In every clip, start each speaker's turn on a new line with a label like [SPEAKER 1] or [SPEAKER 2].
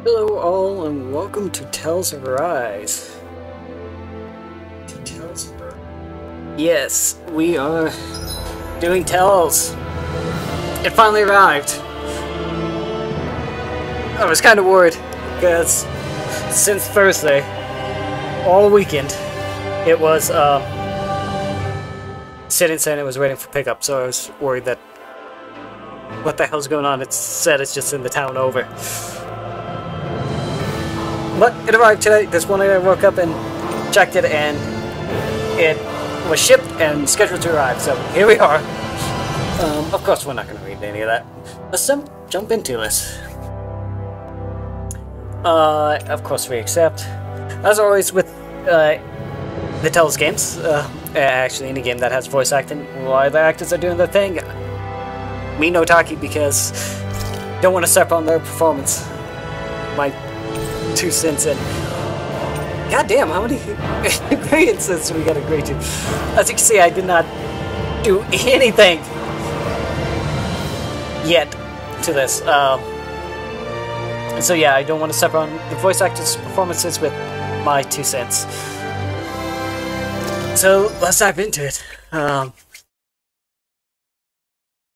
[SPEAKER 1] Hello all and welcome to Tales of Arise. Yes, we are doing Tales. It finally arrived. I was kind of worried because since Thursday, all weekend, it was sitting saying it was waiting for pickup, so I was worried that what the hell's going on? It said it's just in the town over. But it arrived today. This morning I woke up and checked it, and it was shipped and scheduled to arrive. So here we are. Of course, we're not going to read any of that. Let's jump into this. Of course, we accept. As always with the Tales games, actually any game that has voice acting, while the actors are doing their thing, me no talkie because don't want to step on their performance. My 2 cents in. God damn, how many ingredients we got agreed to? As you can see, I did not do anything yet to this. So yeah, I don't want to step on the voice actors' performances with my 2 cents. So let's dive into it. Yeah,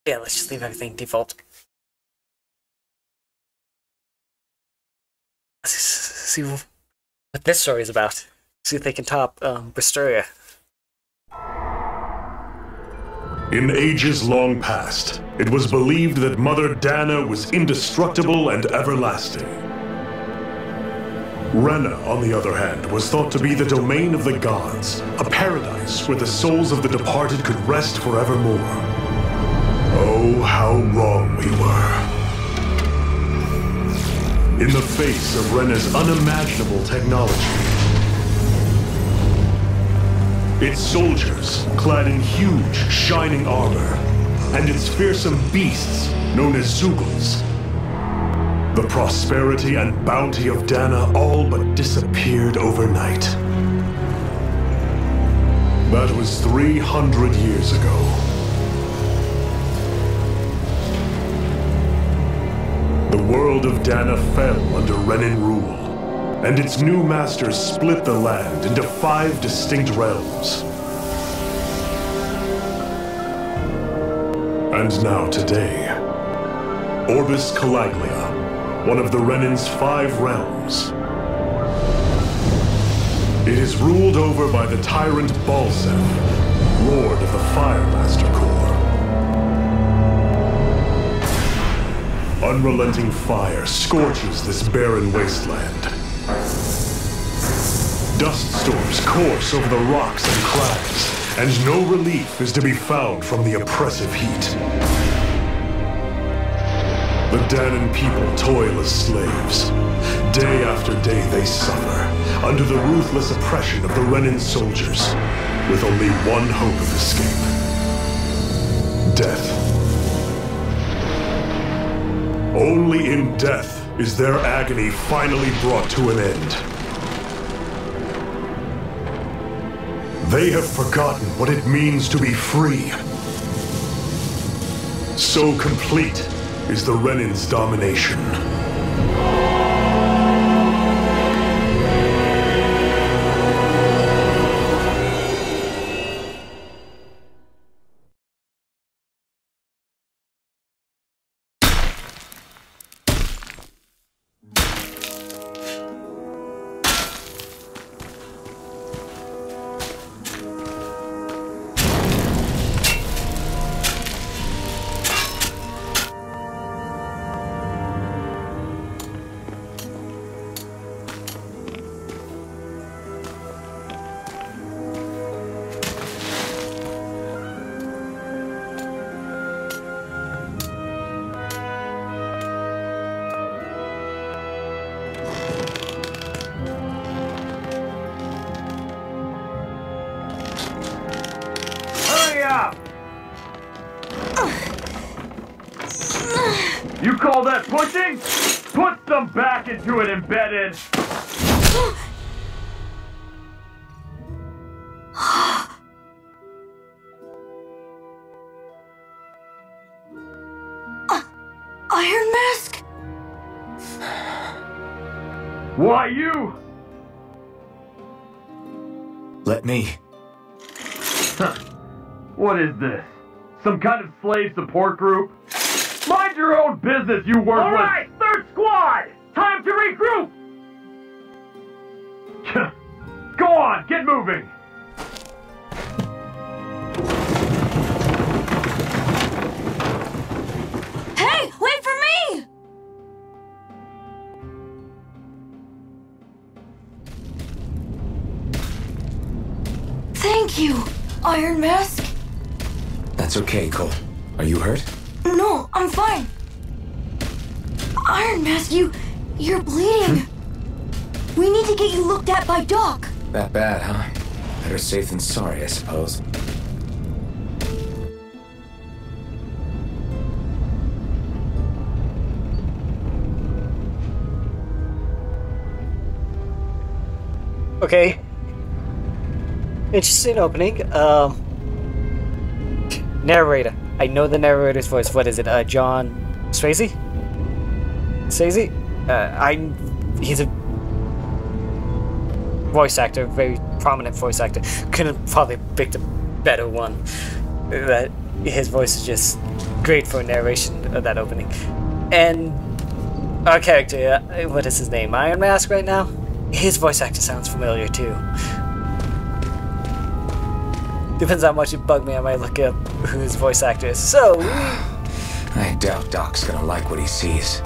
[SPEAKER 1] let's just leave everything default. Let's see what this story is about. See if they can top Berseria.
[SPEAKER 2] In ages long past, it was believed that Mother Dana was indestructible and everlasting. Rena, on the other hand, was thought to be the domain of the gods, a paradise where the souls of the departed could rest forevermore. Oh, how wrong we were. In the face of Rena's unimaginable technology, its soldiers, clad in huge, shining armor, and its fearsome beasts, known as Zugals, the prosperity and bounty of Dana all but disappeared overnight. That was 300 years ago. The world of Dana fell under Renan rule, and its new masters split the land into 5 distinct realms. And now today, Orbis Calaglia, one of the Renan's 5 realms. It is ruled over by the tyrant Balsef, Lord of the Fire Master Corps. Unrelenting fire scorches this barren wasteland. Dust storms course over the rocks and crags, and no relief is to be found from the oppressive heat. The Danan people toil as slaves. Day after day they suffer, under the ruthless oppression of the Renan soldiers, with only one hope of escape: death. Only in death is their agony finally brought to an end. They have forgotten what it means to be free. So complete is the Renan's domination.
[SPEAKER 3] You call that pushing? Put some back into it, embedded!
[SPEAKER 4] Iron Mask?
[SPEAKER 3] Why you?
[SPEAKER 4] Let me.
[SPEAKER 3] Huh. What is this? Some kind of slave support group? Mind your own business, you worthless! Alright, third squad! Time to regroup! Go on, get moving!
[SPEAKER 5] Hey, wait for me! Thank you, Iron Mask.
[SPEAKER 4] That's okay, Cole. Are you hurt?
[SPEAKER 5] No, I'm fine. Iron Mask, you're bleeding. We need to get you looked at by Doc.
[SPEAKER 4] That bad, huh? Better safe than sorry, I suppose.
[SPEAKER 1] Okay. Interesting opening. Narrator. I know the narrator's voice. What is it? John Swayze? Swayze? He's a voice actor, very prominent voice actor. Couldn't probably pick a better one. That his voice is just great for narration of that opening. And our character, what is his name? Iron Mask right now? His voice actor sounds familiar too. Depends how much it bugged me, I might look up who his voice actor is. So,
[SPEAKER 4] I doubt Doc's gonna like what he sees.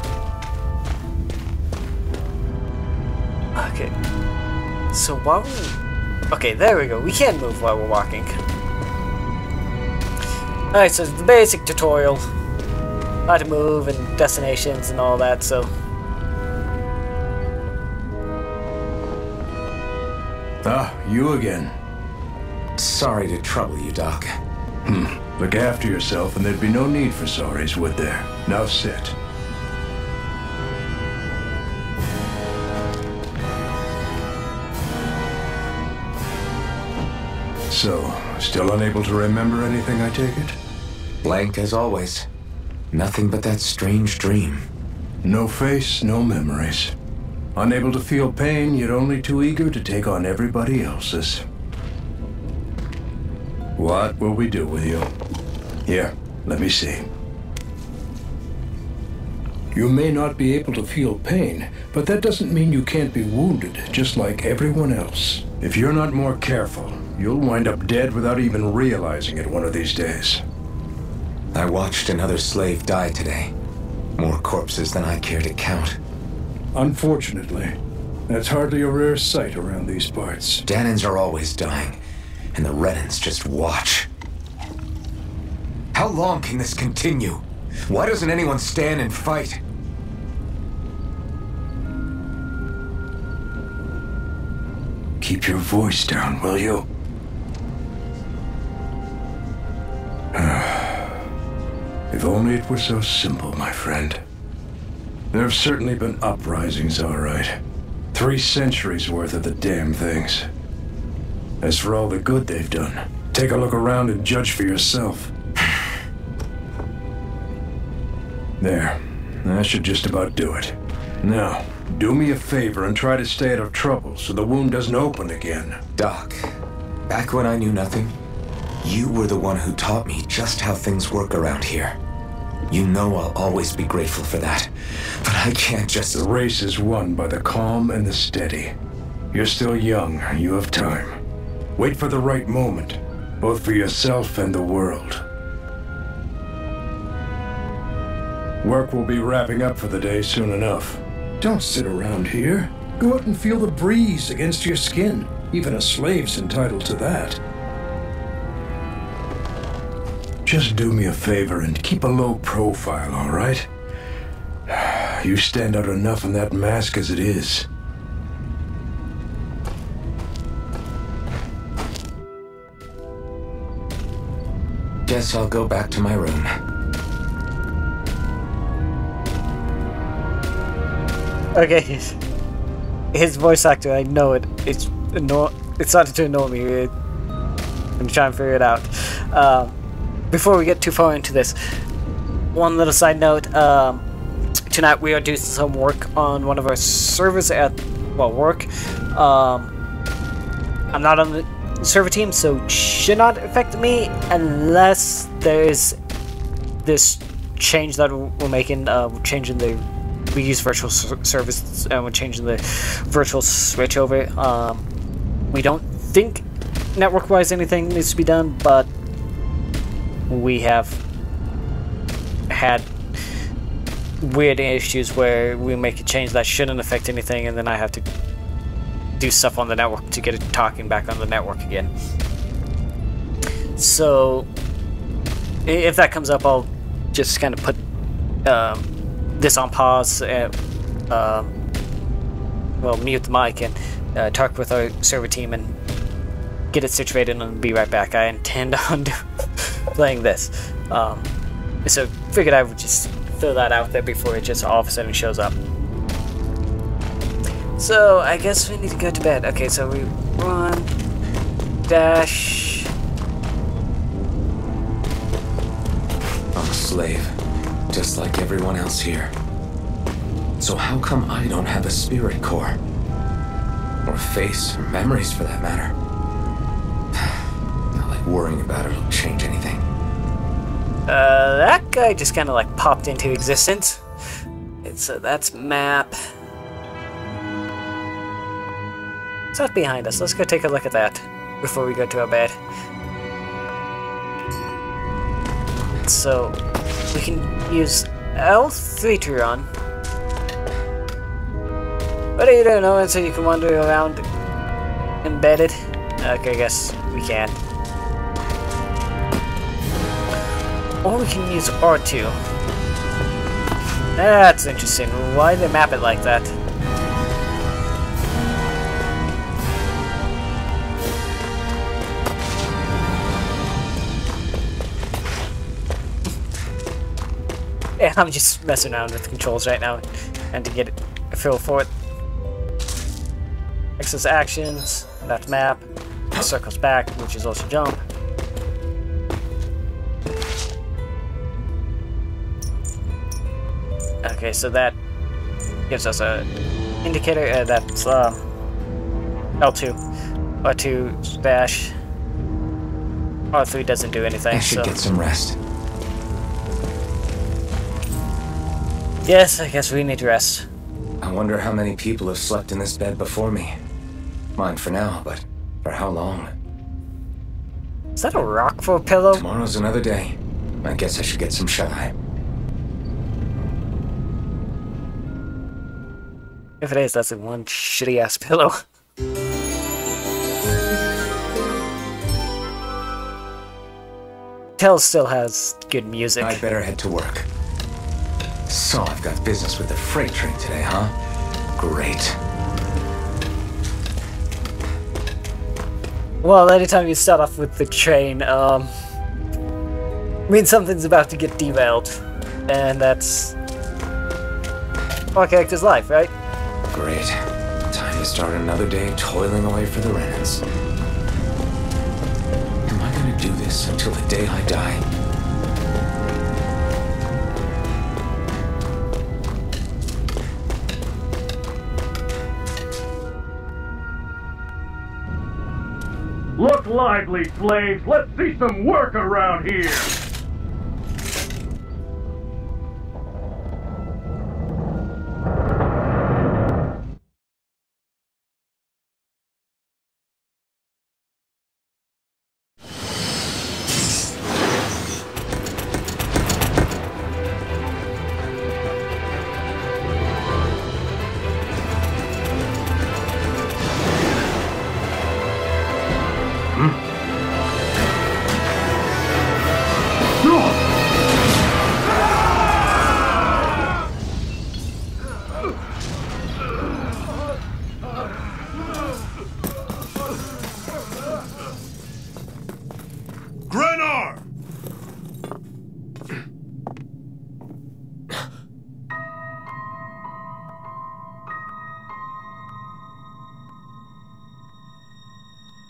[SPEAKER 1] okay. So while we... Okay, there we go. We can move while we're walking. Alright, so the basic tutorial. How to move and destinations and all that, so...
[SPEAKER 6] Ah, you again.
[SPEAKER 4] Sorry to trouble you, Doc.
[SPEAKER 6] Look after yourself and there'd be no need for sorries, would there? Now sit. So, still unable to remember anything, I take it?
[SPEAKER 4] Blank as always. Nothing but that strange dream.
[SPEAKER 6] No face, no memories. Unable to feel pain, yet only too eager to take on everybody else's. What will we do with you? Here, let me see. You may not be able to feel pain, but that doesn't mean you can't be wounded, just like everyone else. If you're not more careful, you'll wind up dead without even realizing it one of these days.
[SPEAKER 4] I watched another slave die today. More corpses than I care to count.
[SPEAKER 6] Unfortunately, that's hardly a rare sight around these parts.
[SPEAKER 4] Danins are always dying, and the Renans just watch. How long can this continue? Why doesn't anyone stand and fight?
[SPEAKER 6] Keep your voice down, will you? If only it were so simple, my friend. There have certainly been uprisings, all right. 3 centuries worth of the damn things. As for all the good they've done, take a look around and judge for yourself. There. That should just about do it. Now, do me a favor and try to stay out of trouble so the wound doesn't open again.
[SPEAKER 4] Doc, back when I knew nothing, you were the one who taught me just how things work around here. You know I'll always be grateful for that, but I can't just...
[SPEAKER 6] The race is won by the calm and the steady. You're still young, you have time. Wait for the right moment, both for yourself and the world. Work will be wrapping up for the day soon enough. Don't sit around here. Go out and feel the breeze against your skin. Even a slave's entitled to that. Just do me a favor and keep a low profile, all right? You stand out enough in that mask as it is.
[SPEAKER 4] Guess I'll go back to my room.
[SPEAKER 1] Okay, his voice actor, I know it. It's starting to annoy me. I'm trying to figure it out. Before we get too far into this, one little side note. Tonight we are doing some work on one of our servers at work. I'm not on the server team, so it should not affect me unless there is this change that we're making, changing the we use virtual service and we're changing the virtual switch over. We don't think network-wise anything needs to be done, but we have had weird issues where we make a change that shouldn't affect anything, and then I have to do stuff on the network to get it talking back on the network again. So if that comes up, I'll just kind of put this on pause and well, mute the mic and talk with our server team and get it situated, and be right back. I intend on playing this, so figured I would just throw that out there before it just all of a sudden shows up. So I guess we need to go to bed. Okay, so we run dash.
[SPEAKER 4] I'm a slave, just like everyone else here. So how come I don't have a spirit core? Or a face, or memories for that matter? Not like worrying about it'll change anything.
[SPEAKER 1] That guy just kind of like popped into existence. So that's map. So that's behind us. Let's go take a look at that before we go to our bed. So we can use L3 to run. But you don't know, and so you can wander around embedded. Okay, I guess we can. Or we can use R2. That's interesting. Why did they map it like that? Yeah, I'm just messing around with the controls right now and to get a feel for it. Access actions, that's map, circles back, which is also jump. Okay, so that gives us a indicator, that's L2. R2 dash. R3 doesn't do anything.
[SPEAKER 4] I should get some rest.
[SPEAKER 1] Yes, I guess we need to rest.
[SPEAKER 4] I wonder how many people have slept in this bed before me. Mine for now, but for how long?
[SPEAKER 1] Is that a rock for a pillow?
[SPEAKER 4] Tomorrow's another day. I guess I should get some shut-eye.
[SPEAKER 1] If it is, that's a one shitty-ass pillow. Tales still has good music.
[SPEAKER 4] I'd better head to work. So I've got business with the freight train today, huh? Great.
[SPEAKER 1] Well, anytime you start off with the train, means something's about to get derailed. And that's our character's life, right?
[SPEAKER 4] Great. Time to start another day toiling away for the Renans. Am I gonna do this until the day I die?
[SPEAKER 3] Look lively, slaves! Let's see some work around here!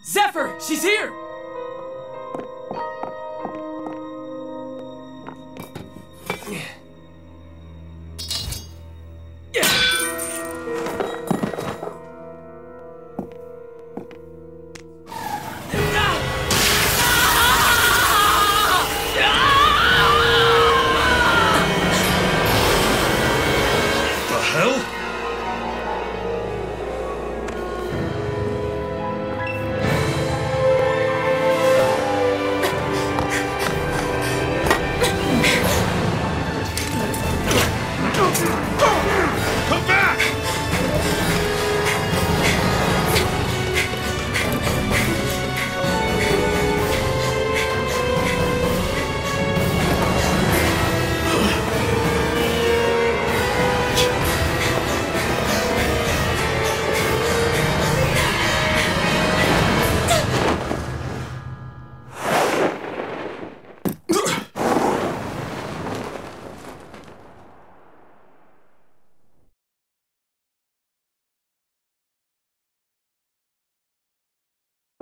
[SPEAKER 7] Zephyr! She's here!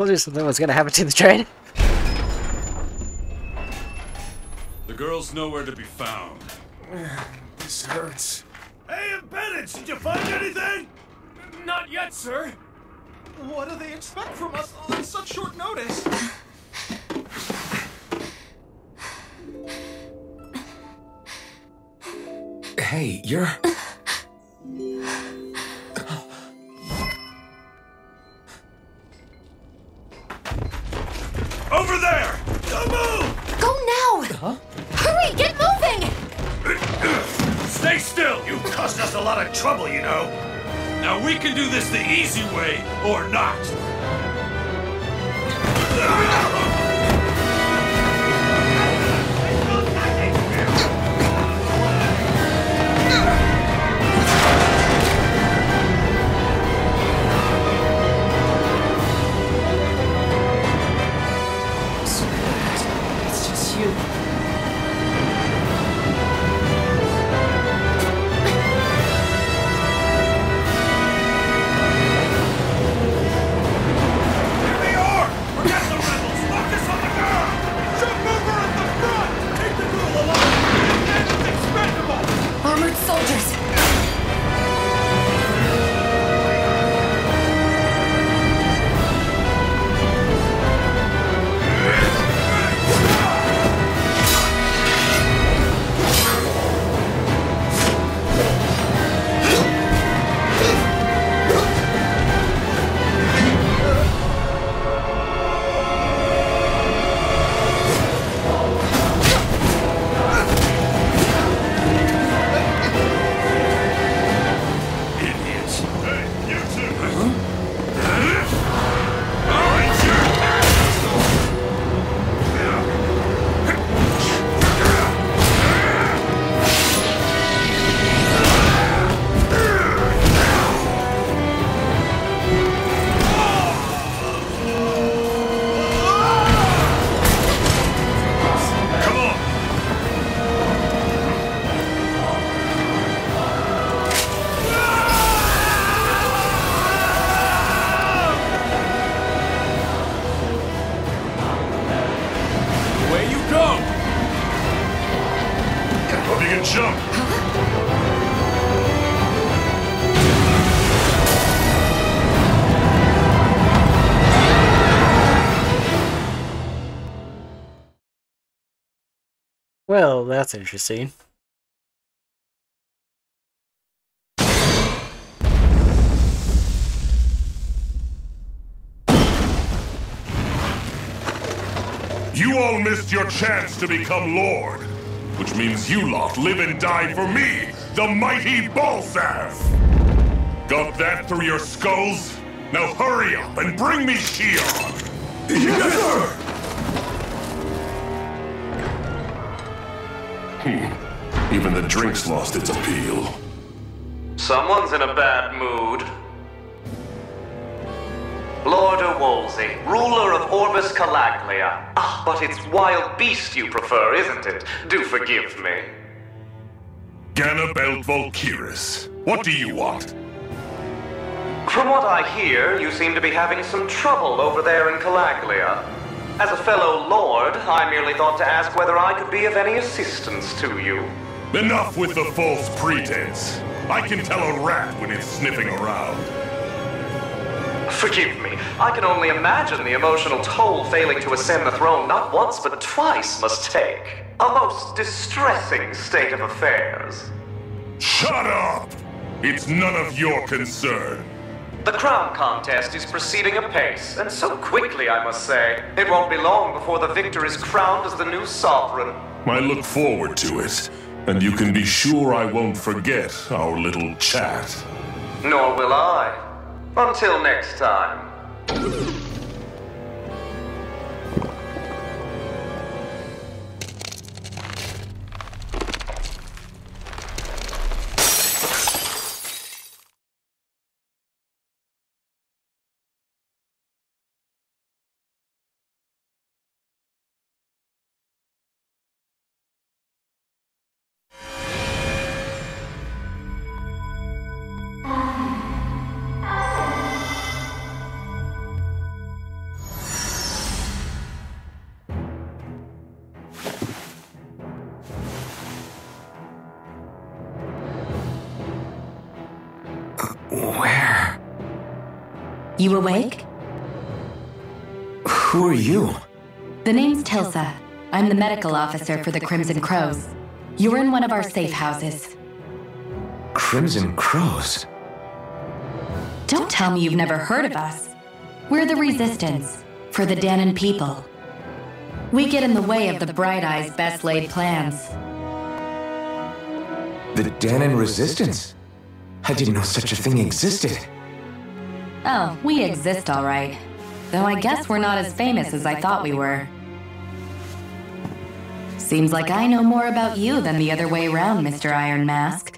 [SPEAKER 1] Told you something was gonna happen to the train.
[SPEAKER 7] The girl's nowhere to be found.
[SPEAKER 4] This hurts.
[SPEAKER 3] Hey, Bennett, did you find anything?
[SPEAKER 7] Not yet, sir.
[SPEAKER 8] What do they expect from us on such short notice?
[SPEAKER 4] Hey, you're...
[SPEAKER 3] Over there! Don't move!
[SPEAKER 5] Go now!
[SPEAKER 4] Huh?
[SPEAKER 5] Hurry, get moving!
[SPEAKER 3] Stay still! You caused us a lot of trouble, you know. Now we can do this the easy way, or not.
[SPEAKER 4] It's just you.
[SPEAKER 3] Here they are! Forget the rebels! Focus on the girl! Jump over at the front! Take the girl alive! And it's expendable!
[SPEAKER 5] Armored soldiers!
[SPEAKER 3] Idiots! Hey, you two! All right, come on!
[SPEAKER 7] Away you go!
[SPEAKER 3] Hope you can jump!
[SPEAKER 1] Well, that's interesting.
[SPEAKER 2] You all missed your chance to become Lord, which means you lot live and die for me, the mighty Balsav! Got that through your skulls? Now hurry up and bring me Shionne! Yes, sir! Even the drink's lost its appeal.
[SPEAKER 9] Someone's in a bad mood. Lord Wolsey, ruler of Orbis Calaglia. Ah, but it's wild beast you prefer, isn't it? Do forgive me.
[SPEAKER 2] Ganabelt Volkiris, what do you want?
[SPEAKER 9] From what I hear, you seem to be having some trouble over there in Calaglia. As a fellow lord, I merely thought to ask whether I could be of any assistance to you.
[SPEAKER 2] Enough with the false pretense. I can tell a rat when it's sniffing around.
[SPEAKER 9] Forgive me, I can only imagine the emotional toll failing to ascend the throne not once but twice must take. A most distressing state of affairs.
[SPEAKER 2] Shut up! It's none of your concern.
[SPEAKER 9] The crown contest is proceeding apace, and so quickly, I must say. It won't be long before the victor is crowned as the new sovereign.
[SPEAKER 2] I look forward to it, and you can be sure I won't forget our little chat.
[SPEAKER 9] Nor will I. Until next time.
[SPEAKER 10] You awake?
[SPEAKER 4] Who are you?
[SPEAKER 10] The name's Tilsa. I'm the medical officer for the Crimson Crows. You're in one of our safe houses.
[SPEAKER 4] Crimson Crows?
[SPEAKER 10] Don't tell me you've never heard of us. We're the Resistance, for the Danon people. We get in the way of the Bright Eye's best laid plans.
[SPEAKER 4] The Danon Resistance? I didn't know such a thing existed.
[SPEAKER 10] Oh, we exist all right. Though I guess we're not as famous as I thought we were. Seems like I know more about you than the other way around, Mr. Iron Mask.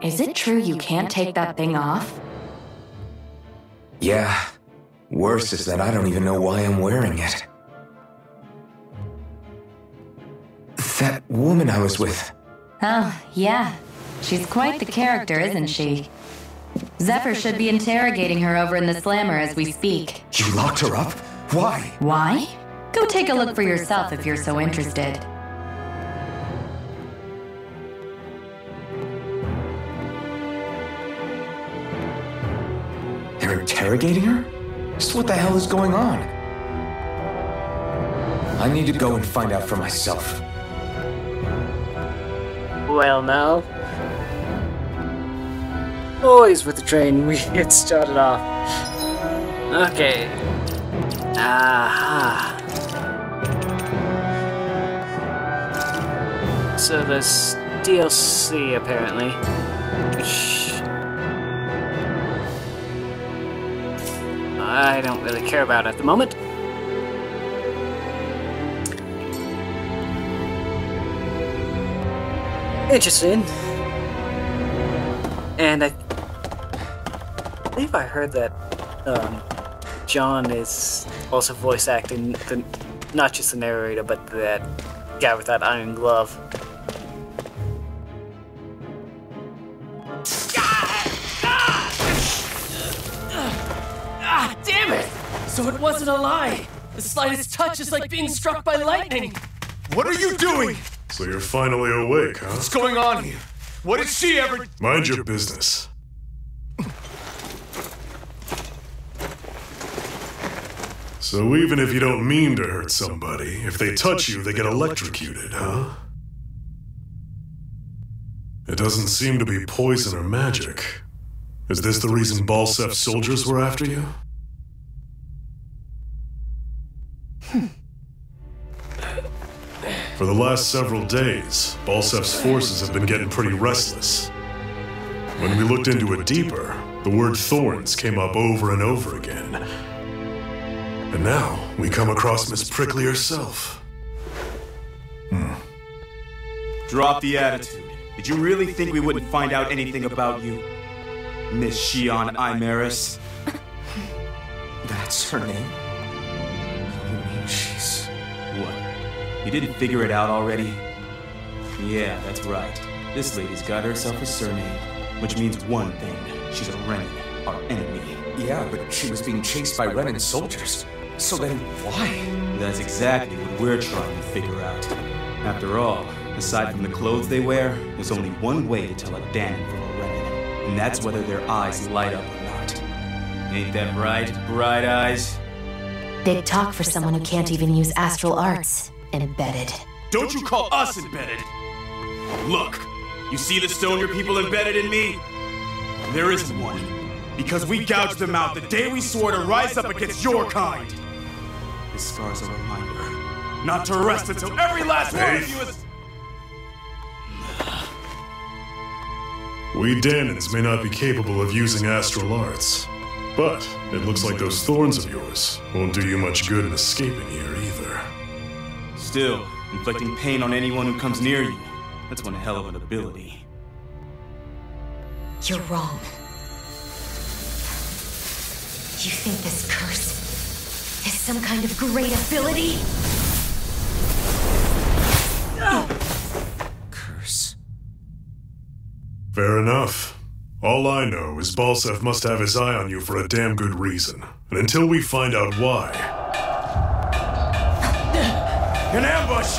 [SPEAKER 10] Is it true you can't take that thing off?
[SPEAKER 4] Yeah. Worse is that I don't even know why I'm wearing it. That woman I was with.
[SPEAKER 10] Oh, yeah. She's quite the character, isn't she? Zephyr should be interrogating her over in the Slammer as we speak.
[SPEAKER 4] You locked her up? Why?
[SPEAKER 10] Why? Go take a look for yourself if you're so interested.
[SPEAKER 4] They're interrogating her? Just what the hell is going on? I need to go and find out for myself.
[SPEAKER 1] Well, now. Always with the train, we get started off. Okay. Aha. So there's DLC apparently, which I don't really care about at the moment. Interesting. And I believe I heard that John is also voice acting not just the narrator, but that guy with that iron glove.
[SPEAKER 11] Damn it! So it wasn't a lie! The slightest touch is like being struck by lightning!
[SPEAKER 2] What are you doing? So you're finally awake, huh?
[SPEAKER 7] What's going on here? What did she ever...
[SPEAKER 2] Mind your business. So even if you don't mean to hurt somebody, if they touch you, they get electrocuted, huh? It doesn't seem to be poison or magic. Is this the reason Balsef's soldiers were after you? For the last several days, Balsef's forces have been getting pretty restless. When we looked into it deeper, the word thorns came up over and over again. And now, we come across Miss Prickly herself.
[SPEAKER 12] Drop the attitude. Did you really think we wouldn't find out anything about you? Miss Shionne Imaris?
[SPEAKER 4] That's her name? You mean she's...
[SPEAKER 12] What? You didn't figure it out already? Yeah, that's right. This lady's got herself a surname, which means one thing. She's a Renan, our enemy.
[SPEAKER 4] Yeah, but she was being chased by Renan's soldiers. So then why?
[SPEAKER 12] That's exactly what we're trying to figure out. After all, aside from the clothes they wear, there's only one way to tell a Danon from a Renan, and that's whether their eyes light up or not. Ain't that right, Bright Eyes?
[SPEAKER 5] Big talk for someone who can't even use astral arts. Embedded.
[SPEAKER 12] Don't you call us embedded! Look, you see the stone your people embedded in me? There isn't one. Because we gouged them out the day we swore to rise up against your kind. This scar's a reminder not to rest until every last one of you is...
[SPEAKER 2] We Danons may not be capable of using astral arts, but it looks like those thorns of yours won't do you much good in escaping here either.
[SPEAKER 12] Still, inflicting pain on anyone who comes near you, that's one hell of an ability.
[SPEAKER 5] You're wrong. You think this curse is some kind of great ability?
[SPEAKER 4] Curse.
[SPEAKER 2] Fair enough. All I know is Balsef must have his eye on you for a damn good reason. And until we find out why...
[SPEAKER 12] An ambush!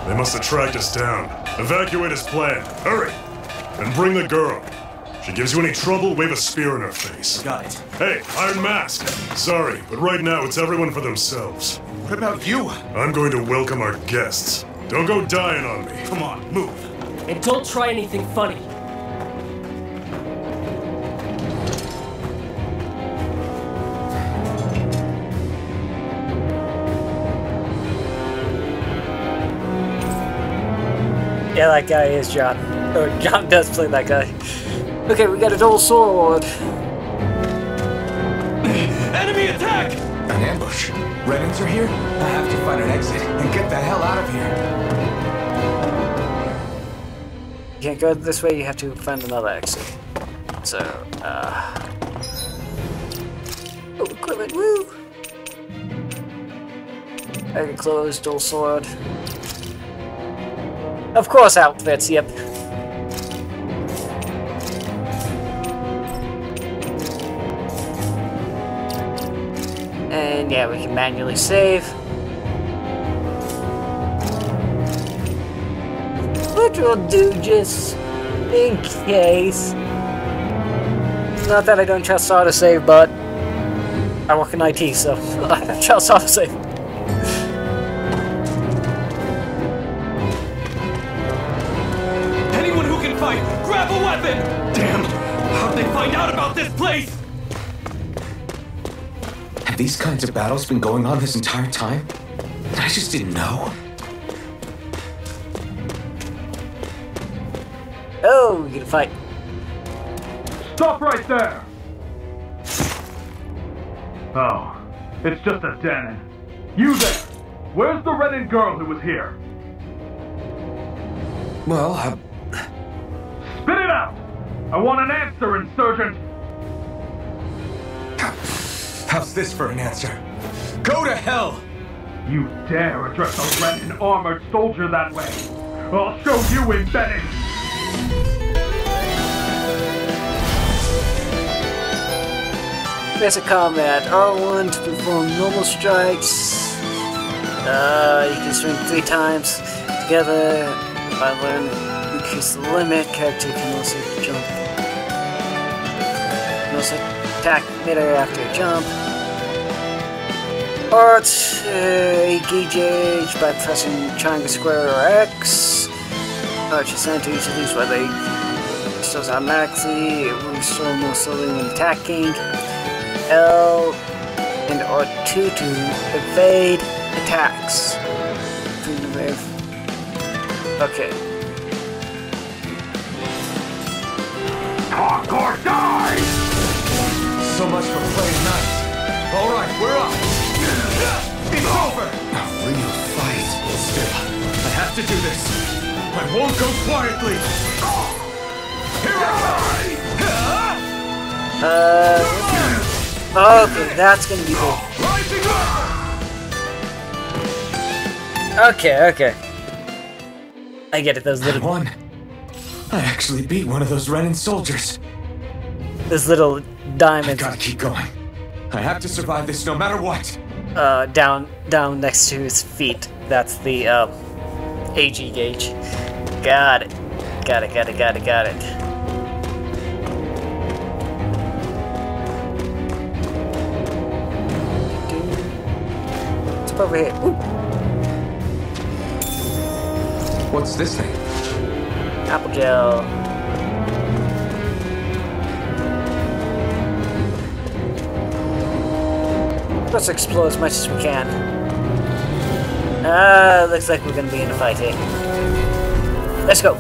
[SPEAKER 2] They must have tracked us down. Evacuate as planned. Hurry! And bring the girl. She gives you any trouble, wave a spear in her face.
[SPEAKER 12] Got it.
[SPEAKER 2] Hey, Iron Mask. Sorry, but right now it's everyone for themselves.
[SPEAKER 12] What about you?
[SPEAKER 2] I'm going to welcome our guests. Don't go dying on me.
[SPEAKER 12] Come on, move.
[SPEAKER 11] And don't try anything funny.
[SPEAKER 1] Yeah, that guy is John. Or John does play that guy. Okay, we got a dual sword.
[SPEAKER 12] Enemy attack!
[SPEAKER 4] An ambush. Renans are here? I have to find an exit and get the hell out of here.
[SPEAKER 1] You can't go this way, you have to find another exit. So, oh, equipment, woo! I can close, dual sword. Of course, outfits, yep. And yeah, we can manually save. Which will do just in case. Not that I don't trust autosave, but I work in IT, so I don't trust autosave.
[SPEAKER 12] Anyone who can fight, grab a weapon! Damn! How'd they find out about this place?
[SPEAKER 4] Have these kinds of battles been going on this entire time? I just didn't know.
[SPEAKER 1] Oh, we can fight.
[SPEAKER 3] Stop right there! Oh, it's just a den. You there! Where's the Renin girl who was here?
[SPEAKER 4] Well,
[SPEAKER 3] Spit it out! I want an answer, Insurgent!
[SPEAKER 4] how's this for an answer? Go to hell!
[SPEAKER 3] You dare address a Renin armored soldier that way? I'll show you embedded!
[SPEAKER 1] Basic combat. R1 to perform normal strikes. You can swing 3 times together. By learn, increase the limit. Character can also jump. Can also attack midair after a jump. Art, engage by pressing triangle, square, or X. Arch assign to each of these, whether it starts automatically, it will restore more slowly when attacking. L and R2 to evade attacks. Okay.
[SPEAKER 3] Talk or die!
[SPEAKER 4] So much for playing nice. Alright, we're up! It's over! A real fight. Still, I have to do this. I won't go quietly! Here I come!
[SPEAKER 1] Okay, that's gonna be cool. Okay. I get it, those little...
[SPEAKER 4] I actually beat one of those Renin soldiers.
[SPEAKER 1] Those little diamonds.
[SPEAKER 4] I gotta keep going. I have to survive this no matter what.
[SPEAKER 1] Down next to his feet. That's the, AG gauge. Got it. Got it. What's over here? Ooh.
[SPEAKER 4] What's this thing?
[SPEAKER 1] Apple gel. Let's explore as much as we can. Looks like we're gonna be in a fight here. Let's go.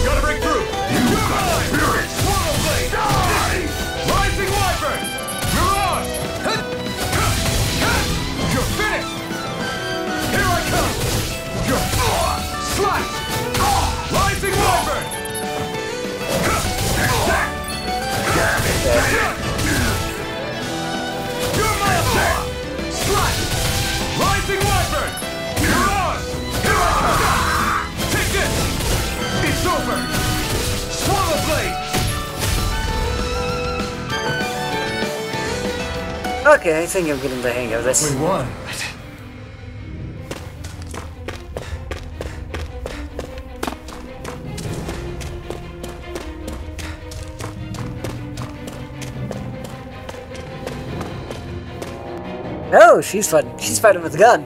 [SPEAKER 12] Gotta break through! You got spirit! Swallow blade! Die! Rising wyvern! You're on! You're finished! Here I come! You're slash! Rising wyvern! You're my attack! Slash! Rising wyvern! You're on! Here I come! Take this! It's over! Swallow blade!
[SPEAKER 1] Okay, I think I'm getting the hang of this.
[SPEAKER 4] We won.
[SPEAKER 1] No, she's fighting. She's fighting with a gun.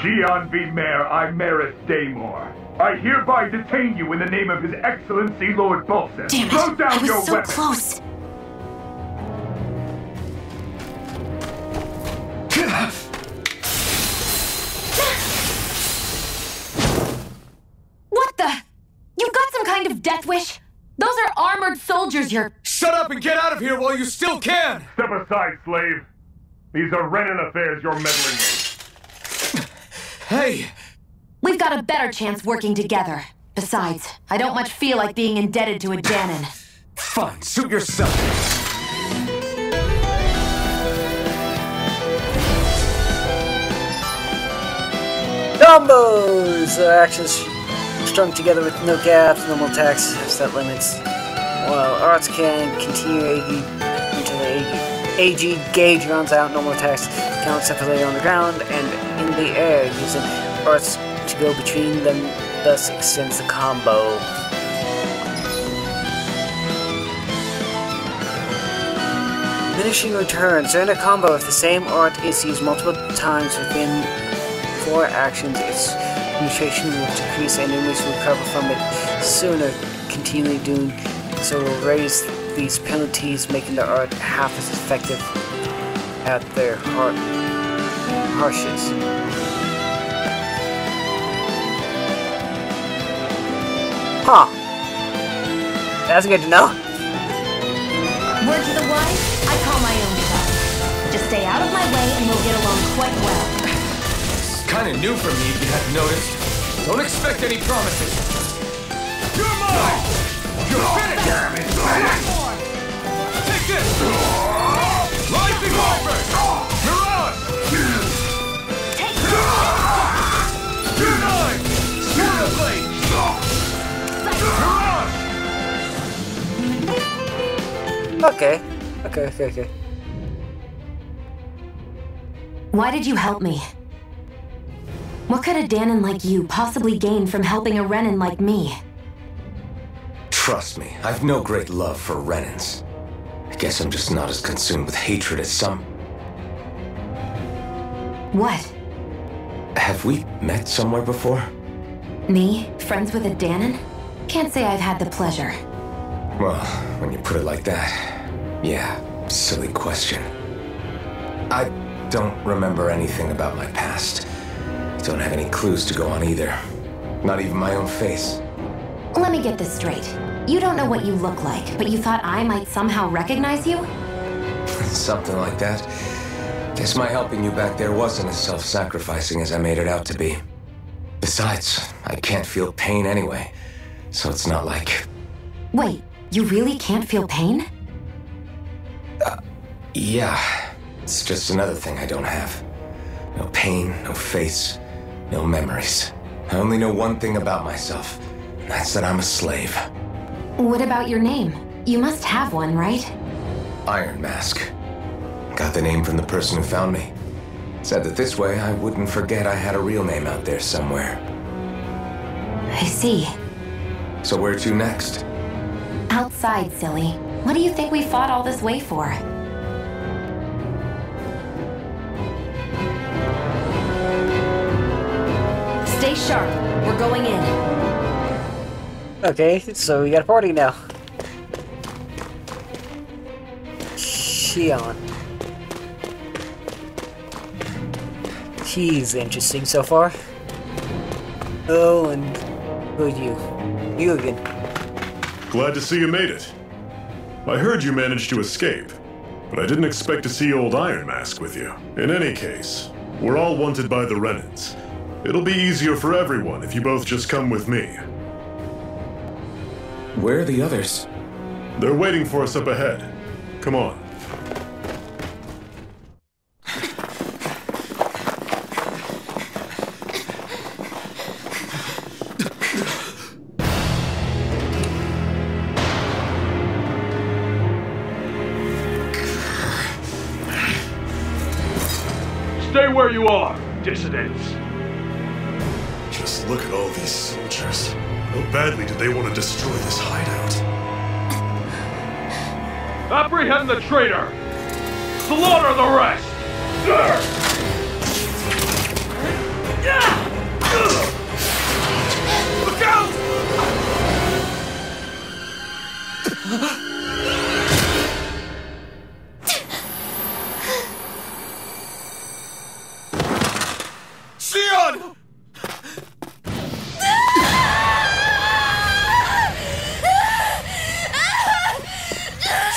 [SPEAKER 3] Shionne v. Mayor Imaris Daymore. I hereby detain you in the name of His Excellency Lord Bolson.
[SPEAKER 5] Damn it!
[SPEAKER 3] Throw down
[SPEAKER 5] I was
[SPEAKER 3] your
[SPEAKER 5] so
[SPEAKER 3] weapon.
[SPEAKER 5] close. What the? You've got some kind of death wish? Those are armored soldiers you're...
[SPEAKER 7] Shut up and get out of here while you still can!
[SPEAKER 3] Step aside, slave. These are Renan affairs you're meddling with.
[SPEAKER 7] Hey!
[SPEAKER 10] We've got a better chance working together. Besides, I don't much feel like being indebted to a Danon.
[SPEAKER 7] Fine, suit yourself.
[SPEAKER 1] Combos! Actions strung together with no gaps, normal attacks, set limits. While arts can continue until the AG gauge runs out, normal attacks count separately on the ground and in the air, using arts to go between them, thus extends the combo. Diminishing returns. During a combo, if the same art is used multiple times within 4 actions, its penetration will decrease and enemies will recover from it sooner. Continually doing so will raise these penalties, making the art half as effective at their harshest. Huh. That's good to know.
[SPEAKER 10] Word to the wise, I call my own shot. Just stay out of my way and we'll get along quite well.
[SPEAKER 7] It's kinda new for me, if you hadn't noticed. Don't expect any promises. You're mine! You're finished! Damn it! Take this! Life is over! You're on!
[SPEAKER 10] Take
[SPEAKER 7] You're mine! Sword blade!
[SPEAKER 1] Okay.
[SPEAKER 10] Why did you help me? What could a Danon like you possibly gain from helping a Renan like me?
[SPEAKER 4] Trust me, I've no great love for Renans. I guess I'm just not as consumed with hatred as some.
[SPEAKER 10] What?
[SPEAKER 4] Have we met somewhere before?
[SPEAKER 10] Me? Friends with a Danon? Can't say I've had the pleasure.
[SPEAKER 4] Well, when you put it like that, yeah, silly question. I don't remember anything about my past. Don't have any clues to go on either. Not even my own face.
[SPEAKER 10] Let me get this straight. You don't know what you look like, but you thought I might somehow recognize you?
[SPEAKER 4] Something like that. Guess my helping you back there wasn't as self-sacrificing as I made it out to be. Besides, I can't feel pain anyway, so it's not like...
[SPEAKER 10] Wait, you really can't feel pain?
[SPEAKER 4] Yeah. It's just another thing I don't have. No pain, no face, no memories. I only know one thing about myself, and that's that I'm a slave.
[SPEAKER 10] What about your name? You must have one, right?
[SPEAKER 4] Iron Mask. Got the name from the person who found me. Said that this way I wouldn't forget I had a real name out there somewhere.
[SPEAKER 10] I see.
[SPEAKER 4] So where to next?
[SPEAKER 10] Outside, silly. What do you think we fought all this way for? Stay sharp. We're going in.
[SPEAKER 1] Okay, so we got a party now. Shionne. She's interesting so far. Oh, and who are you? You again.
[SPEAKER 2] Glad to see you made it. I heard you managed to escape, but I didn't expect to see old Iron Mask with you. In any case, we're all wanted by the Renans. It'll be easier for everyone if you both just come with me.
[SPEAKER 4] Where are the others?
[SPEAKER 2] They're waiting for us up ahead. Come on.
[SPEAKER 3] Stay where you are, dissidents.
[SPEAKER 2] Just look at all these soldiers. How badly do they want to destroy this hideout?
[SPEAKER 3] Apprehend the traitor! slaughter the rest!
[SPEAKER 12] Look out! Shionne!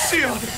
[SPEAKER 12] Shionne!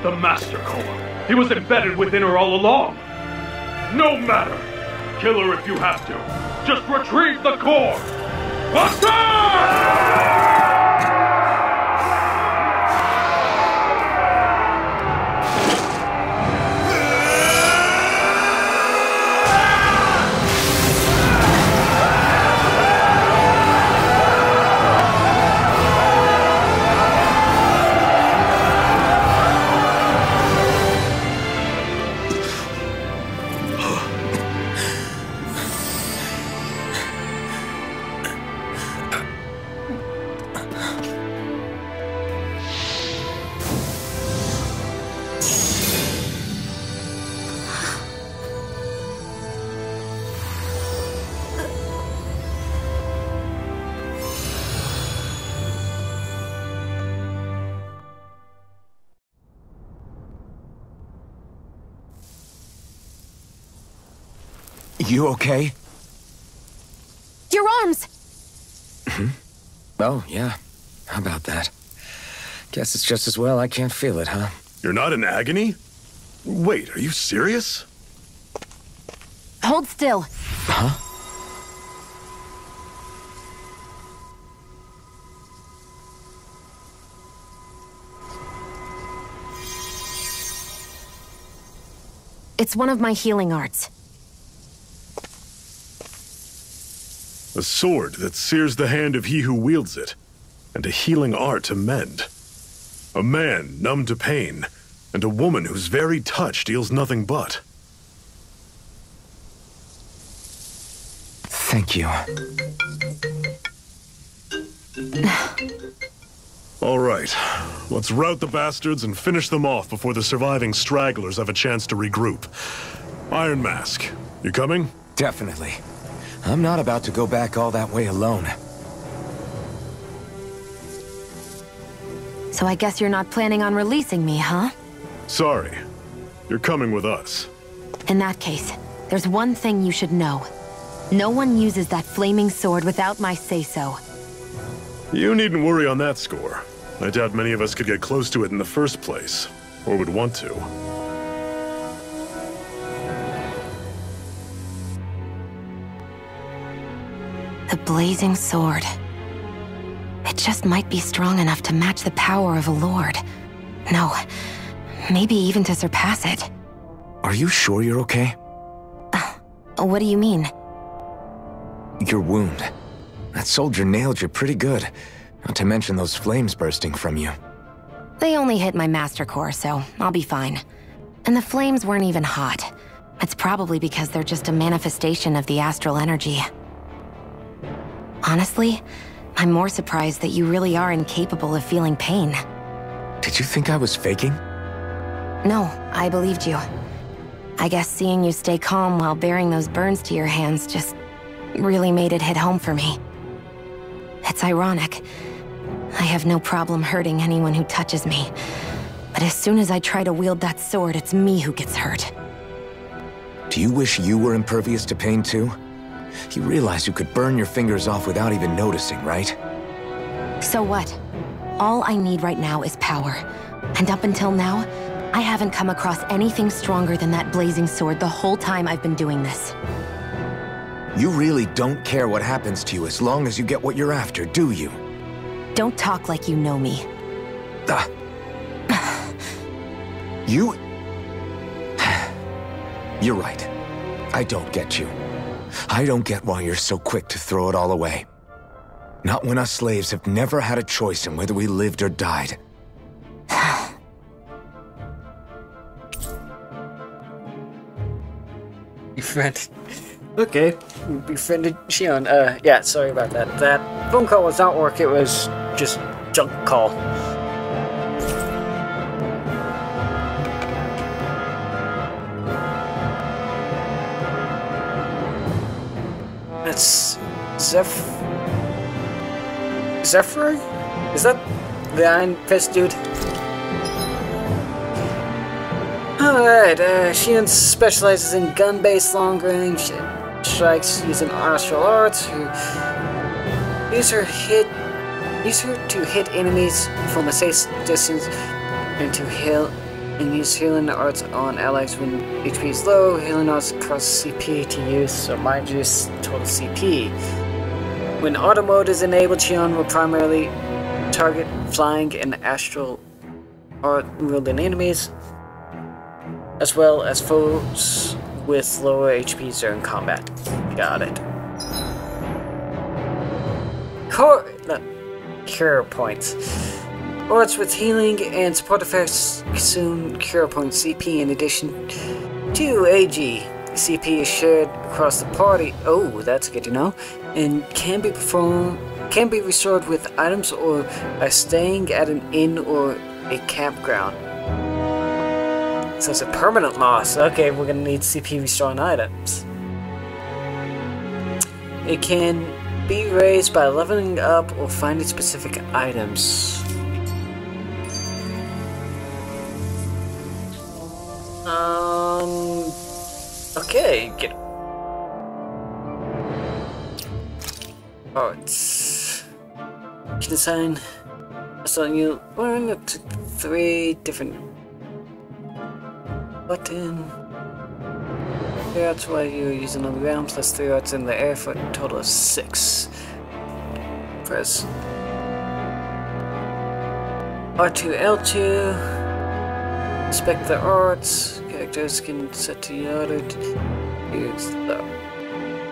[SPEAKER 3] The Master Core. He was embedded within her all along. No matter. Kill her if you have to. Just retrieve the core. Attack!
[SPEAKER 4] You okay?
[SPEAKER 5] Your arms!
[SPEAKER 4] Oh, yeah. How about that? Guess it's just as well I can't feel it, huh?
[SPEAKER 2] You're not in agony? Wait, are you serious?
[SPEAKER 5] Hold still.
[SPEAKER 4] Huh?
[SPEAKER 5] It's one of my healing arts.
[SPEAKER 2] A sword that sears the hand of he who wields it, and a healing art to mend. A man numb to pain, and a woman whose very touch deals nothing but.
[SPEAKER 4] Thank you.
[SPEAKER 2] All right, let's rout the bastards and finish them off before the surviving stragglers have a chance to regroup. Iron Mask, you coming?
[SPEAKER 4] Definitely. I'm not about to go back all that way alone.
[SPEAKER 5] So I guess you're not planning on releasing me, huh?
[SPEAKER 2] Sorry. You're coming with us.
[SPEAKER 5] In that case, there's one thing you should know. No one uses that flaming sword without my say-so.
[SPEAKER 2] You needn't worry on that score. I doubt many of us could get close to it in the first place, or would want to.
[SPEAKER 5] The blazing sword. It just might be strong enough to match the power of a lord. No, maybe even to surpass it.
[SPEAKER 4] Are you sure you're okay?
[SPEAKER 5] What do you mean?
[SPEAKER 4] Your wound. That soldier nailed you pretty good. Not to mention those flames bursting from you.
[SPEAKER 5] They only hit my master core, so I'll be fine. And the flames weren't even hot. It's probably because they're just a manifestation of the astral energy. Honestly, I'm more surprised that you really are incapable of feeling pain.
[SPEAKER 4] Did you think I was faking?
[SPEAKER 5] No, I believed you. I guess seeing you stay calm while bearing those burns to your hands just really made it hit home for me. It's ironic. I have no problem hurting anyone who touches me. But as soon as I try to wield that sword, it's me who gets hurt.
[SPEAKER 4] Do you wish you were impervious to pain too? You realize you could burn your fingers off without even noticing, right?
[SPEAKER 5] So what? All I need right now is power. And up until now, I haven't come across anything stronger than that blazing sword the whole time I've been doing this.
[SPEAKER 4] You really don't care what happens to you as long as you get what you're after, do you?
[SPEAKER 5] Don't talk like you know me.
[SPEAKER 4] You... You're right. I don't get you. I don't get why you're so quick to throw it all away. Not when us slaves have never had a choice in whether we lived or died.
[SPEAKER 1] Befriended. Okay, befriended Shionne. Yeah, sorry about that. That phone call was not work, it was just junk call. That's Zephyr? Is that the Iron Fist dude? Alright, Shionne specializes in gun-based long-range strikes using martial arts. Use her to hit enemies from a safe distance and to heal, and use healing arts on allies when HP is low. Healing arts cost CP to use, so mine just total CP. When auto mode is enabled, Shionne will primarily target flying and astral art wielding enemies, as well as foes with lower HP during combat. Got it. Cure points. Arts with healing and support effects consume cure point CP in addition to AG. CP is shared across the party. Oh, that's good to know. And can be restored with items or by staying at an inn or a campground. So it's a permanent loss. Okay, we're gonna need CP restoring items. It can be raised by leveling up or finding specific items. Okay, get arts. You can assign you learn up to 3 different button. 3 arts while you're using on the ground, plus 3 arts in the air for a total of 6. Press R2, L2. Inspect the arts. Characters can set to ordered. Use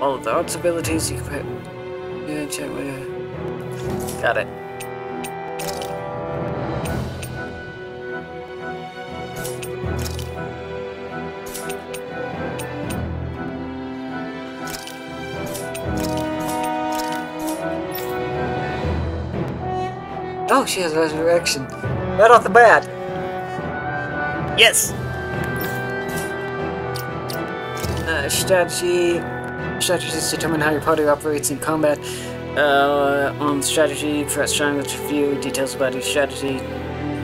[SPEAKER 1] all of the arts abilities. You can put. Check where. Got it. Oh, she has resurrection. Right off the bat. Yes! Strategies determine how your party operates in combat. On strategy, press triangle to view details about each strategy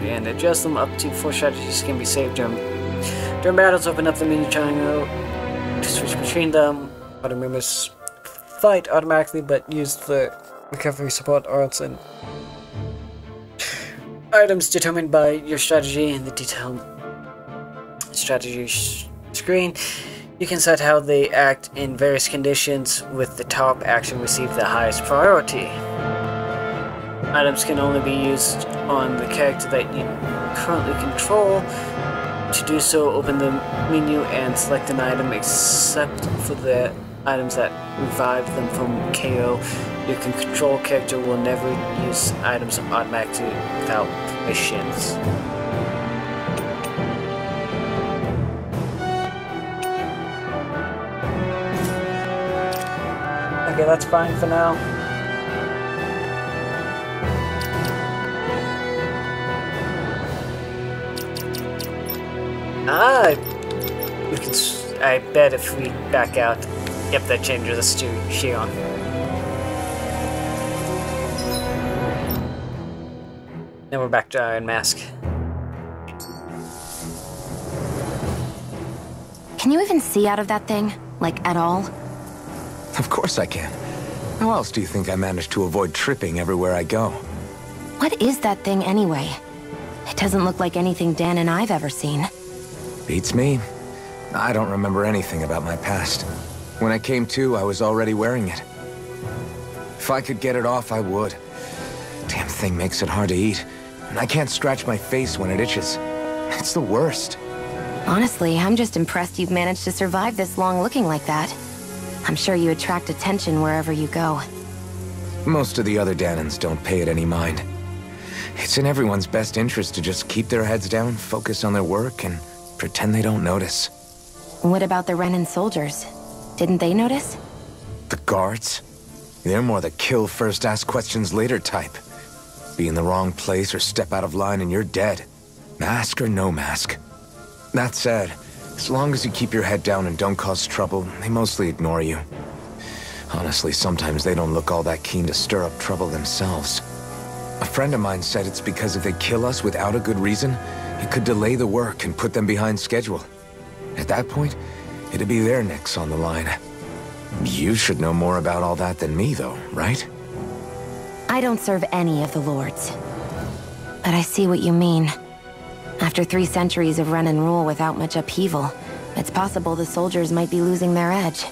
[SPEAKER 1] and adjust them. Up to 4 strategies can be saved during battles. Open up the menu triangle to switch between them. Party members fight automatically, but use the recovery support arts and items determined by your strategy in the detailed strategy screen. You can set how they act in various conditions, with the top action receive the highest priority. Items can only be used on the character that you currently control. To do so, open the menu and select an item, except for the items that revive them from KO. Your control character will never use items automatically without permissions. Okay, that's fine for now. We can. I bet if we back out, yep, that changes us to Shionne. Then we're back to Iron Mask.
[SPEAKER 5] Can you even see out of that thing? Like, at all?
[SPEAKER 4] Of course I can. How else do you think I managed to avoid tripping everywhere I go?
[SPEAKER 5] What is that thing anyway? It doesn't look like anything Dan and I've ever seen.
[SPEAKER 4] Beats me. I don't remember anything about my past. When I came to, I was already wearing it. If I could get it off, I would. Damn thing makes it hard to eat, and I can't scratch my face when it itches. It's the worst.
[SPEAKER 5] Honestly, I'm just impressed you've managed to survive this long looking like that. I'm sure you attract attention wherever you go.
[SPEAKER 4] Most of the other Danans don't pay it any mind. It's in everyone's best interest to just keep their heads down, focus on their work, and pretend they don't notice.
[SPEAKER 5] What about the Renan soldiers? Didn't they notice?
[SPEAKER 4] The guards? They're more the kill first, ask questions later type. Be in the wrong place or step out of line and you're dead. Mask or no mask. That said, as long as you keep your head down and don't cause trouble, they mostly ignore you. Honestly, sometimes they don't look all that keen to stir up trouble themselves. A friend of mine said it's because if they kill us without a good reason, it could delay the work and put them behind schedule. At that point, it'd be their necks on the line. You should know more about all that than me, though, right?
[SPEAKER 5] I don't serve any of the lords. But I see what you mean. After 3 centuries of run and rule without much upheaval, it's possible the soldiers might be losing their edge.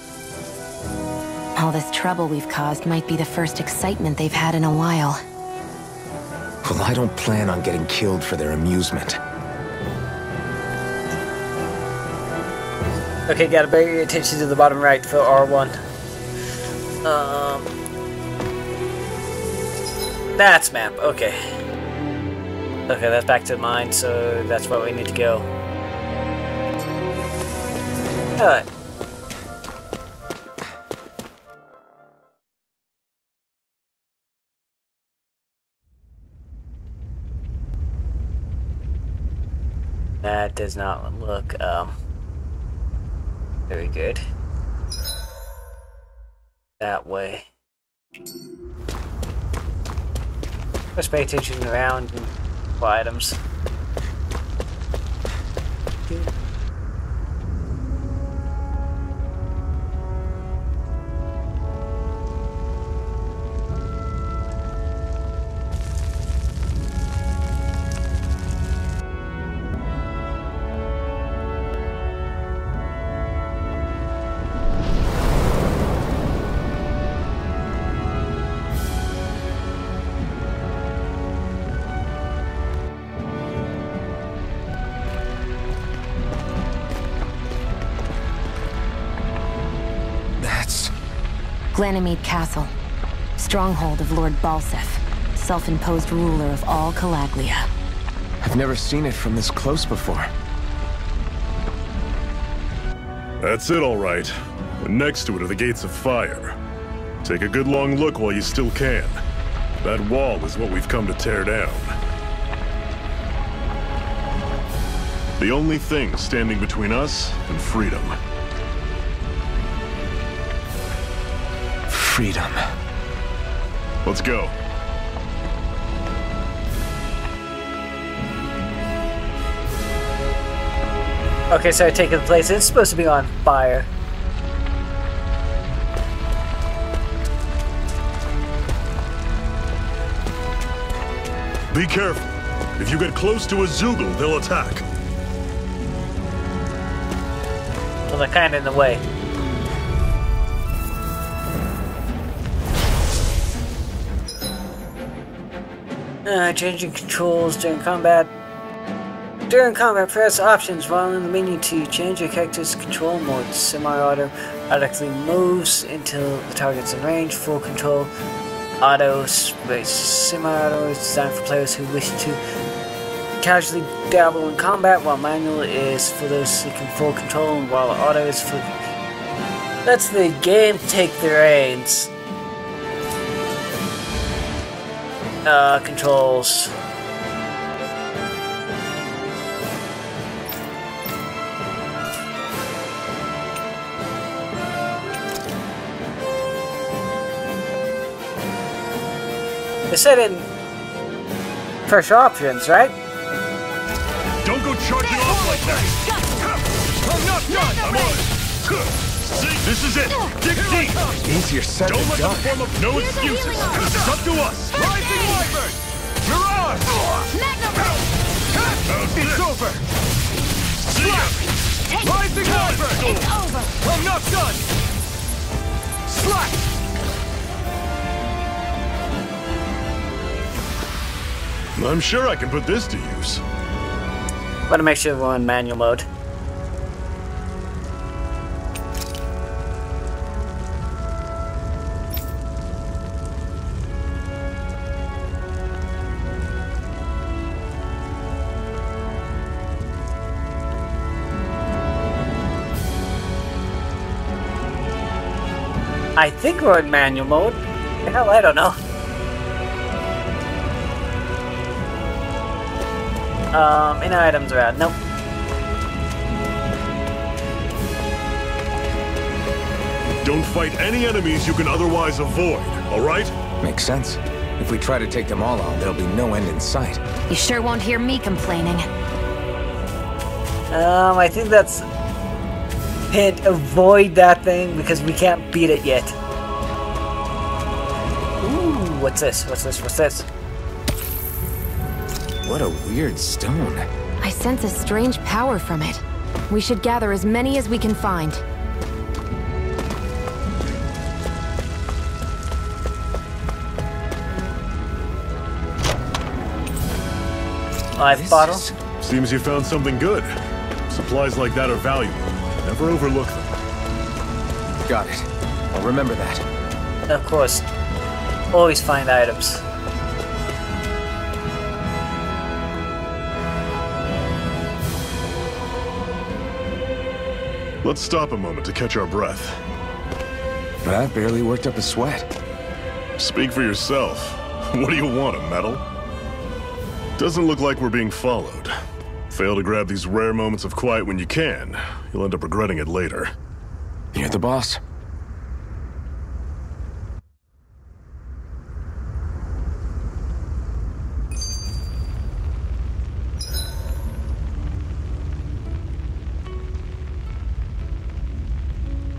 [SPEAKER 5] All this trouble we've caused might be the first excitement they've had in a while.
[SPEAKER 4] Well, I don't plan on getting killed for their amusement.
[SPEAKER 1] Okay, gotta bring your attention to the bottom right for R1. That's map, okay. Okay, that's back to mine, so that's where we need to go. Alright. That does not look, very good. That way. Just pay attention around and for items.
[SPEAKER 5] Glanamede Castle, stronghold of Lord Balsef, self-imposed ruler of all Calaglia.
[SPEAKER 4] I've never seen it from this close before.
[SPEAKER 2] That's it, all right. And next to it are the Gates of Fire. Take a good long look while you still can. That wall is what we've come to tear down. The only thing standing between us and freedom.
[SPEAKER 4] Freedom.
[SPEAKER 2] Let's go.
[SPEAKER 1] Okay, so I take the place. It's supposed to be on fire.
[SPEAKER 2] Be careful. If you get close to a Zoogle, they'll attack.
[SPEAKER 1] Well, they're kind of in the way. Changing controls during combat. During combat, press options while in the menu to change your character's control mode. Semi-auto automatically moves until the target's in range. Full control. Auto space. Semi-auto is designed for players who wish to casually dabble in combat, while manual is for those seeking full control, and while auto is for... That's the game take the reins. Controls. They said in first options, right?
[SPEAKER 2] Don't go charging off like that!
[SPEAKER 3] I'm not done!
[SPEAKER 2] I'm on it! See, this is it! Dig deep!
[SPEAKER 4] Easier said
[SPEAKER 2] Don't
[SPEAKER 4] than
[SPEAKER 2] let
[SPEAKER 4] done.
[SPEAKER 2] them form up no excuses! It's up to us!
[SPEAKER 3] Rising Wyvern! Mirage! It's over!
[SPEAKER 2] See ya!
[SPEAKER 3] Rising Wyvern!
[SPEAKER 10] It's over!
[SPEAKER 3] I'm not done! Slash!
[SPEAKER 2] I'm sure I can put this to use.
[SPEAKER 1] Want to make sure we're in manual mode. I think we're in manual mode. Hell, I don't know. Any items around? Nope.
[SPEAKER 2] Don't fight any enemies you can otherwise avoid, alright?
[SPEAKER 4] Makes sense. If we try to take them all on, there'll be no end in sight.
[SPEAKER 5] You sure won't hear me complaining.
[SPEAKER 1] I think that's... Hint, avoid that thing because we can't beat it yet. Ooh, what's this? What's this? What's this?
[SPEAKER 4] What a weird stone.
[SPEAKER 5] I sense a strange power from it. We should gather as many as we can find.
[SPEAKER 1] Live bottle.
[SPEAKER 2] Seems you found something good. Supplies like that are valuable. Never overlook them.
[SPEAKER 4] Got it. I'll remember that.
[SPEAKER 1] Of course. Always find items.
[SPEAKER 2] Let's stop a moment to catch our breath.
[SPEAKER 4] But I've barely worked up a sweat.
[SPEAKER 2] Speak for yourself. What do you want, a medal? Doesn't look like we're being followed. Fail to grab these rare moments of quiet when you can. You'll end up regretting it later.
[SPEAKER 4] You're the boss.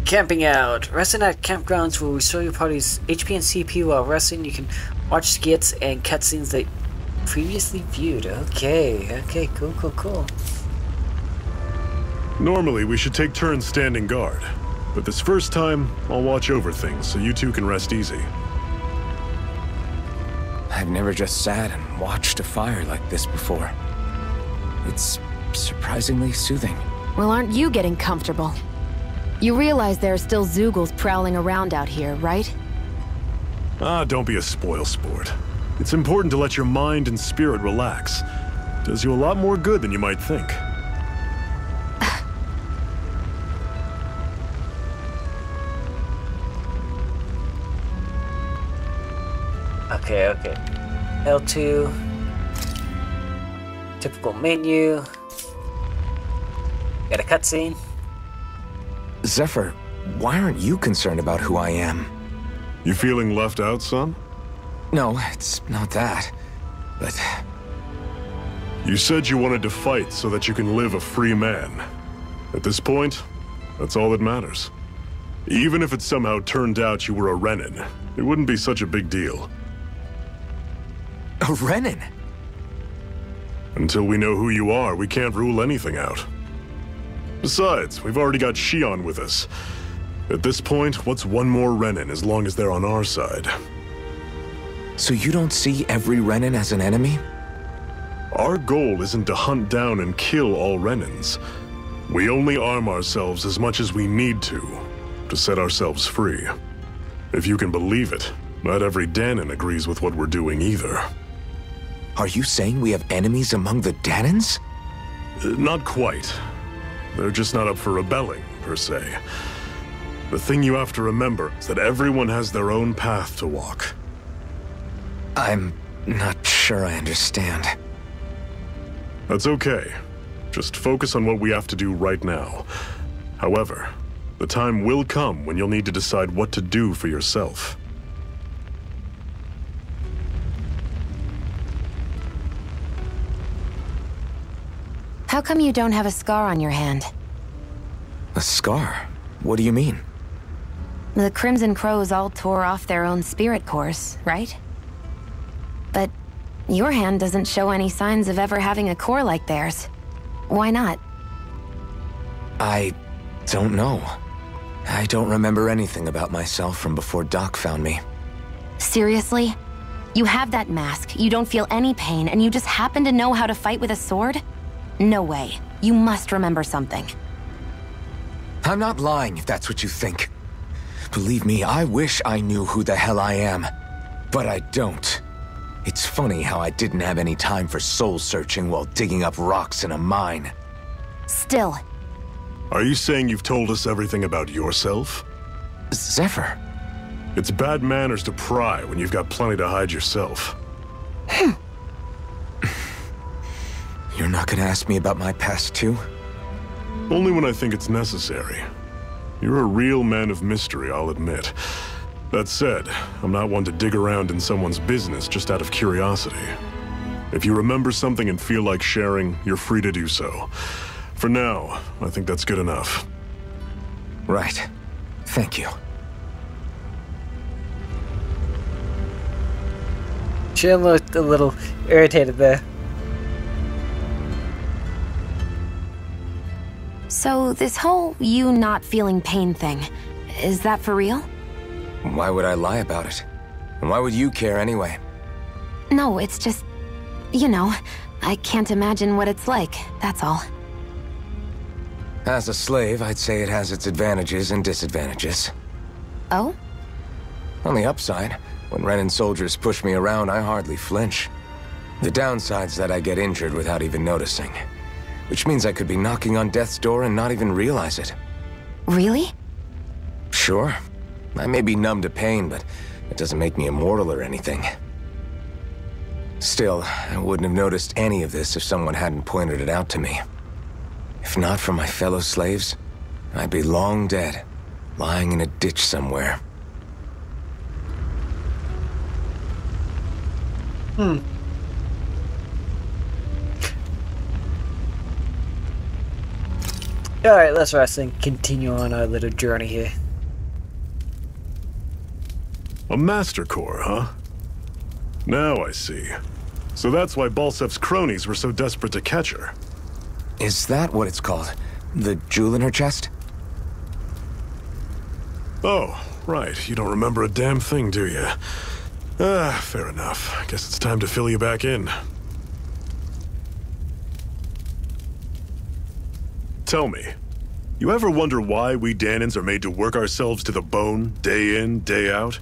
[SPEAKER 1] Camping out. Resting at campgrounds will restore your party's HP and CP while resting. You can watch skits and cutscenes that previously viewed. Okay, cool.
[SPEAKER 2] Normally, we should take turns standing guard. But this first time, I'll watch over things so you two can rest easy.
[SPEAKER 4] I've never just sat and watched a fire like this before. It's surprisingly soothing.
[SPEAKER 5] Well, aren't you getting comfortable? You realize there are still Zeugles prowling around out here, right?
[SPEAKER 2] Don't be a spoil sport. It's important to let your mind and spirit relax. Does you a lot more good than you might think.
[SPEAKER 1] Okay. L2. Typical menu. Got a cutscene.
[SPEAKER 4] Zephyr, why aren't you concerned about who I am?
[SPEAKER 2] You feeling left out, son?
[SPEAKER 4] No, it's not that. But...
[SPEAKER 2] You said you wanted to fight so that you can live a free man. At this point, that's all that matters. Even if it somehow turned out you were a Renin, it wouldn't be such a big deal.
[SPEAKER 4] A Renin?
[SPEAKER 2] Until we know who you are, we can't rule anything out. Besides, we've already got Shionne with us. At this point, what's one more Renin as long as they're on our side?
[SPEAKER 4] So you don't see every Renin as an enemy?
[SPEAKER 2] Our goal isn't to hunt down and kill all Renins. We only arm ourselves as much as we need to set ourselves free. If you can believe it, not every Danon agrees with what we're doing either.
[SPEAKER 4] Are you saying we have enemies among the Danons?
[SPEAKER 2] Not quite. They're just not up for rebelling, per se. The thing you have to remember is that everyone has their own path to walk.
[SPEAKER 4] I'm not sure I understand.
[SPEAKER 2] That's okay. Just focus on what we have to do right now. However, the time will come when you'll need to decide what to do for yourself.
[SPEAKER 5] How come you don't have a scar on your hand?
[SPEAKER 4] A scar? What do you mean?
[SPEAKER 5] The Crimson Crows all tore off their own spirit cores, right? But your hand doesn't show any signs of ever having a core like theirs. Why not?
[SPEAKER 4] I don't know. I don't remember anything about myself from before Doc found me.
[SPEAKER 5] Seriously? You have that mask, you don't feel any pain, and you just happen to know how to fight with a sword? No way. You must remember something.
[SPEAKER 4] I'm not lying if that's what you think. Believe me, I wish I knew who the hell I am. But I don't. It's funny how I didn't have any time for soul-searching while digging up rocks in a mine.
[SPEAKER 5] Still.
[SPEAKER 2] Are you saying you've told us everything about yourself?
[SPEAKER 4] Zephyr.
[SPEAKER 2] It's bad manners to pry when you've got plenty to hide yourself.
[SPEAKER 4] You're not gonna ask me about my past too?
[SPEAKER 2] Only when I think it's necessary. You're a real man of mystery, I'll admit. That said, I'm not one to dig around in someone's business just out of curiosity. If you remember something and feel like sharing, you're free to do so. For now, I think that's good enough.
[SPEAKER 4] Right. Thank you.
[SPEAKER 1] Shionne looked a little irritated there.
[SPEAKER 5] So this whole you not feeling pain thing, is that for real?
[SPEAKER 4] Why would I lie about it? And why would you care anyway?
[SPEAKER 5] No, it's just, you know, I can't imagine what it's like, that's all.
[SPEAKER 4] As a slave, I'd say it has its advantages and disadvantages.
[SPEAKER 5] Oh?
[SPEAKER 4] On the upside, when Renan soldiers push me around, I hardly flinch. The downside's that I get injured without even noticing. Which means I could be knocking on death's door and not even realize it.
[SPEAKER 5] Really?
[SPEAKER 4] Sure. I may be numb to pain, but it doesn't make me immortal or anything. Still, I wouldn't have noticed any of this if someone hadn't pointed it out to me. If not for my fellow slaves, I'd be long dead, lying in a ditch somewhere.
[SPEAKER 1] Alright, let's rest and continue on our little journey here.
[SPEAKER 2] A Master Core, huh? Now I see. So that's why Balsef's cronies were so desperate to catch her.
[SPEAKER 4] Is that what it's called? The jewel in her chest?
[SPEAKER 2] Oh, right. You don't remember a damn thing, do you? Fair enough. I guess it's time to fill you back in. Tell me, you ever wonder why we Dahnans are made to work ourselves to the bone, day in, day out?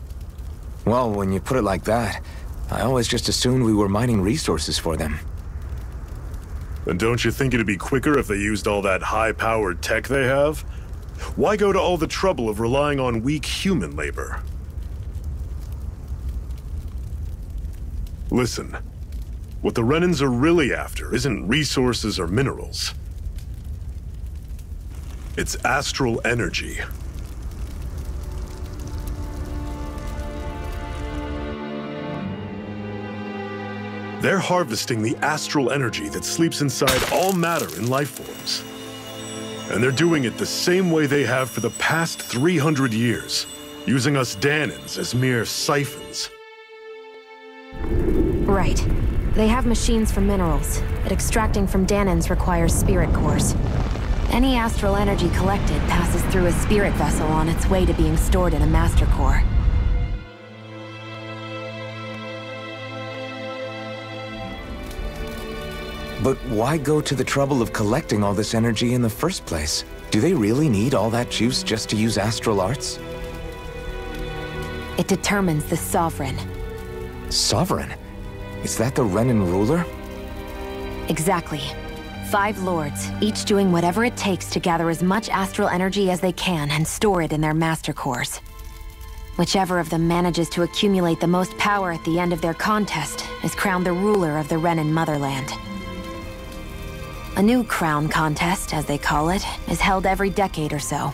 [SPEAKER 4] Well, when you put it like that, I always just assumed we were mining resources for them.
[SPEAKER 2] And don't you think it'd be quicker if they used all that high-powered tech they have? Why go to all the trouble of relying on weak human labor? Listen, what the Renans are really after isn't resources or minerals. It's astral energy. They're harvesting the astral energy that sleeps inside all matter in life forms. And they're doing it the same way they have for the past 300 years, using us Dahnans as mere siphons.
[SPEAKER 5] Right. They have machines for minerals, but extracting from Dahnans requires spirit cores. Any astral energy collected passes through a spirit vessel on its way to being stored in a master core.
[SPEAKER 4] But why go to the trouble of collecting all this energy in the first place? Do they really need all that juice just to use astral arts?
[SPEAKER 5] It determines the Sovereign.
[SPEAKER 4] Sovereign? Is that the Renan ruler?
[SPEAKER 5] Exactly. 5 lords, each doing whatever it takes to gather as much astral energy as they can and store it in their master cores. Whichever of them manages to accumulate the most power at the end of their contest is crowned the ruler of the Renan motherland. A new crown contest, as they call it, is held every decade or so.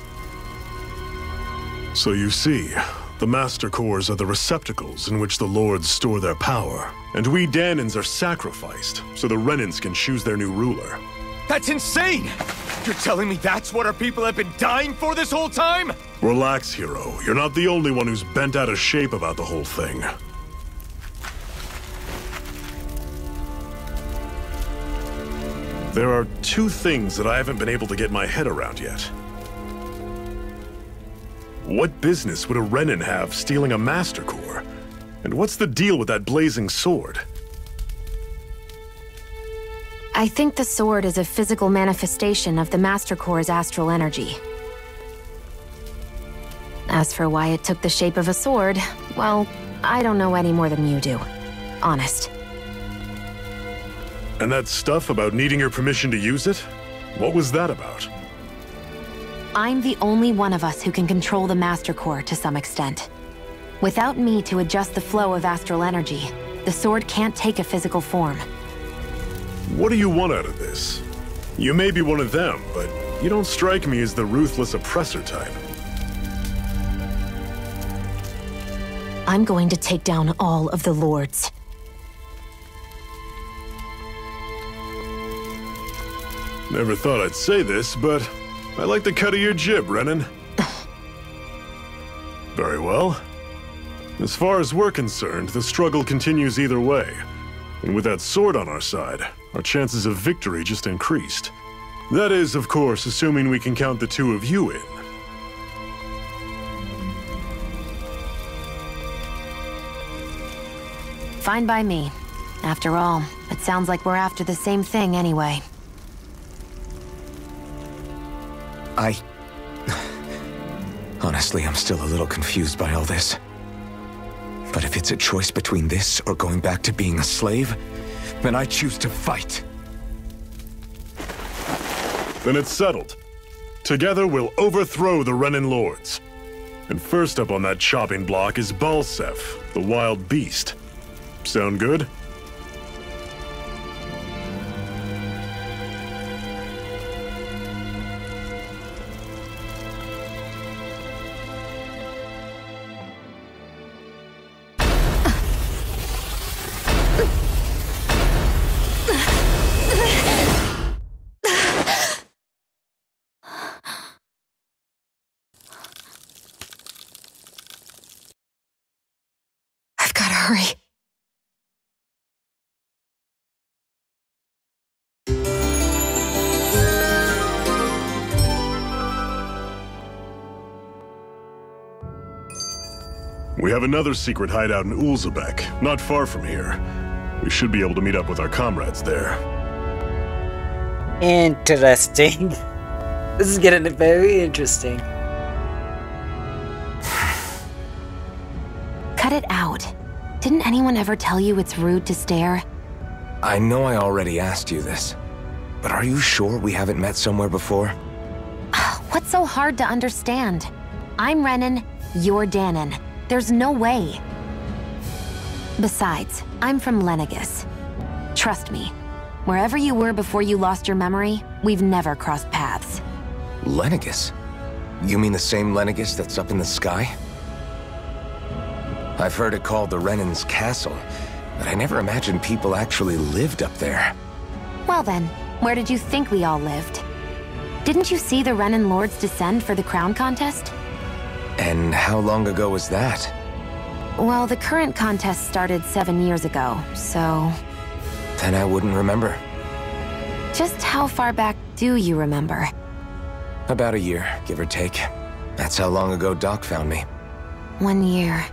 [SPEAKER 2] So you see, the Master Cores are the receptacles in which the Lords store their power. And we Dahnans are sacrificed, so the Renans can choose their new ruler.
[SPEAKER 7] That's insane! You're telling me that's what our people have been dying for this whole time?
[SPEAKER 2] Relax, hero. You're not the only one who's bent out of shape about the whole thing. There are 2 things that I haven't been able to get my head around yet. What business would a Renan have stealing a Master Core? And what's the deal with that blazing sword?
[SPEAKER 5] I think the sword is a physical manifestation of the Master Core's astral energy. As for why it took the shape of a sword, well, I don't know any more than you do. Honest.
[SPEAKER 2] And that stuff about needing your permission to use it? What was that about?
[SPEAKER 5] I'm the only one of us who can control the Master Core to some extent. Without me to adjust the flow of astral energy, the sword can't take a physical form.
[SPEAKER 2] What do you want out of this? You may be one of them, but you don't strike me as the ruthless oppressor type.
[SPEAKER 5] I'm going to take down all of the lords.
[SPEAKER 2] Never thought I'd say this, but I like the cut of your jib, Renan. Very well. As far as we're concerned, the struggle continues either way. And with that sword on our side, our chances of victory just increased. That is, of course, assuming we can count the two of you in.
[SPEAKER 5] Fine by me. After all, it sounds like we're after the same thing anyway.
[SPEAKER 4] Honestly, I'm still a little confused by all this. But if it's a choice between this or going back to being a slave, then I choose to fight.
[SPEAKER 2] Then it's settled. Together we'll overthrow the Renan Lords. And first up on that chopping block is Balseph, the wild beast. Sound good?
[SPEAKER 5] I've gotta hurry.
[SPEAKER 2] We have another secret hideout in Ulzebek, not far from here. We should be able to meet up with our comrades there.
[SPEAKER 1] Interesting. This is getting very interesting.
[SPEAKER 5] Cut it out. Didn't anyone ever tell you it's rude to stare?
[SPEAKER 4] I know I already asked you this, but are you sure we haven't met somewhere before?
[SPEAKER 5] What's so hard to understand? I'm Renan, you're Danon. There's no way. Besides, I'm from Lenegis. Trust me, wherever you were before you lost your memory, we've never crossed paths.
[SPEAKER 4] Lenegis? You mean the same Lenegis that's up in the sky? I've heard it called the Renan's Castle, but I never imagined people actually lived up there.
[SPEAKER 5] Well then, where did you think we all lived? Didn't you see the Renan Lords descend for the crown contest?
[SPEAKER 4] And how long ago was that?
[SPEAKER 5] Well, the current contest started 7 years ago, so...
[SPEAKER 4] Then I wouldn't remember.
[SPEAKER 5] Just how far back do you remember?
[SPEAKER 4] About a year, give or take. That's how long ago Doc found me.
[SPEAKER 5] 1 year.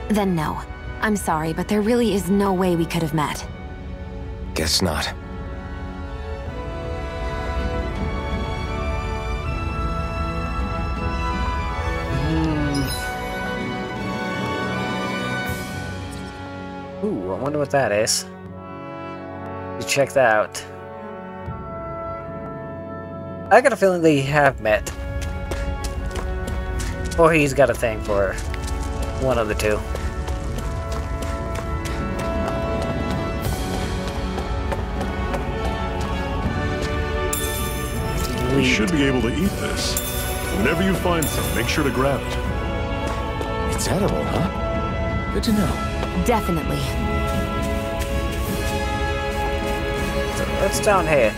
[SPEAKER 5] Then no. I'm sorry, but there really is no way we could have met.
[SPEAKER 4] Guess not.
[SPEAKER 1] Ooh, I wonder what that is. You check that out. I got a feeling they have met. Or he's got a thing for her. One of the two.
[SPEAKER 2] We should be able to eat this. Whenever you find some, make sure to grab it.
[SPEAKER 4] It's edible, huh? Good to know.
[SPEAKER 5] Definitely.
[SPEAKER 1] So what's down here?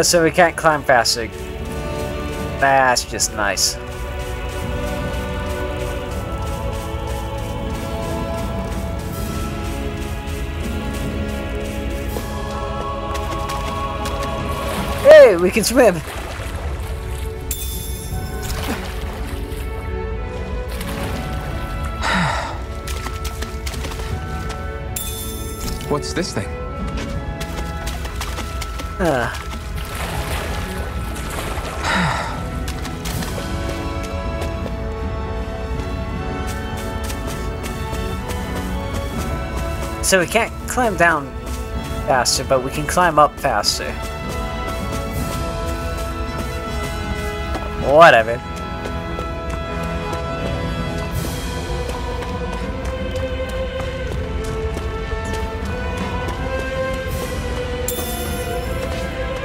[SPEAKER 1] So we can't climb faster. That's just nice. Hey, we can swim!
[SPEAKER 7] What's this thing?
[SPEAKER 1] So we can't climb down faster, but we can climb up faster. Whatever.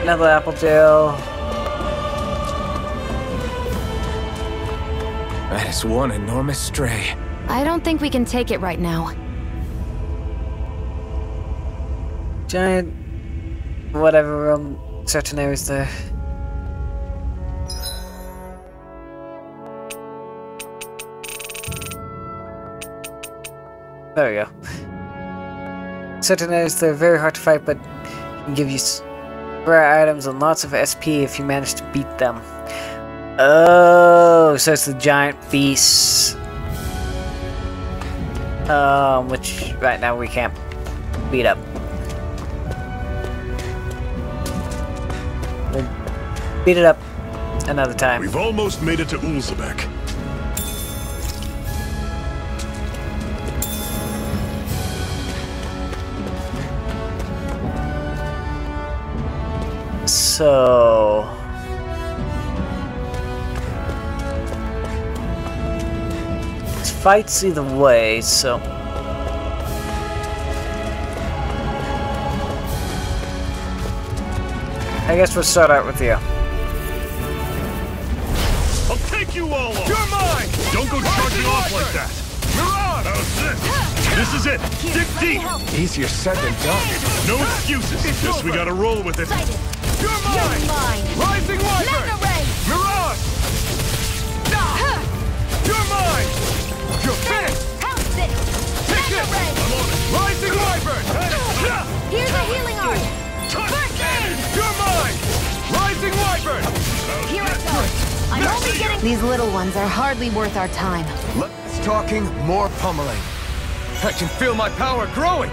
[SPEAKER 1] Another apple gel.
[SPEAKER 7] That is one enormous stray.
[SPEAKER 5] I don't think we can take it right now.
[SPEAKER 1] Giant... whatever, certain areas there. There we go. Certain areas they're very hard to fight, but can give you rare items and lots of SP if you manage to beat them. Oh, so it's the giant beasts. Which right now we can't beat up. We'll beat it up another time.
[SPEAKER 2] We've almost made it to Ulzebek.
[SPEAKER 1] So... this fight's either way, so... I guess we'll start out with you.
[SPEAKER 2] I'll take you all on!
[SPEAKER 3] You're mine!
[SPEAKER 2] Don't go charging off like that!
[SPEAKER 3] Mirage!
[SPEAKER 2] How's this? This is it! Dig deep!
[SPEAKER 7] Easier said than done.
[SPEAKER 2] No excuses! Guess we gotta roll with it.
[SPEAKER 3] You're mine! Rising Wyvern! Mirage! You're mine! You're finished! Take this! I'm on it! Rising Wyvern!
[SPEAKER 5] Here's a healing art!
[SPEAKER 3] First aid! You're mine! Rising Wyvern!
[SPEAKER 5] Here I go! I'm only getting... These little ones are hardly worth our time.
[SPEAKER 7] Less talking, more pummeling. I can feel my power growing.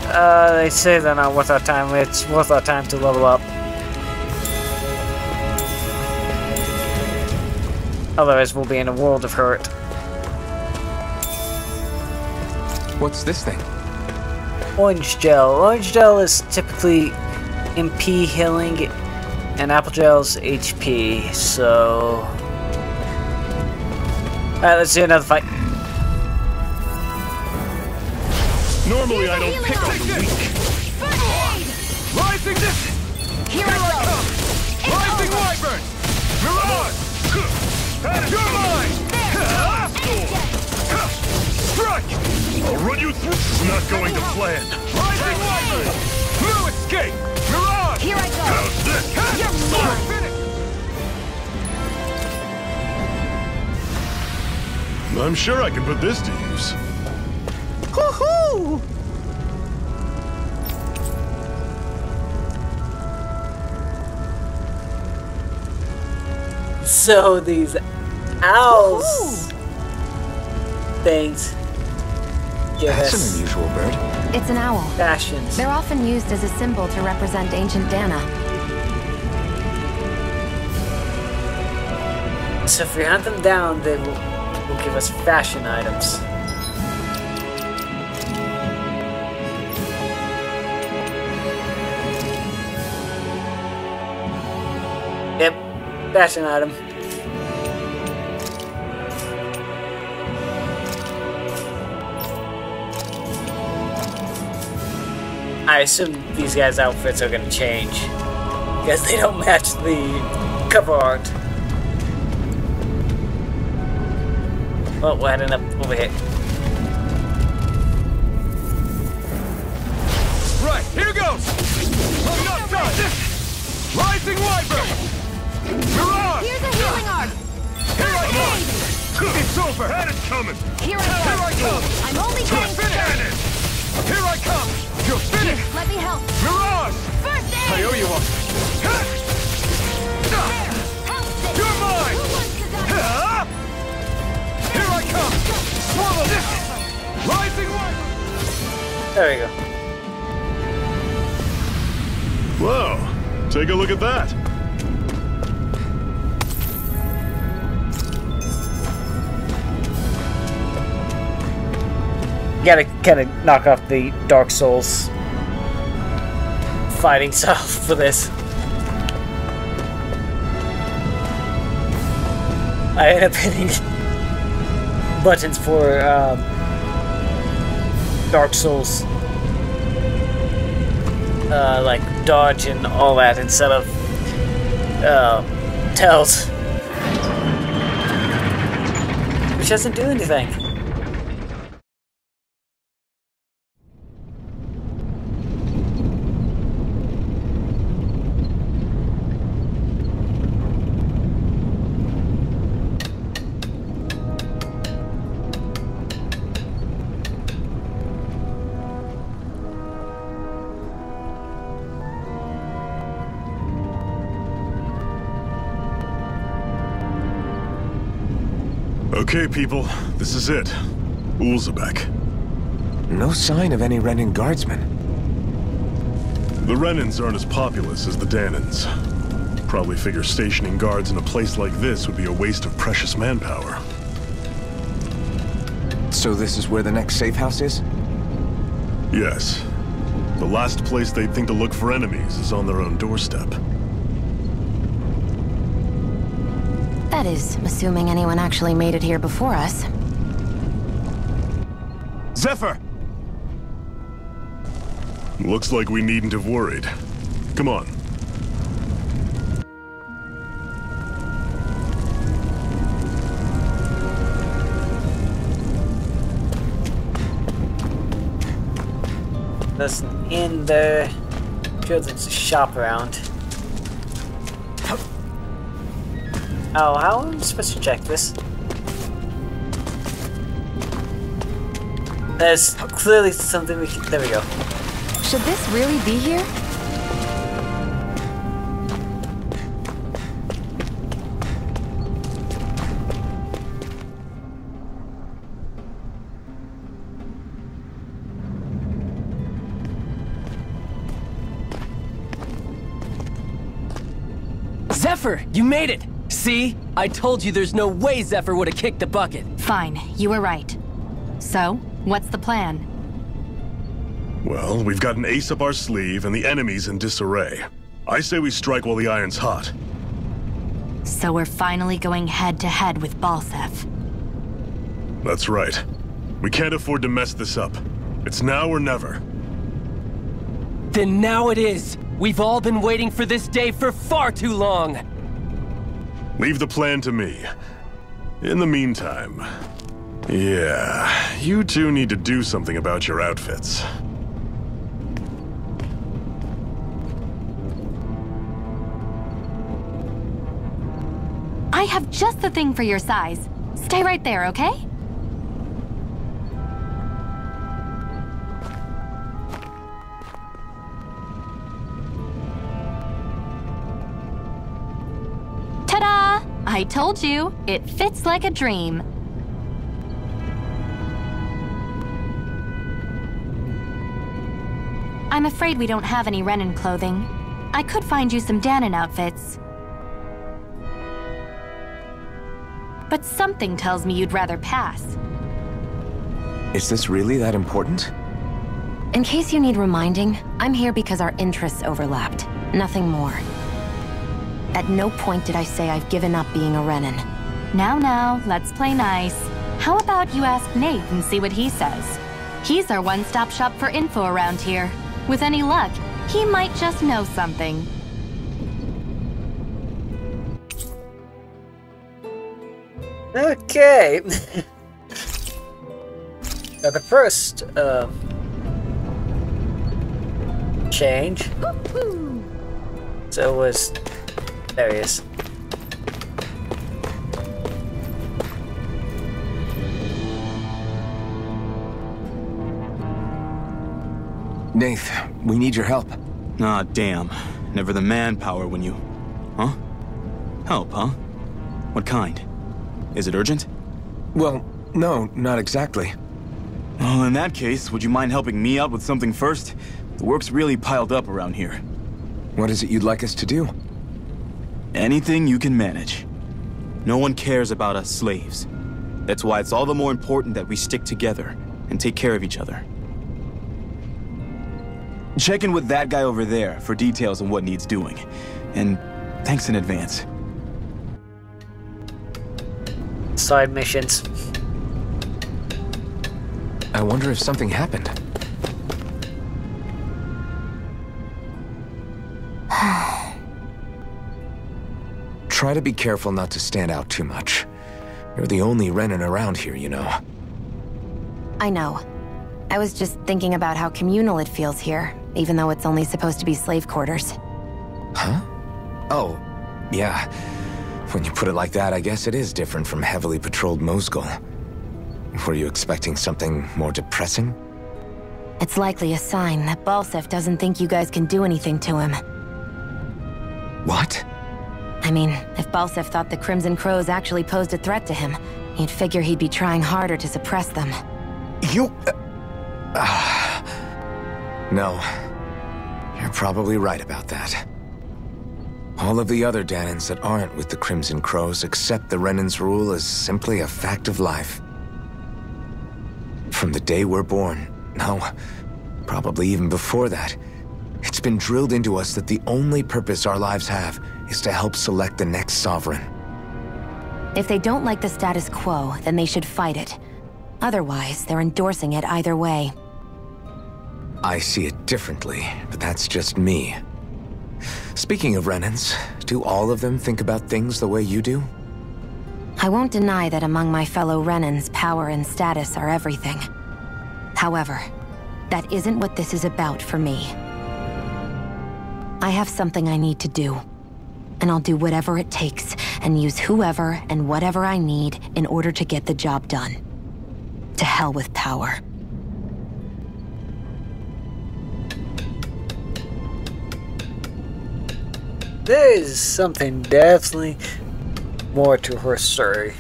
[SPEAKER 1] They say they're not worth our time. It's worth our time to level up. Otherwise, we'll be in a world of hurt.
[SPEAKER 7] What's this thing?
[SPEAKER 1] Orange gel. Orange gel is typically MP healing, and apple gel's HP. So, alright, let's do another fight.
[SPEAKER 2] Normally I don't pick on the weak.
[SPEAKER 3] Rising this! Here I come! Rising Wyvern! Mirage! You're mine! Strike!
[SPEAKER 2] I'll run you through. It's not going to plan.
[SPEAKER 3] Rising Wyvern! Blue escape! Mirage!
[SPEAKER 5] Here I go!
[SPEAKER 2] How's this?
[SPEAKER 5] You're mine!
[SPEAKER 2] I'm sure I can put this to use.
[SPEAKER 5] Woohoo!
[SPEAKER 1] So these owls things give
[SPEAKER 7] That's
[SPEAKER 1] us
[SPEAKER 7] an unusual bird.
[SPEAKER 5] It's an owl.
[SPEAKER 1] fashions.
[SPEAKER 5] They're often used as a symbol to represent ancient Dana.
[SPEAKER 1] So if we hunt them down, they will give us fashion items. Yep, fashion item. I assume these guys' outfits are gonna change because they don't match the cover art. Oh, we're heading up over here.
[SPEAKER 3] Right, here goes! I'm not done! Rising Wyvern! Mirage!
[SPEAKER 5] Here's a healing art!
[SPEAKER 3] Here I come! It's over!
[SPEAKER 2] Had it coming!
[SPEAKER 5] Here
[SPEAKER 3] Here
[SPEAKER 5] I
[SPEAKER 3] I
[SPEAKER 5] go!
[SPEAKER 3] come!
[SPEAKER 5] I'm only getting started!
[SPEAKER 3] Here I come! You're finished!
[SPEAKER 5] Let me help!
[SPEAKER 3] Mirage!
[SPEAKER 5] First aid!
[SPEAKER 7] I owe you one.
[SPEAKER 3] You're mine!
[SPEAKER 5] Who wants to die?
[SPEAKER 3] Here I come! Swallow this! Rising Wyvern!
[SPEAKER 1] There we go.
[SPEAKER 2] Whoa! Take a look at that!
[SPEAKER 1] Gotta kind of knock off the Dark Souls fighting style for this. I end up hitting buttons for Dark Souls, like dodge and all that instead of Tales, which doesn't do anything.
[SPEAKER 2] Okay, people, this is it. Ulzebek.
[SPEAKER 4] No sign of any Renin guardsmen.
[SPEAKER 2] The Renins aren't as populous as the Danans. Probably figure stationing guards in a place like this would be a waste of precious manpower.
[SPEAKER 4] So this is where the next safe house is?
[SPEAKER 2] Yes. The last place they'd think to look for enemies is on their own doorstep.
[SPEAKER 5] That is, assuming anyone actually made it here before us.
[SPEAKER 2] Zephyr! Looks like we needn't have worried. Come on.
[SPEAKER 1] There's an inn there. Sure, there's a shop around. Oh, how am I supposed to check this? There's clearly something we can... There we go.
[SPEAKER 5] Should this really be here?
[SPEAKER 11] Zephyr, you made it! See? I told you there's no way Zephyr would have kicked the bucket.
[SPEAKER 10] Fine, you were right. So, what's the plan?
[SPEAKER 2] Well, we've got an ace up our sleeve and the enemy's in disarray. I say we strike while the iron's hot.
[SPEAKER 10] So we're finally going head-to-head with Balseph.
[SPEAKER 2] That's right. We can't afford to mess this up. It's now or never.
[SPEAKER 11] Then now it is! We've all been waiting for this day for far too long!
[SPEAKER 2] Leave the plan to me. In the meantime... Yeah, you two need to do something about your outfits.
[SPEAKER 10] I have just the thing for your size. Stay right there, okay? Ta-da! I told you, it fits like a dream. I'm afraid we don't have any Renin clothing. I could find you some Danon outfits. But something tells me you'd rather pass.
[SPEAKER 4] Is this really that important?
[SPEAKER 5] In case you need reminding, I'm here because our interests overlapped. Nothing more. At no point did I say I've given up being a Renin.
[SPEAKER 10] Now, let's play nice. How about you ask Nate and see what he says? He's our one-stop shop for info around here. With any luck, he might just know something.
[SPEAKER 1] Okay. Now the first change. So it was there he is.
[SPEAKER 4] Nath, we need your help.
[SPEAKER 12] Ah, damn. Never the manpower when you... Huh? Help, huh? What kind? Is it urgent?
[SPEAKER 4] Well, no, not exactly.
[SPEAKER 12] Well, in that case, would you mind helping me out with something first? The work's really piled up around here.
[SPEAKER 4] What is it you'd like us to do?
[SPEAKER 12] Anything you can manage. No one cares about us slaves. That's why it's all the more important that we stick together and take care of each other. Check in with that guy over there for details on what needs doing. And thanks in advance.
[SPEAKER 1] Side missions.
[SPEAKER 4] I wonder if something happened. Try to be careful not to stand out too much. You're the only Renin around here, you know.
[SPEAKER 5] I know. I was just thinking about how communal it feels here, even though it's only supposed to be slave quarters.
[SPEAKER 4] Huh? Oh, yeah. When you put it like that, I guess it is different from heavily patrolled Mosgul. Were you expecting something more depressing?
[SPEAKER 5] It's likely a sign that Balsef doesn't think you guys can do anything to him.
[SPEAKER 4] What?
[SPEAKER 5] I mean, if Balsef thought the Crimson Crows actually posed a threat to him, you'd figure he'd be trying harder to suppress them.
[SPEAKER 4] You... No. You're probably right about that. All of the other Danans that aren't with the Crimson Crows accept the Renin's rule as simply a fact of life. From the day we're born, no, probably even before that, it's been drilled into us that the only purpose our lives have is to help select the next sovereign.
[SPEAKER 5] If they don't like the status quo, then they should fight it. Otherwise, they're endorsing it either way.
[SPEAKER 4] I see it differently, but that's just me. Speaking of Renins, do all of them think about things the way you do?
[SPEAKER 5] I won't deny that among my fellow Renins, power and status are everything. However, that isn't what this is about for me. I have something I need to do, and I'll do whatever it takes and use whoever and whatever I need in order to get the job done. To hell with power.
[SPEAKER 1] There is something definitely more to her story.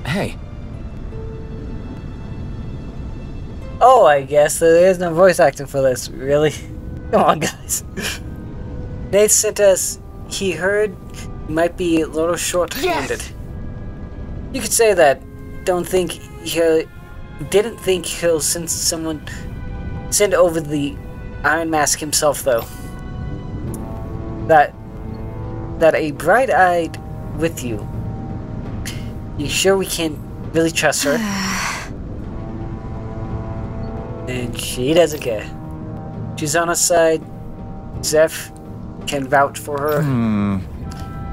[SPEAKER 4] Hey.
[SPEAKER 1] Oh, I guess there is no voice acting for this, really? Come on, guys. Nate sent us, he heard he might be a little short-handed. Yes! You could say that. Didn't think he'll send over the Iron Mask himself, though. That a bright-eyed with you. You sure we can't really trust her? And she doesn't care. She's on our side. Zeph can vouch for her.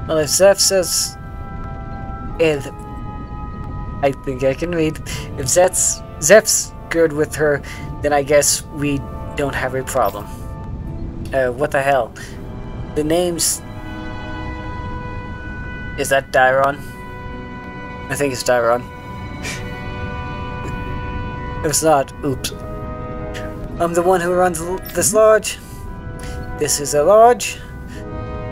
[SPEAKER 1] Well, if Zeph says... I think I can read. If Zeph's good with her, then I guess we don't have a problem. What the hell? The name's... Is that Dairon? I think it's Dairon. If it's not, oops. I'm the one who runs this lodge. This is a lodge.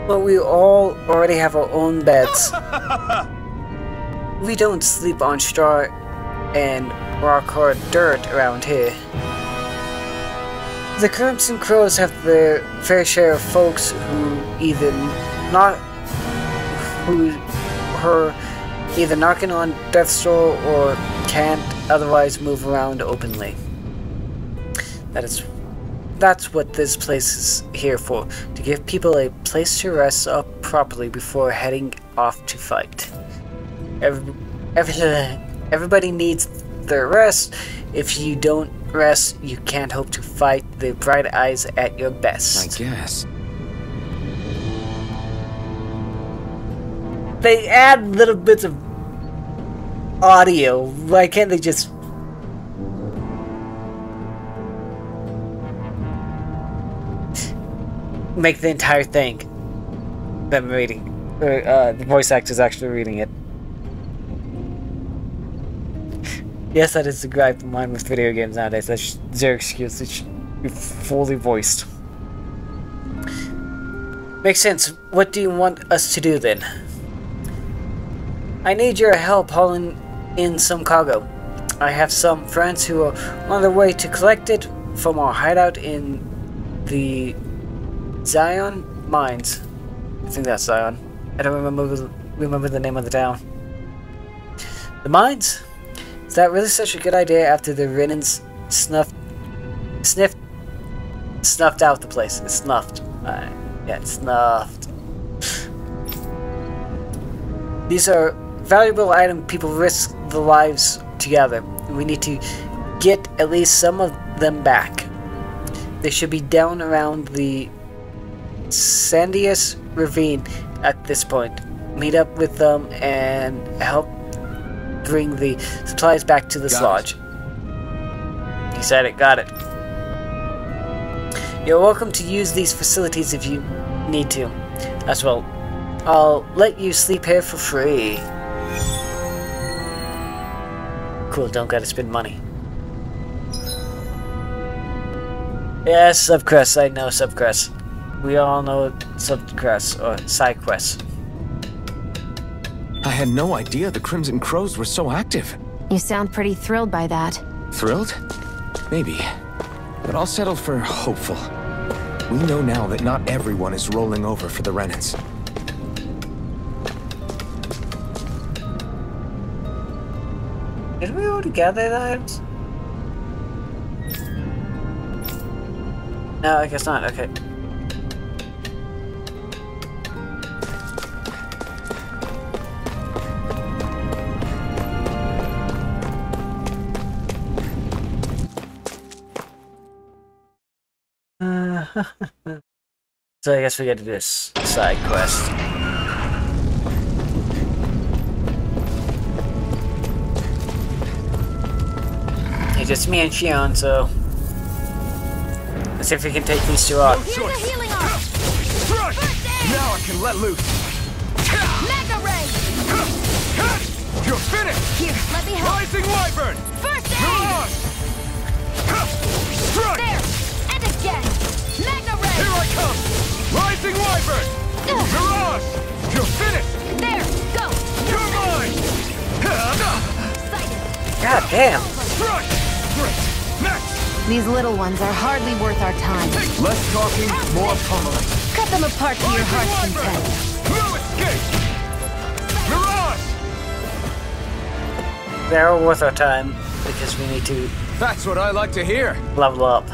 [SPEAKER 1] But we all already have our own beds. We don't sleep on straw and rock-hard dirt around here. The Crimson Crows have their fair share of folks who either knocking on death's door or can't otherwise move around openly. That's what this place is here for, to give people a place to rest up properly before heading off to fight. Everybody needs their rest. If you don't rest, you can't hope to fight the bright eyes at your best.
[SPEAKER 4] I guess.
[SPEAKER 1] They add little bits of audio. Why can't they just... make the entire thing them reading? The voice actor's actually reading it. Yes, that is the gripe of mine with video games nowadays. That's their excuse. It should be fully voiced. Makes sense. What do you want us to do then? I need your help hauling in some cargo. I have some friends who are on their way to collect it from our hideout in the Zion Mines. I think that's Zion. I don't remember the name of the town. The mines? Is that really such a good idea after the Renans snuffed out the place? It's snuffed. Yeah, it's snuffed. These are valuable items people risk their lives together. We need to get at least some of them back. They should be down around the Sandius Ravine at this point. Meet up with them and help bring the supplies back to this lodge. You said it, got it. You're welcome to use these facilities if you need to. As well, I'll let you sleep here for free. Cool, don't gotta spend money. Yes, subquests, I know subquests. We all know subquests, or side quests.
[SPEAKER 4] I had no idea the Crimson Crows were so active.
[SPEAKER 5] You sound pretty thrilled by that.
[SPEAKER 4] Thrilled? Maybe. But I'll settle for hopeful. We know now that not everyone is rolling over for the Renans.
[SPEAKER 1] Did we already gather the items? No, I guess not. Okay. So I guess we get to this side quest. It's just me and Shionne, so let's see if we can take these two out.
[SPEAKER 7] Here's a healing arm. Now I can let loose.
[SPEAKER 10] Mega Ray!
[SPEAKER 7] You're finished.
[SPEAKER 10] Here, let me help.
[SPEAKER 7] Rising Wyvern.
[SPEAKER 10] First aid!
[SPEAKER 7] Mirage. Strike.
[SPEAKER 10] There! And again! Mega Ray!
[SPEAKER 7] Here I come. Rising Wyvern. Mirage. You're finished.
[SPEAKER 10] There! Go!
[SPEAKER 7] You're mine.
[SPEAKER 10] Sighted.
[SPEAKER 1] God damn!
[SPEAKER 7] Strike. Great. Next.
[SPEAKER 5] These little ones are hardly worth our time.
[SPEAKER 7] Less talking, more pummeling.
[SPEAKER 5] Cut them apart to your heart's content.
[SPEAKER 7] No escape. Mirage.
[SPEAKER 1] They're all worth our time because we need to
[SPEAKER 7] That's what I like to hear.
[SPEAKER 1] level up.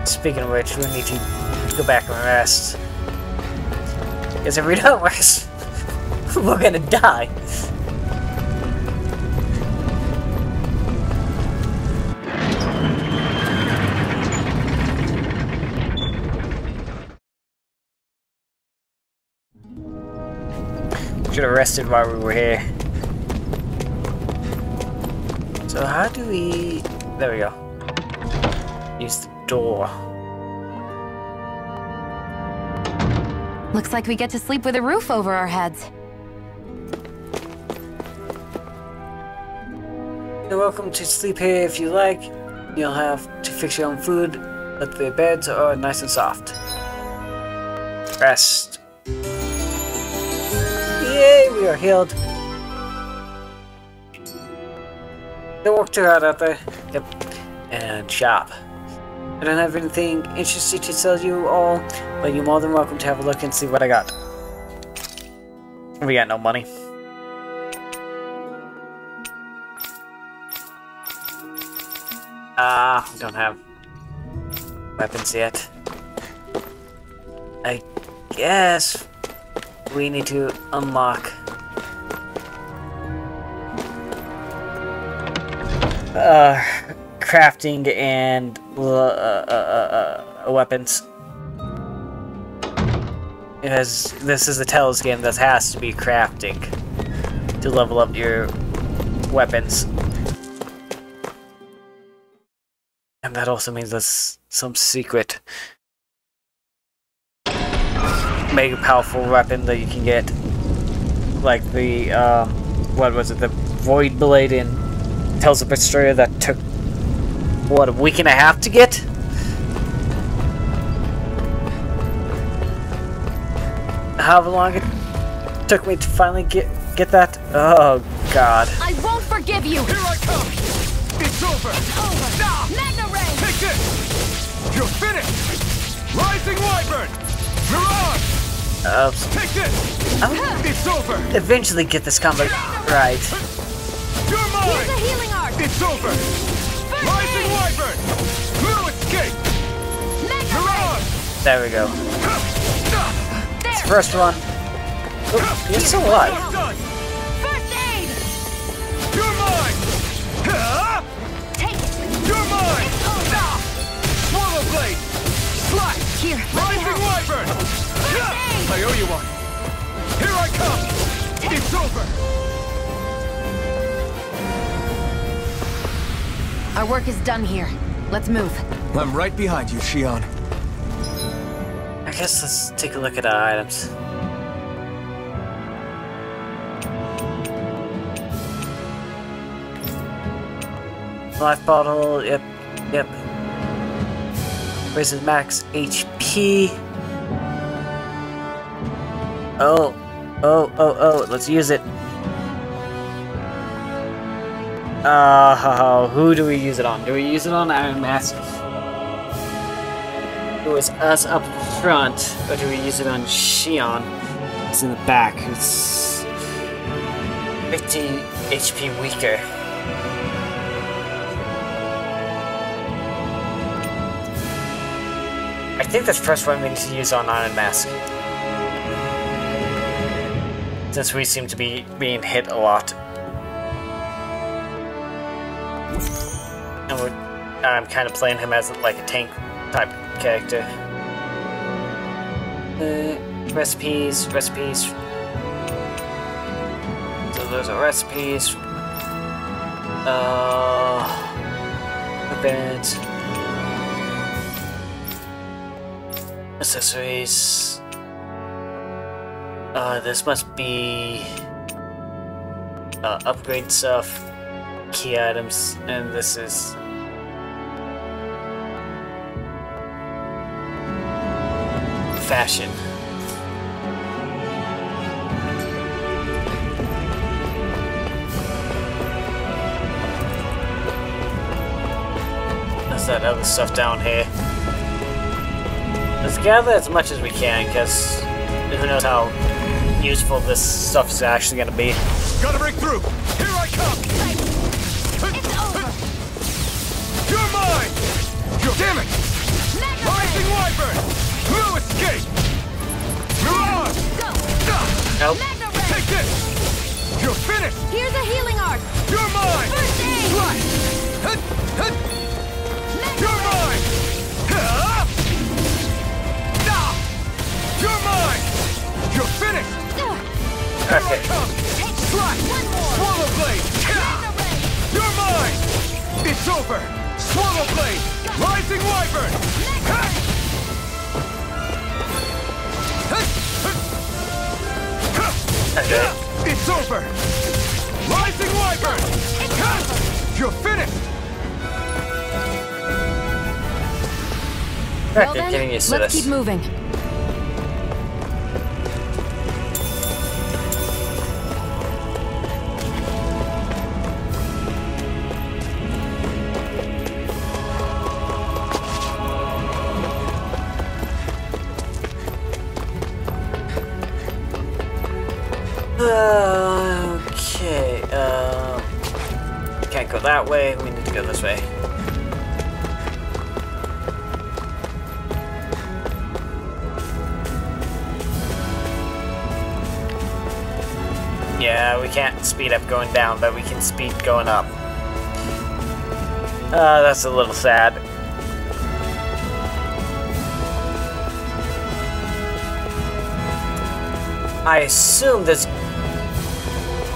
[SPEAKER 1] Speaking of which, we need to go back and rest. Because if we don't rest, we're gonna die. Should have rested while we were here. So how do we... There we go. Use the door.
[SPEAKER 5] Looks like we get to sleep with a roof over our heads.
[SPEAKER 1] You're welcome to sleep here if you like. You'll have to fix your own food, but the beds are nice and soft. Rest. Yay, we are healed. Don't work too hard out there. Yep. And shop. I don't have anything interesting to sell you all, but you're more than welcome to have a look and see what I got. We got no money. We don't have weapons yet. I guess we need to unlock crafting and weapons. Because this is a Tales game that has to be crafting to level up your weapons. And that also means there's some secret mega powerful weapon that you can get. Like the, what was it, the Void Blade in Tales of Berseria that took, what, a week and a half to get? However long it took me to finally get that. Oh God.
[SPEAKER 5] I won't forgive you!
[SPEAKER 3] Here I come! It's over!
[SPEAKER 5] It's over!
[SPEAKER 3] Now!
[SPEAKER 5] Magna Ray!
[SPEAKER 3] Take this! You're finished! Rising Wyvern! Mirage! Take this! It's over!
[SPEAKER 1] Eventually get this combo right.
[SPEAKER 3] You're mine!
[SPEAKER 5] Here's a healing arc!
[SPEAKER 3] It's over! Rising Wyvern! No escape! Mirage!
[SPEAKER 1] There we go.
[SPEAKER 5] There!
[SPEAKER 1] First one. Oh, you're still alive.
[SPEAKER 3] Done!
[SPEAKER 5] First aid!
[SPEAKER 3] You're mine!
[SPEAKER 5] Take it!
[SPEAKER 3] You're mine!
[SPEAKER 5] It's over!
[SPEAKER 3] Swallow Blade! Slash!
[SPEAKER 5] Here, let me
[SPEAKER 3] Rising
[SPEAKER 5] help.
[SPEAKER 3] Wyvern!
[SPEAKER 5] aid!
[SPEAKER 3] I owe you one! Here I come! It's over!
[SPEAKER 5] Our work is done here. Let's move.
[SPEAKER 7] I'm right behind you, Shionne.
[SPEAKER 1] I guess let's take a look at our items. Life bottle, yep. Raises max HP. Oh, let's use it. Who do we use it on? Do we use it on Iron Mask? It was us up front, or do we use it on Shionne? It's in the back. It's 50 HP weaker. I think this first one we need to use on Iron Mask, since we seem to be being hit a lot. And I'm kind of playing him as like a tank type character. Recipes. So those are recipes. Weapons. Accessories. This must be upgrade stuff, key items, and this is fashion. There's that other stuff down here. Let's gather as much as we can, because who knows how useful this stuff is actually going to be.
[SPEAKER 3] Gotta break through! Here I come!
[SPEAKER 5] It's over!
[SPEAKER 3] You're mine! Damn it! Rising Wyvern! No escape! Mirage!
[SPEAKER 5] Go!
[SPEAKER 1] Nope.
[SPEAKER 5] Magna Ray!
[SPEAKER 3] Take this! You're finished!
[SPEAKER 5] Here's a healing arc!
[SPEAKER 3] You're mine!
[SPEAKER 5] First aid!
[SPEAKER 3] Slash! You're mine! You're mine! You're finished! Here I come! Slash! Swallow Blade! You're mine! It's over! Swallow Blade! Rising Wyvern!
[SPEAKER 1] Okay.
[SPEAKER 3] It's over! Rising Wyvern! You're finished!
[SPEAKER 5] Well
[SPEAKER 1] Getting
[SPEAKER 5] then,
[SPEAKER 1] used to
[SPEAKER 5] let's
[SPEAKER 1] this.
[SPEAKER 5] keep moving.
[SPEAKER 1] Okay, can't go that way, we need to go this way. Yeah, we can't speed up going down, but we can speed going up. That's a little sad. I assume there's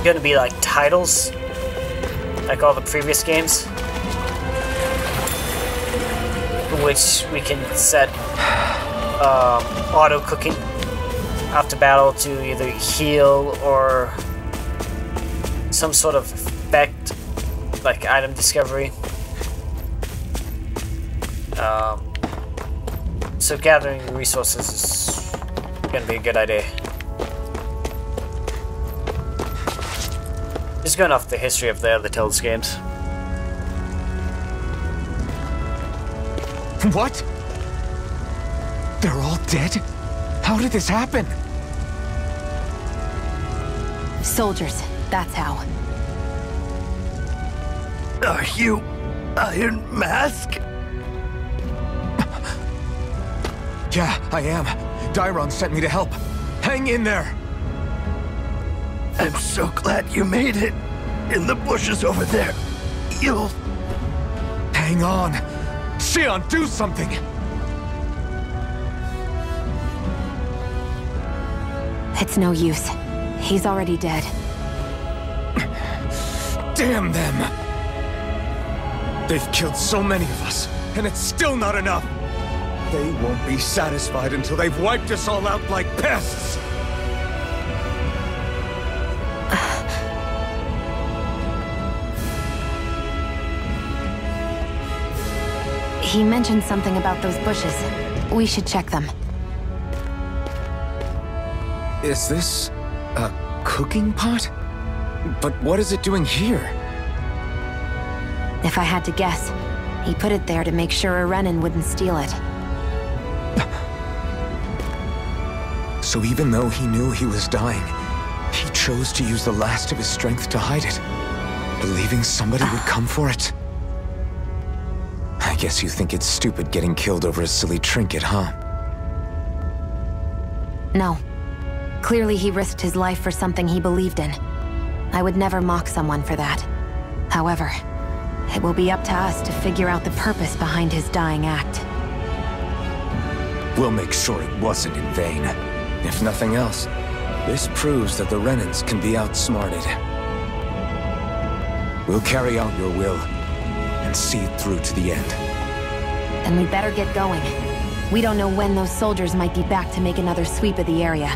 [SPEAKER 1] gonna be like titles, like all the previous games, which we can set auto cooking after battle to either heal or some sort of effect, like item discovery. So gathering resources is gonna be a good idea. just going off the history of the other Tales games.
[SPEAKER 3] What? They're all dead? How did this happen?
[SPEAKER 5] Soldiers, that's how.
[SPEAKER 13] Are you Iron Mask?
[SPEAKER 3] Yeah, I am. Dairon sent me to help. Hang in there!
[SPEAKER 13] I'm so glad you made it. In the bushes over there. You'll...
[SPEAKER 3] Hang on! Shionne, do something!
[SPEAKER 5] It's no use. He's already dead.
[SPEAKER 3] Damn them! They've killed so many of us, and it's still not enough! They won't be satisfied until they've wiped us all out like pests!
[SPEAKER 5] He mentioned something about those bushes. We should check them.
[SPEAKER 3] Is this... a cooking pot? But what is it doing here?
[SPEAKER 5] If I had to guess, he put it there to make sure a Renin wouldn't steal it.
[SPEAKER 3] So even though he knew he was dying, he chose to use the last of his strength to hide it, believing somebody would come for it. I guess you think it's stupid getting killed over a silly trinket, huh?
[SPEAKER 5] No. Clearly he risked his life for something he believed in. I would never mock someone for that. However, it will be up to us to figure out the purpose behind his dying act.
[SPEAKER 3] We'll make sure it wasn't in vain. If nothing else, this proves that the Renins can be outsmarted. We'll carry out your will, and see it through to the end.
[SPEAKER 5] Then we better get going. We don't know when those soldiers might be back to make another sweep of the area.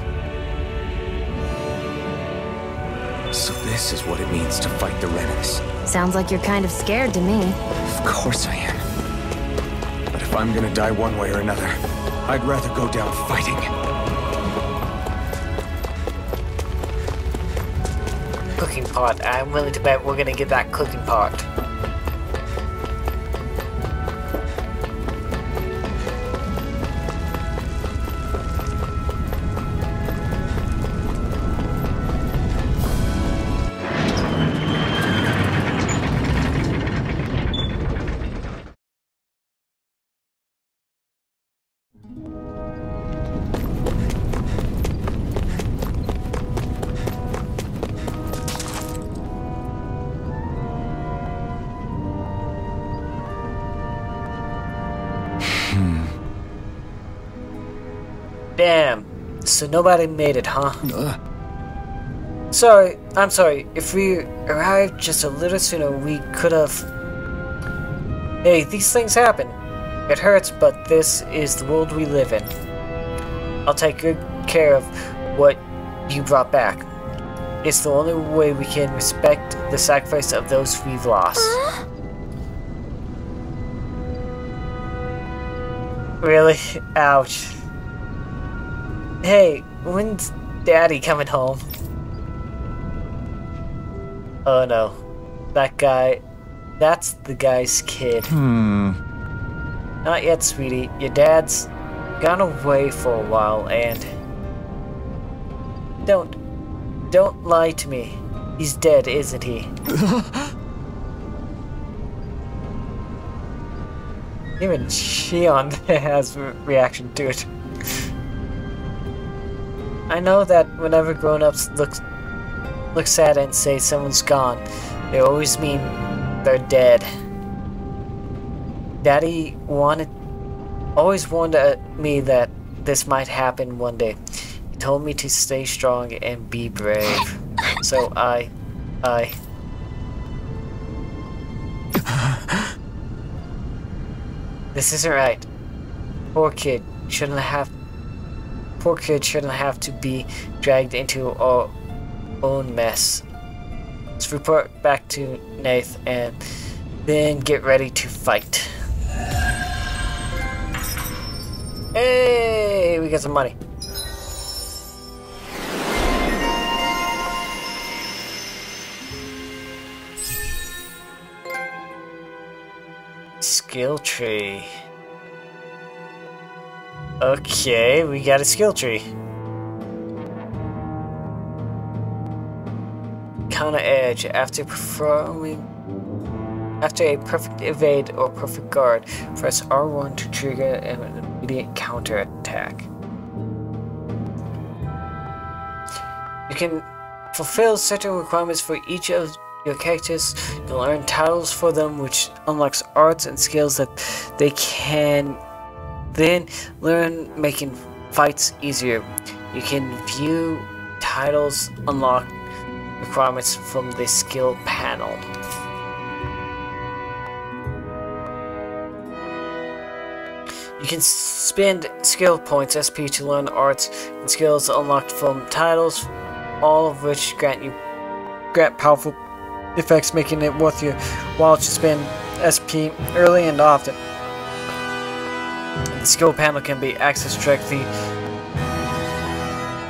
[SPEAKER 3] So this is what it means to fight the Renins.
[SPEAKER 5] Sounds like you're kind of scared to me.
[SPEAKER 3] Of course I am. But if I'm gonna die one way or another, I'd rather go down fighting.
[SPEAKER 1] Cooking pot. I'm willing to bet we're gonna get that cooking pot. Damn. So nobody made it, huh? Sorry, I'm sorry. If we arrived just a little sooner, we could have... Hey, these things happen. It hurts, but this is the world we live in. I'll take good care of what you brought back. It's the only way we can respect the sacrifice of those we've lost. Really? Ouch. Hey, when's Daddy coming home? Oh no. That guy... That's the guy's kid. Not yet, sweetie. Your dad's gone away for a while and... Don't lie to me. He's dead, isn't he? Even Shionne has a reaction to it. I know that whenever grown-ups look sad and say someone's gone, they always mean they're dead. Daddy always warned me that this might happen one day. He told me to stay strong and be brave. So I... This isn't right. Poor kid shouldn't have to be dragged into our own mess. Let's report back to Nath and then get ready to fight. Hey, we got some money. skill tree. Okay, we got a skill tree. Counter edge. After a perfect evade or perfect guard, press R1 to trigger an immediate counter attack. You can fulfill certain requirements for each of your characters. You'll earn titles for them, which unlocks arts and skills that they can then learn, making fights easier. You can view titles unlocked requirements from the skill panel. You can spend skill points SP to learn arts and skills unlocked from titles, all of which grant powerful effects, making it worth your while to spend SP early and often. The skill panel can be accessed directly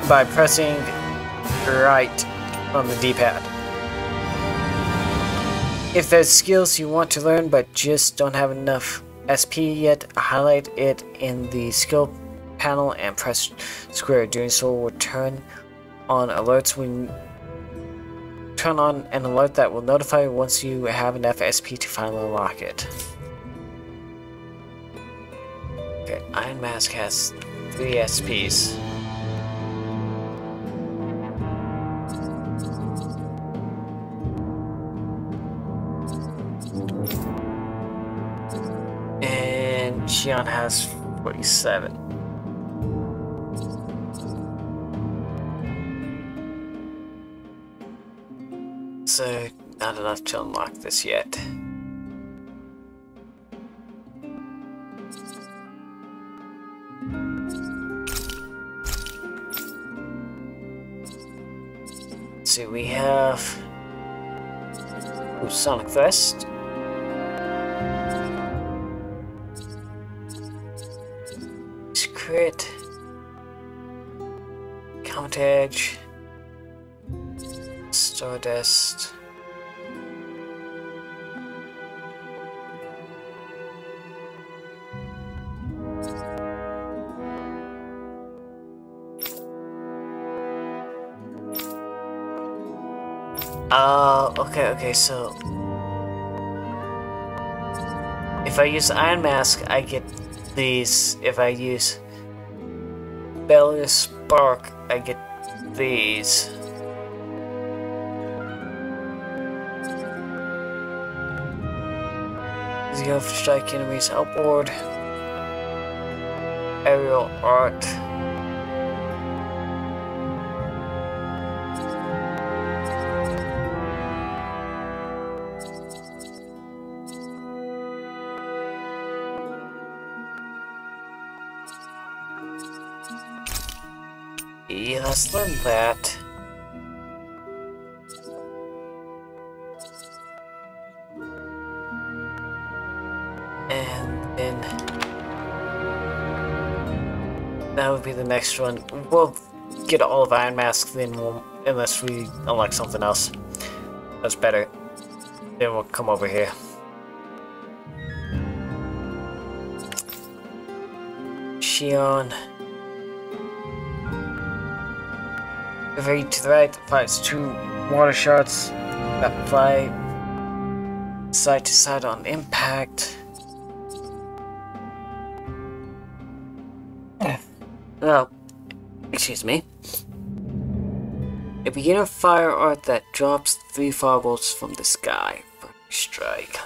[SPEAKER 1] by pressing right on the D-pad. If there's skills you want to learn but just don't have enough SP yet, highlight it in the skill panel and press square. Doing so will turn on alerts turn on an alert that will notify you once you have enough SP to finally unlock it. Okay, Iron Mask has 3 SPs. And Shionne has 47. So, not enough to unlock this yet. So we have Sonic Vest. Crit. Count Edge. Stardust. Okay, so if I use Iron Mask, I get these. If I use Bellious Spark, I get these. Zero for strike enemies outboard. Aerial art. Yeah, let's learn that. And then that would be the next one. We'll get all of Iron Mask, then unless we unlock something else that's better. Then we'll come over here. Shionne. Very to the right, fires 2 water shards that fly side to side on impact. Oh, excuse me. A beginner fire art that drops 3 firebolts from the sky. Strike.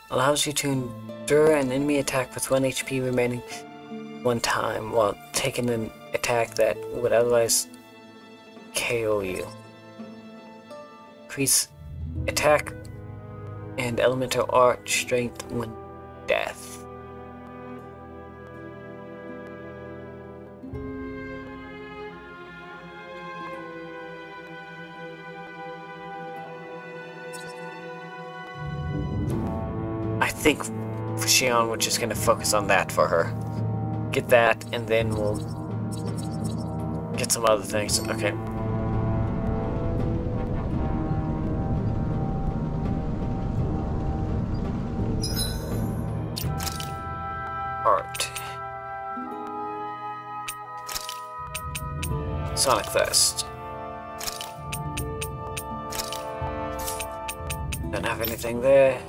[SPEAKER 1] Allows you to endure an enemy attack with 1 HP remaining one time while taking an attack that would otherwise KO you. Increase attack and elemental art strength when death. I think for Shionne we're just gonna focus on that for her. Get that, and then we'll get some other things. Okay. Heart. Sonic Thirst. Don't have anything there.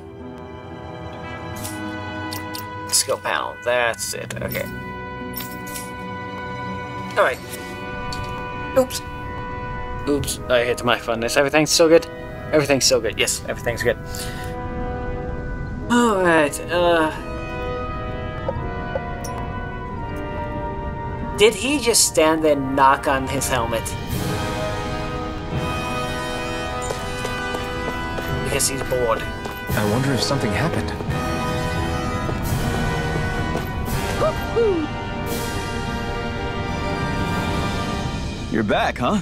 [SPEAKER 1] Skill panel. That's it. Okay. Alright. Oops. Oops. I hit the microphone. Is everything still good? Everything's still good. Yes, everything's good. Alright. Did he just stand there and knock on his helmet? Because he's bored.
[SPEAKER 4] I wonder if something happened.
[SPEAKER 14] You're back, huh?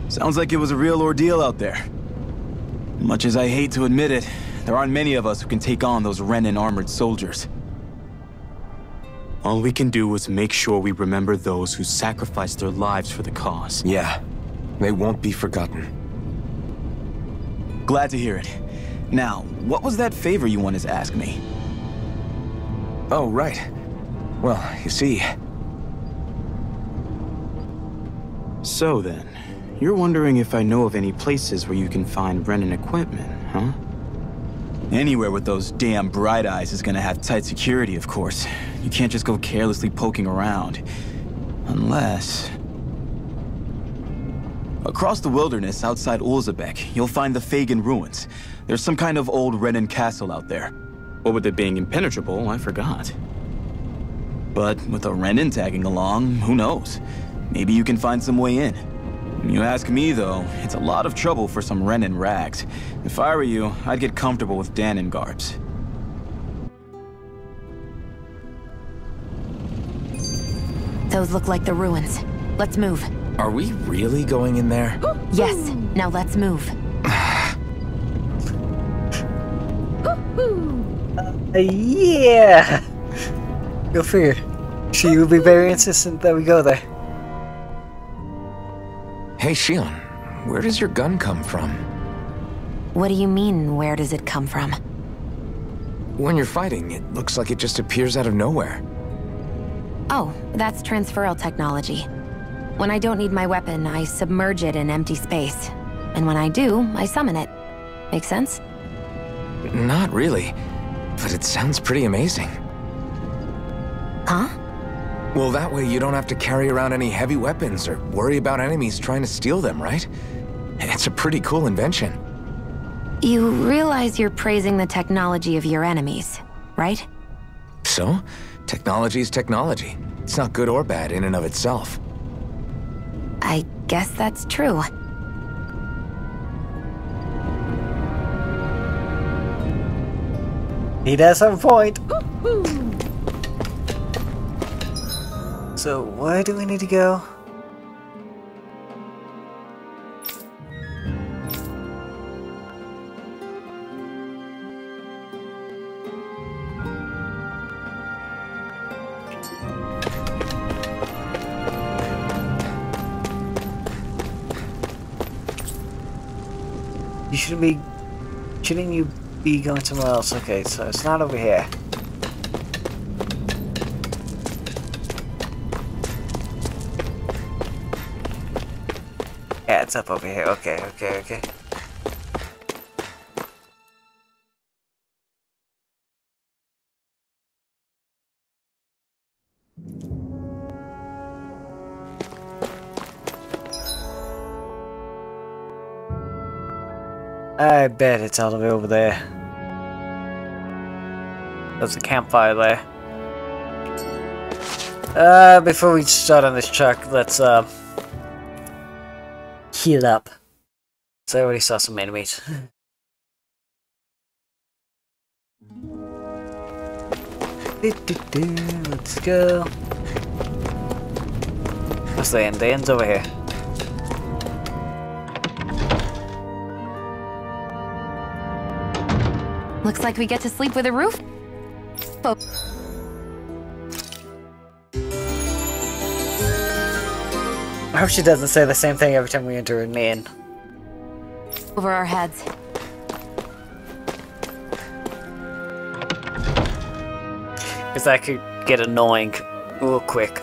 [SPEAKER 14] Sounds like it was a real ordeal out there. Much as I hate to admit it, there aren't many of us who can take on those Renin armored soldiers.
[SPEAKER 15] All we can do is make sure we remember those who sacrificed their lives for the cause.
[SPEAKER 4] Yeah, they won't be forgotten.
[SPEAKER 14] Glad to hear it. Now, what was that favor you wanted to ask me?
[SPEAKER 4] Oh, right. Well, you see...
[SPEAKER 15] So then, you're wondering if I know of any places where you can find Renin equipment, huh?
[SPEAKER 14] Anywhere with those damn bright eyes is gonna have tight security, of course. You can't just go carelessly poking around. Unless... Across the wilderness outside Ulzebek, you'll find the Fagin ruins. There's some kind of old Renin castle out there.
[SPEAKER 15] What with it being impenetrable, I forgot.
[SPEAKER 14] But with a Renin tagging along, who knows? Maybe you can find some way in. You ask me, though, it's a lot of trouble for some Renin rags. If I were you, I'd get comfortable with Danon garbs.
[SPEAKER 5] Those look like the ruins. Let's move.
[SPEAKER 4] Are we really going in there?
[SPEAKER 5] Yes. Now let's move.
[SPEAKER 1] Yeah! Go figure. She will be very insistent that we go there.
[SPEAKER 4] Hey, Shionne, where does your gun come from?
[SPEAKER 5] What do you mean, where does it come from?
[SPEAKER 4] When you're fighting, it looks like it just appears out of nowhere.
[SPEAKER 5] Oh, that's transferal technology. When I don't need my weapon, I submerge it in empty space. And when I do, I summon it. Make sense?
[SPEAKER 4] Not really, but it sounds pretty amazing.
[SPEAKER 5] Huh?
[SPEAKER 4] Well, that way you don't have to carry around any heavy weapons or worry about enemies trying to steal them, right? It's a pretty cool invention.
[SPEAKER 5] You realize you're praising the technology of your enemies, right?
[SPEAKER 4] So, technology is technology. It's not good or bad in and of itself.
[SPEAKER 5] I guess that's true.
[SPEAKER 1] He does have a point. So, where do we need to go? Shouldn't you be going somewhere else? Okay, so it's not over here. Yeah, it's up over here. Okay. I bet it's all the way over there. There's a campfire there. Before we start on this truck, let's heal up. So I already saw some enemies. Let's go. What's the end? The end's over here.
[SPEAKER 5] Looks like we get to sleep with a roof. Oh.
[SPEAKER 1] I hope she doesn't say the same thing every time we enter an inn.
[SPEAKER 5] Over our heads.
[SPEAKER 1] Because that could get annoying real quick.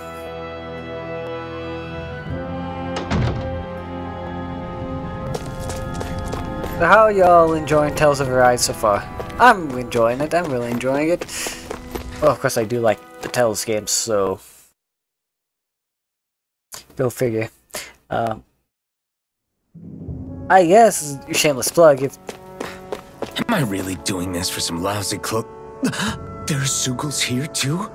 [SPEAKER 1] So how are y'all enjoying Tales of Berseria so far? I'm enjoying it. I'm really enjoying it. Well, of course I do like the Tales games, so go figure. I guess shameless plug. If
[SPEAKER 16] am I really doing this for some lousy cloak? There's Zugals here too?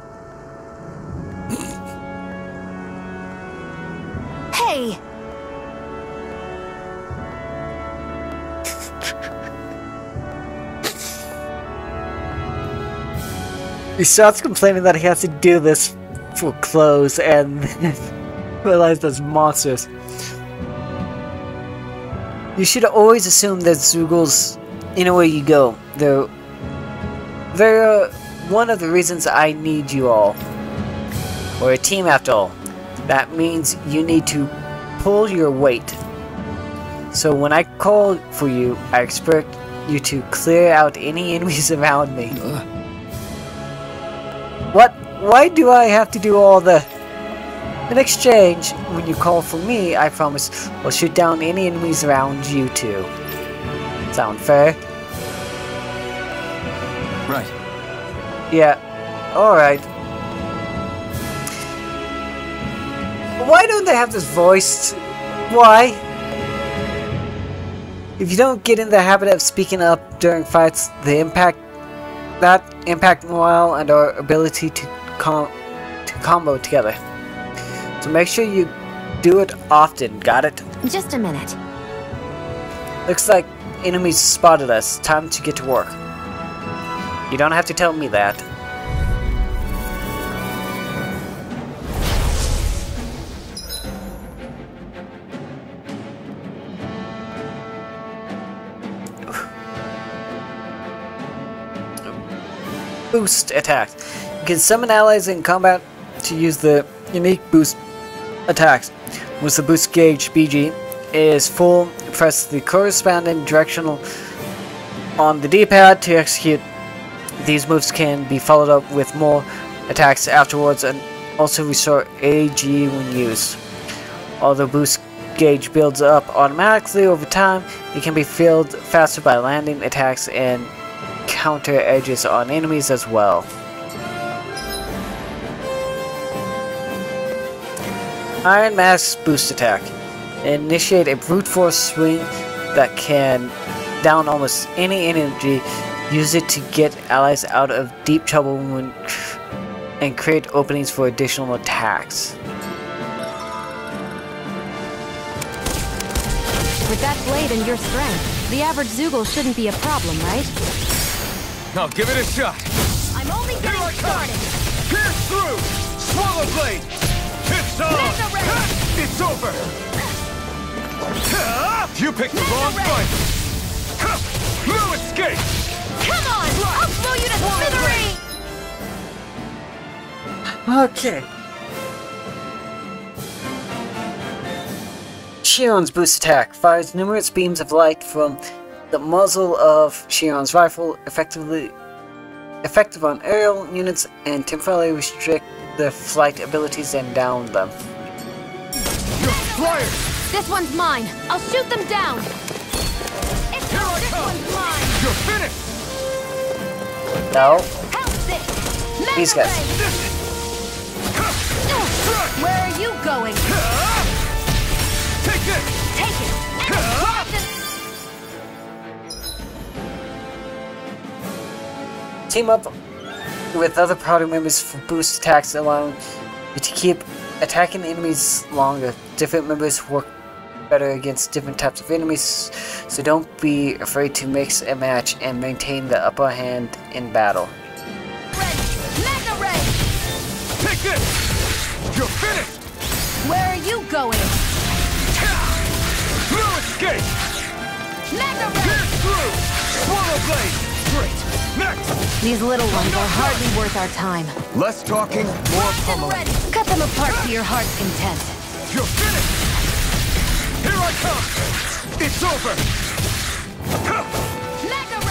[SPEAKER 5] Hey!
[SPEAKER 1] He starts complaining that he has to do this for clothes and realize there's monsters. You should always assume that Zugals anywhere you go. They're one of the reasons I need you all. We're a team after all. That means you need to pull your weight. So when I call for you, I expect you to clear out any enemies around me. What? Why do I have to do all the... In exchange, when you call for me, I promise I'll shoot down any enemies around you two. Sound fair?
[SPEAKER 16] Right.
[SPEAKER 1] Yeah. Alright. Why don't they have this voiced? Why? If you don't get in the habit of speaking up during fights, that impact morale and our ability to combo together. So make sure you do it often, got it?
[SPEAKER 5] Just a minute.
[SPEAKER 1] Looks like enemies spotted us. Time to get to work. You don't have to tell me that. Boost attacks. You can summon allies in combat to use the unique boost attacks. Once the boost gauge BG is full, press the corresponding directional on the D-pad to execute. These moves can be followed up with more attacks afterwards and also restore AG when used. Although boost gauge builds up automatically over time, it can be filled faster by landing attacks and counter edges on enemies as well. Iron Mask's boost attack. Initiate a brute force swing that can down almost any energy. Use it to get allies out of deep trouble and create openings for additional attacks.
[SPEAKER 5] With that blade and your strength, the average Zugal shouldn't be a problem, right?
[SPEAKER 3] Now give it a shot.
[SPEAKER 5] I'm only getting started.
[SPEAKER 3] Pierce through. Swallow blade. It's on. It's over. You picked the wrong fight. No escape.
[SPEAKER 5] Come on! I'll blow you to smithereens!
[SPEAKER 1] Okay. Shionne's boost attack fires numerous beams of light from the muzzle of Shionne's rifle, effective on aerial units and temporarily restrict their flight abilities and down them.
[SPEAKER 3] You're flyers!
[SPEAKER 5] This one's mine. I'll shoot them down. It's yours. This one's mine.
[SPEAKER 3] You're finished.
[SPEAKER 1] No.
[SPEAKER 5] How's this?
[SPEAKER 1] These guys.
[SPEAKER 5] Where are you going?
[SPEAKER 3] Take this.
[SPEAKER 5] Take it.
[SPEAKER 1] Team up with other party members for boost attacks, allowing you to keep attacking enemies longer. Different members work better against different types of enemies, so don't be afraid to mix and match and maintain the upper hand in battle.
[SPEAKER 3] Take this! You're finished!
[SPEAKER 5] Where are you going?
[SPEAKER 3] No escape! Pierce through! Swallow blade! Great! Next!
[SPEAKER 5] These little ones are hardly worth our time.
[SPEAKER 3] Less talking, more pummeling.
[SPEAKER 5] Cut them apart to your heart's content.
[SPEAKER 3] You're finished! Here I come! It's over!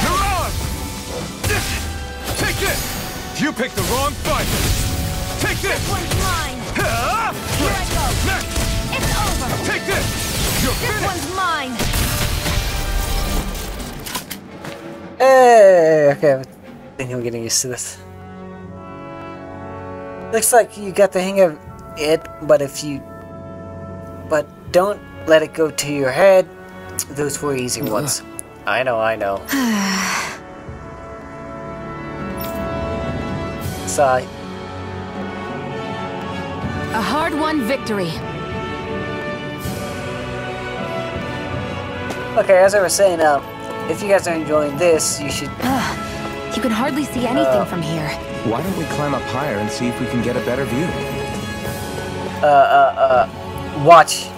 [SPEAKER 3] You're on! Take this! You picked the wrong fight! Take this!
[SPEAKER 17] This one's mine!
[SPEAKER 3] Here
[SPEAKER 17] I go!
[SPEAKER 3] Next!
[SPEAKER 17] It's over!
[SPEAKER 3] Take this! You're
[SPEAKER 17] This
[SPEAKER 3] finished!
[SPEAKER 17] one's mine!
[SPEAKER 1] Hey, okay, I think I'm getting used to this. Looks like you got the hang of it, but don't let it go to your head. Those were easy ones. I know. Sigh.
[SPEAKER 5] A hard-won victory.
[SPEAKER 1] Okay, as I was saying, if you guys are enjoying this, you should...
[SPEAKER 5] You can hardly see anything from here.
[SPEAKER 16] Why don't we climb up higher and see if we can get a better view?
[SPEAKER 1] Watch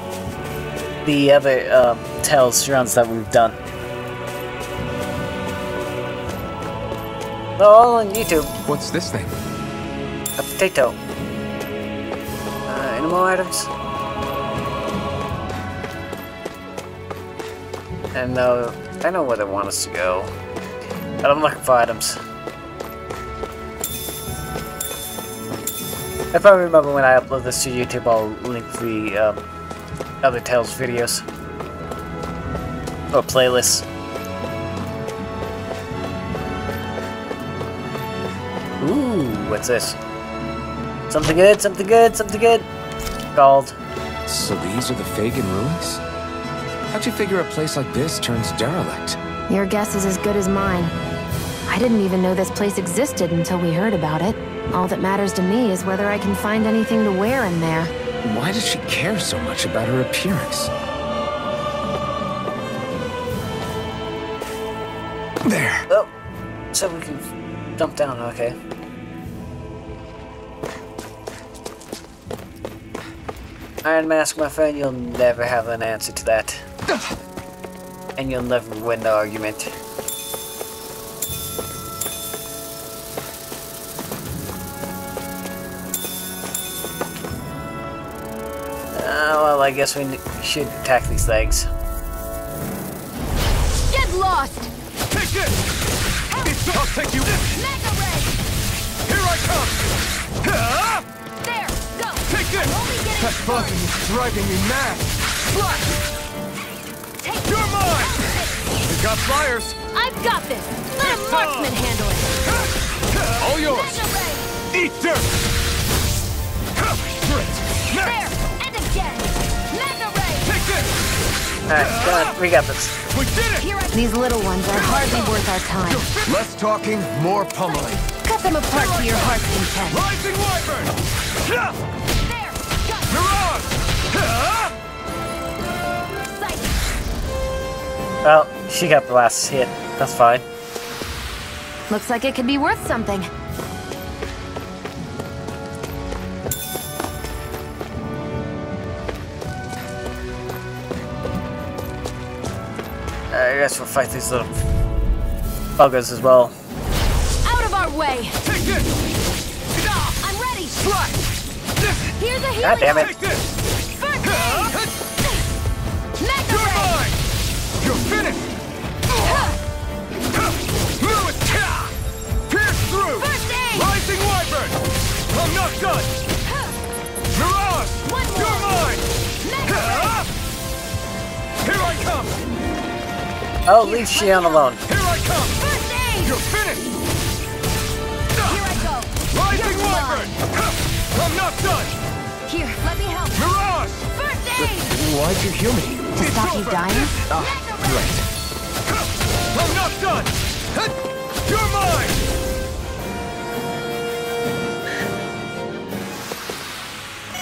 [SPEAKER 1] the other, Tales runs that we've done. All on YouTube.
[SPEAKER 16] What's this thing?
[SPEAKER 1] A potato. Any more items? And I know where they want us to go. But I'm looking for items. I probably remember when I upload this to YouTube, I'll link the other Tales videos. Or playlists. Ooh, what's this? Something good, something good, something good. Gold.
[SPEAKER 16] So these are the Fagin ruins? How'd you figure a place like this turns derelict?
[SPEAKER 5] Your guess is as good as mine. I didn't even know this place existed until we heard about it. All that matters to me is whether I can find anything to wear in there.
[SPEAKER 16] Why does she care so much about her appearance? There.
[SPEAKER 1] Oh, so we can jump down, okay. Iron Mask, my friend, you'll never have an answer to that. And you'll never win the argument. Well, I guess we should attack these legs.
[SPEAKER 17] Get lost!
[SPEAKER 3] Take this! I'll take you!
[SPEAKER 17] Mega Ray!
[SPEAKER 3] Here I come!
[SPEAKER 17] There! Go!
[SPEAKER 3] Take this!
[SPEAKER 17] That
[SPEAKER 3] buzzing is driving me mad! Slash! You're mine! We got flyers!
[SPEAKER 17] I've got this! Let a marksman handle it!
[SPEAKER 3] All yours!
[SPEAKER 17] Mega Ray!
[SPEAKER 3] Eat dirt!
[SPEAKER 17] There! And again! Mega Ray!
[SPEAKER 3] Take this!
[SPEAKER 1] Alright, come on, we got this.
[SPEAKER 3] We did it!
[SPEAKER 5] These little ones are hardly worth our time.
[SPEAKER 3] Less talking, more pummeling.
[SPEAKER 5] Cut them apart to your heart's content.
[SPEAKER 3] Rising Wyvern!
[SPEAKER 17] There!
[SPEAKER 3] Mirage!
[SPEAKER 1] Well, she got the last hit. That's fine.
[SPEAKER 5] Looks like it could be worth something.
[SPEAKER 1] I guess we'll fight these little buggers as well.
[SPEAKER 17] Out of our way!
[SPEAKER 3] Take this!
[SPEAKER 17] I'm ready!
[SPEAKER 3] Slash!
[SPEAKER 17] Here's a healing!
[SPEAKER 1] God damn it.
[SPEAKER 3] Take this!
[SPEAKER 17] First aid! Mega
[SPEAKER 3] You're
[SPEAKER 17] Ray!
[SPEAKER 3] mine! You're finished! Pierce through!
[SPEAKER 17] First aid!
[SPEAKER 3] Rising Wyvern! I'm not done! Mirage!
[SPEAKER 17] One more.
[SPEAKER 3] You're mine!
[SPEAKER 17] Mega Ray!
[SPEAKER 3] Here I come!
[SPEAKER 1] Oh, leave Shionne alone.
[SPEAKER 3] Here I come!
[SPEAKER 17] First aid!
[SPEAKER 3] You're finished!
[SPEAKER 17] Here I go!
[SPEAKER 3] Rising
[SPEAKER 17] You're
[SPEAKER 3] Wyvern! I'm not done!
[SPEAKER 17] Here, let me help!
[SPEAKER 3] Mirage!
[SPEAKER 17] First aid!
[SPEAKER 16] Why'd you heal me?
[SPEAKER 5] To stop you dying?
[SPEAKER 16] Right.
[SPEAKER 3] I'm not done! You're mine!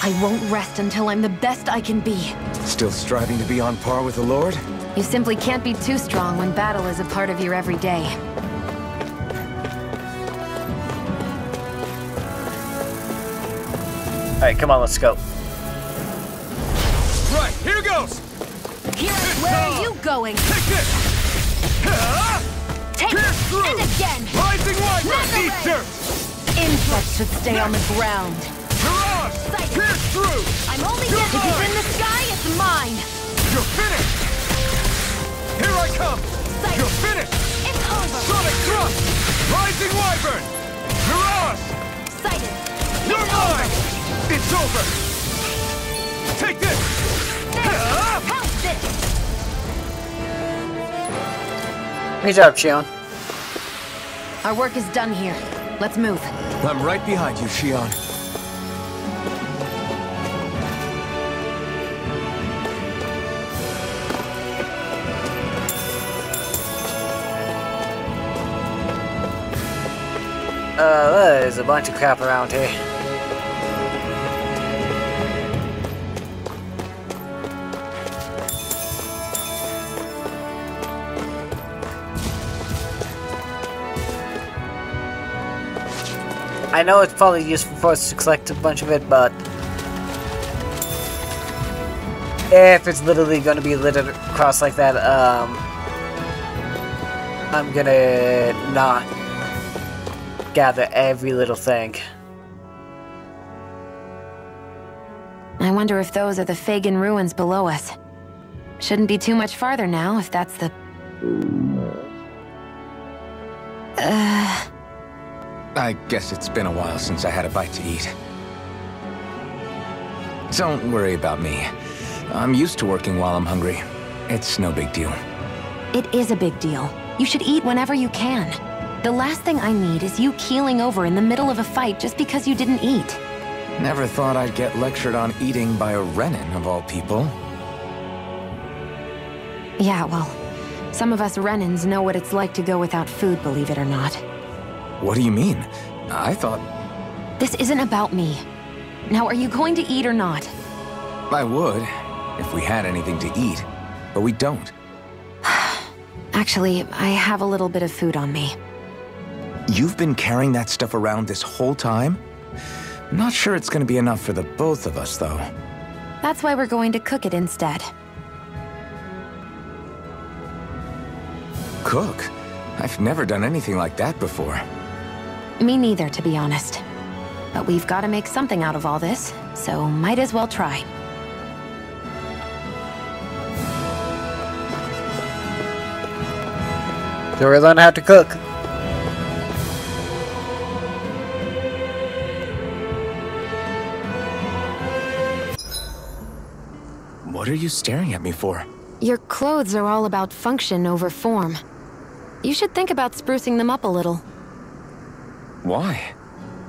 [SPEAKER 5] I won't rest until I'm the best I can be.
[SPEAKER 16] Still striving to be on par with the Lord?
[SPEAKER 5] You simply can't be too strong when battle is a part of your everyday.
[SPEAKER 1] Alright, come on, let's go.
[SPEAKER 3] Right, here goes!
[SPEAKER 17] Where are you going?
[SPEAKER 3] Take this!
[SPEAKER 17] Take
[SPEAKER 3] Pierce through!
[SPEAKER 17] and again!
[SPEAKER 3] Rising Wyvern!
[SPEAKER 17] Mega
[SPEAKER 3] Eat
[SPEAKER 17] Ray!
[SPEAKER 3] dirt!
[SPEAKER 5] Insects should stay on the ground.
[SPEAKER 3] Mirage!
[SPEAKER 17] Sight.
[SPEAKER 3] Pierce through!
[SPEAKER 17] I'm only
[SPEAKER 3] You're
[SPEAKER 17] getting... If
[SPEAKER 3] mine.
[SPEAKER 17] it's in the sky, it's mine!
[SPEAKER 3] You're finished! Here I come!
[SPEAKER 17] Sight.
[SPEAKER 3] You're finished!
[SPEAKER 17] It's over!
[SPEAKER 3] Sonic Thrust! Rising Wyvern! Mirage!
[SPEAKER 17] Sighted!
[SPEAKER 3] You're mine! over! Take this!
[SPEAKER 17] Pounce it!
[SPEAKER 1] Great job, Shionne.
[SPEAKER 5] Our work is done here. Let's move.
[SPEAKER 7] I'm right behind you, Shionne.
[SPEAKER 1] There's a bunch of crap around here. I know it's probably useful for us to collect a bunch of it, but if it's literally going to be littered across like that, I'm gonna not gather every little thing.
[SPEAKER 5] I wonder if those are the Fagin ruins below us. Shouldn't be too much farther now, if that's the...
[SPEAKER 16] I guess it's been a while since I had a bite to eat. Don't worry about me. I'm used to working while I'm hungry. It's no big deal.
[SPEAKER 5] It is a big deal. You should eat whenever you can. The last thing I need is you keeling over in the middle of a fight just because you didn't eat.
[SPEAKER 16] Never thought I'd get lectured on eating by a Renin, of all people.
[SPEAKER 5] Yeah, well, some of us Renins know what it's like to go without food, believe it or not.
[SPEAKER 16] What do you mean? I thought...
[SPEAKER 5] This isn't about me. Now, are you going to eat or not?
[SPEAKER 16] I would, if we had anything to eat, but we don't.
[SPEAKER 5] Actually, I have a little bit of food on me.
[SPEAKER 16] You've been carrying that stuff around this whole time? Not sure it's gonna be enough for the both of us, though.
[SPEAKER 5] That's why we're going to cook it instead.
[SPEAKER 16] Cook? I've never done anything like that before.
[SPEAKER 5] Me neither, to be honest. But we've got to make something out of all this, so might as well try.
[SPEAKER 1] So we learn how to cook.
[SPEAKER 16] What are you staring at me for?
[SPEAKER 5] Your clothes are all about function over form. You should think about sprucing them up a little.
[SPEAKER 16] Why?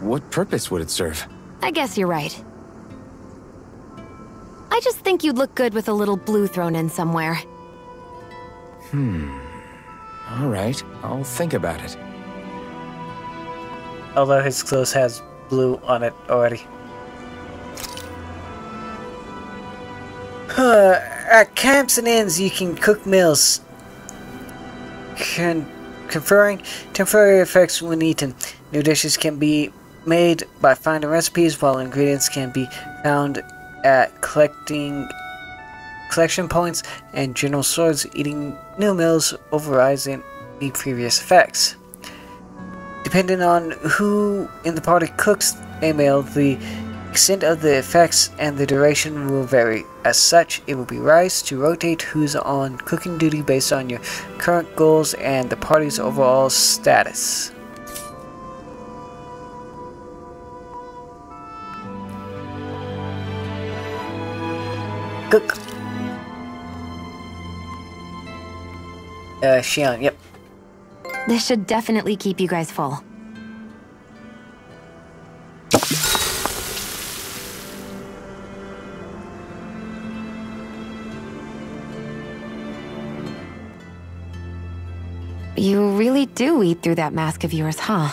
[SPEAKER 16] What purpose would it serve?
[SPEAKER 5] I guess you're right. I just think you'd look good with a little blue thrown in somewhere.
[SPEAKER 16] All right, I'll think about it.
[SPEAKER 1] Although his clothes has blue on it already. At camps and inns, you can cook meals, conferring temporary effects when eaten. New dishes can be made by finding recipes, while ingredients can be found at collection points and general stores. Eating new meals overrides any previous effects. Depending on who in the party cooks a meal, the extent of the effects and the duration will vary. As such, it will be wise to rotate who's on cooking duty based on your current goals and the party's overall status. Cook. Shionne, yep.
[SPEAKER 5] This should definitely keep you guys full. You really do eat through that mask of yours, huh?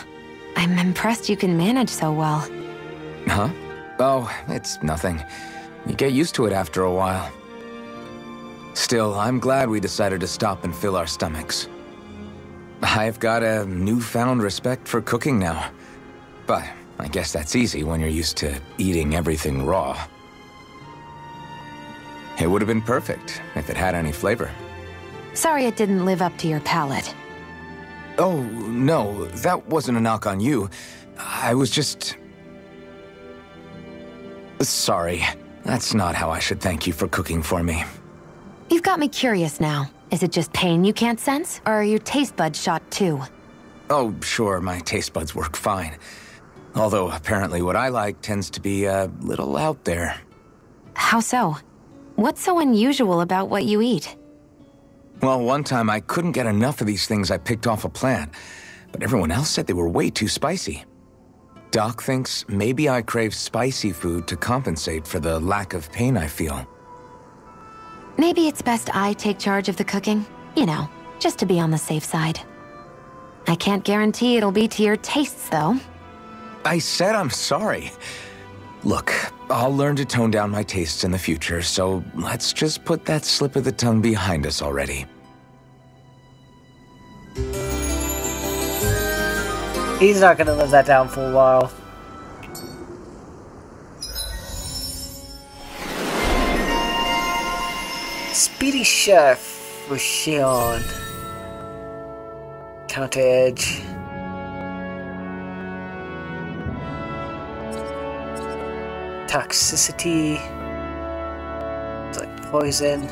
[SPEAKER 5] I'm impressed you can manage so well.
[SPEAKER 16] Huh? Oh, it's nothing. You get used to it after a while. Still, I'm glad we decided to stop and fill our stomachs. I've got a newfound respect for cooking now. But I guess that's easy when you're used to eating everything raw. It would have been perfect if it had any flavor.
[SPEAKER 5] Sorry it didn't live up to your palate.
[SPEAKER 16] Oh, no, that wasn't a knock on you. I was just... Sorry. That's not how I should thank you for cooking for me.
[SPEAKER 5] You've got me curious now. Is it just pain you can't sense, or are your taste buds shot too?
[SPEAKER 16] Oh, sure, my taste buds work fine. Although apparently what I like tends to be a little out there.
[SPEAKER 5] How so? What's so unusual about what you eat?
[SPEAKER 16] Well, one time I couldn't get enough of these things I picked off a plant, but everyone else said they were way too spicy. Doc thinks maybe I crave spicy food to compensate for the lack of pain I feel.
[SPEAKER 5] Maybe it's best I take charge of the cooking. You know, just to be on the safe side. I can't guarantee it'll be to your tastes, though.
[SPEAKER 16] I said I'm sorry. Look, I'll learn to tone down my tastes in the future, so let's just put that slip of the tongue behind us already.
[SPEAKER 1] He's not gonna live that down for a while. Speedy Chef for Shionne. Counter Edge. Toxicity. It's like poison.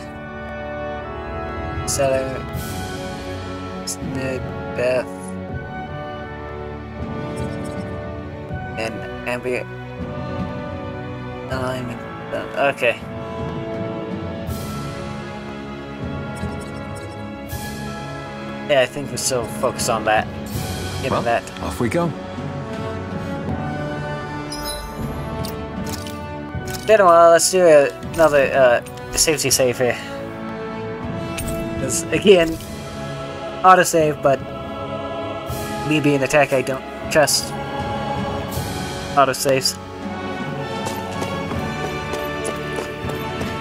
[SPEAKER 1] Seller. Snid. Death. And ambient alignment. Okay. Yeah, I think we're still focused on that. Getting that.
[SPEAKER 16] Off we go.
[SPEAKER 1] Then well, let's do another safety save here. Because again, autosave, but me being the tech, I don't trust autosaves.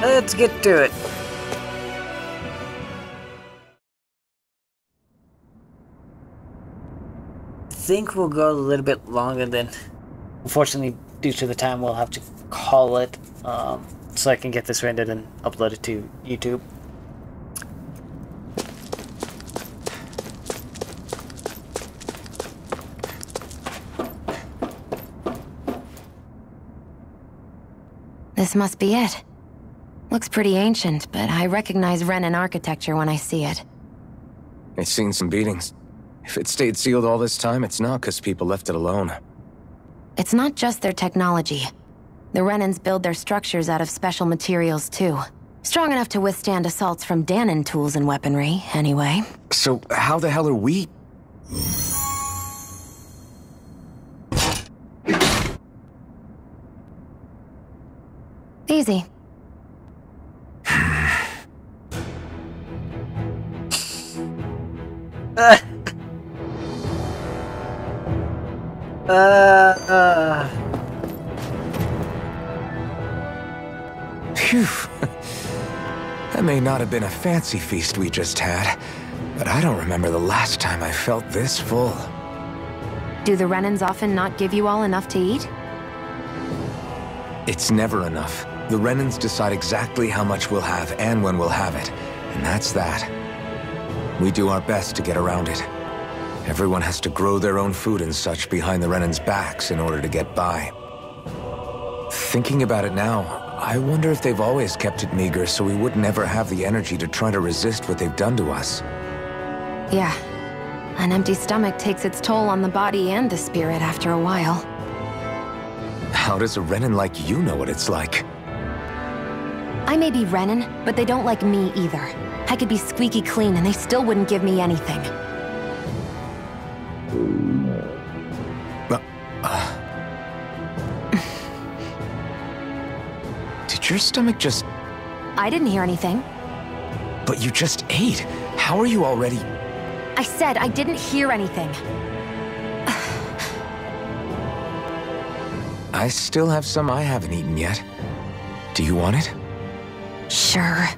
[SPEAKER 1] Let's get to it. I think we'll go a little bit longer than, unfortunately, due to the time, we'll have to call it, so I can get this rendered and upload it to YouTube.
[SPEAKER 5] This must be it. Looks pretty ancient, but I recognize Renan architecture when I see it.
[SPEAKER 16] It's seen some beatings. If it stayed sealed all this time, it's not because people left it alone.
[SPEAKER 5] It's not just their technology. The Renans build their structures out of special materials, too. Strong enough to withstand assaults from Danon tools and weaponry, anyway.
[SPEAKER 16] So how the hell are we...
[SPEAKER 5] Easy.
[SPEAKER 16] Phew. That may not have been a fancy feast we just had, but I don't remember the last time I felt this full.
[SPEAKER 5] Do the Renans often not give you all enough to eat?
[SPEAKER 16] It's never enough. The Renans decide exactly how much we'll have and when we'll have it, and that's that. We do our best to get around it. Everyone has to grow their own food and such behind the Renans' backs in order to get by. Thinking about it now, I wonder if they've always kept it meager so we would never have the energy to try to resist what they've done to us.
[SPEAKER 5] Yeah. An empty stomach takes its toll on the body and the spirit after a while.
[SPEAKER 16] How does a Renan like you know what it's like?
[SPEAKER 5] I may be Renan, but they don't like me either. I could be squeaky clean and they still wouldn't give me anything.
[SPEAKER 16] Did your stomach just...
[SPEAKER 5] I didn't hear anything.
[SPEAKER 16] But you just ate. How are you already...
[SPEAKER 5] I said I didn't hear anything.
[SPEAKER 16] I still have some I haven't eaten yet. Do you want it?
[SPEAKER 5] Sure.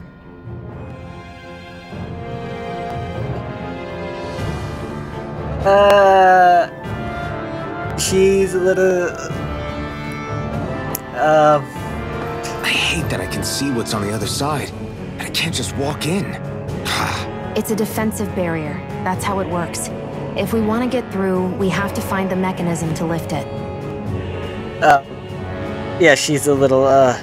[SPEAKER 1] She's a little...
[SPEAKER 16] I hate that I can see what's on the other side, and I can't just walk in.
[SPEAKER 5] It's a defensive barrier. That's how it works. If we want to get through, we have to find the mechanism to lift it.
[SPEAKER 1] Yeah, she's a little, I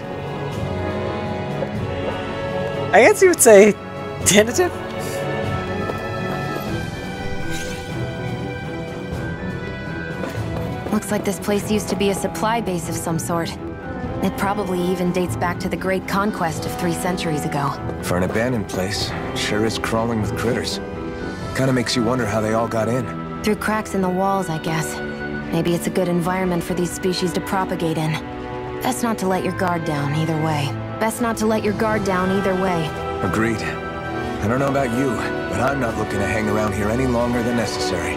[SPEAKER 1] guess you would say tentative?
[SPEAKER 5] Looks like this place used to be a supply base of some sort. It probably even dates back to the Great Conquest of 3 centuries ago.
[SPEAKER 16] For an abandoned place, sure is crawling with critters. Kinda makes you wonder how they all got in.
[SPEAKER 5] Through cracks in the walls, I guess. Maybe it's a good environment for these species to propagate in. Best not to let your guard down either way. Best not to let your guard down either way.
[SPEAKER 16] Agreed. I don't know about you, but I'm not looking to hang around here any longer than necessary.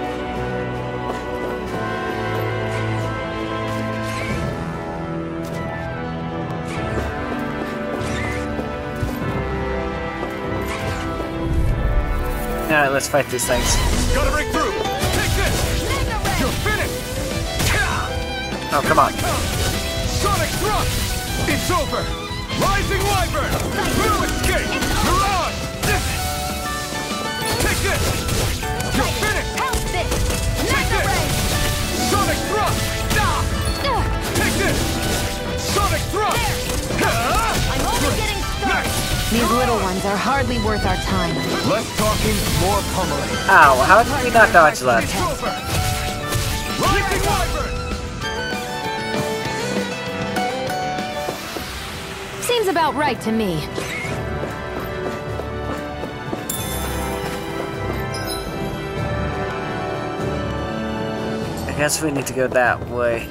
[SPEAKER 1] Alright, let's fight these things.
[SPEAKER 3] Gotta break through! Take this! You're finished!
[SPEAKER 1] Oh, come on.
[SPEAKER 3] Sonic thrust! It's over! Rising Wyvern! Blue escape! Mirage! Take this! You're finished! Take this! Sonic thrust! Take this! Sonic thrust!
[SPEAKER 17] I'm only getting started!
[SPEAKER 5] These little ones are hardly worth our time.
[SPEAKER 3] Less talking, more pummeling.
[SPEAKER 1] Ow, how did we not dodge that?
[SPEAKER 3] Rising Wyvern!
[SPEAKER 5] Seems about right to me.
[SPEAKER 1] I guess we need to go that way.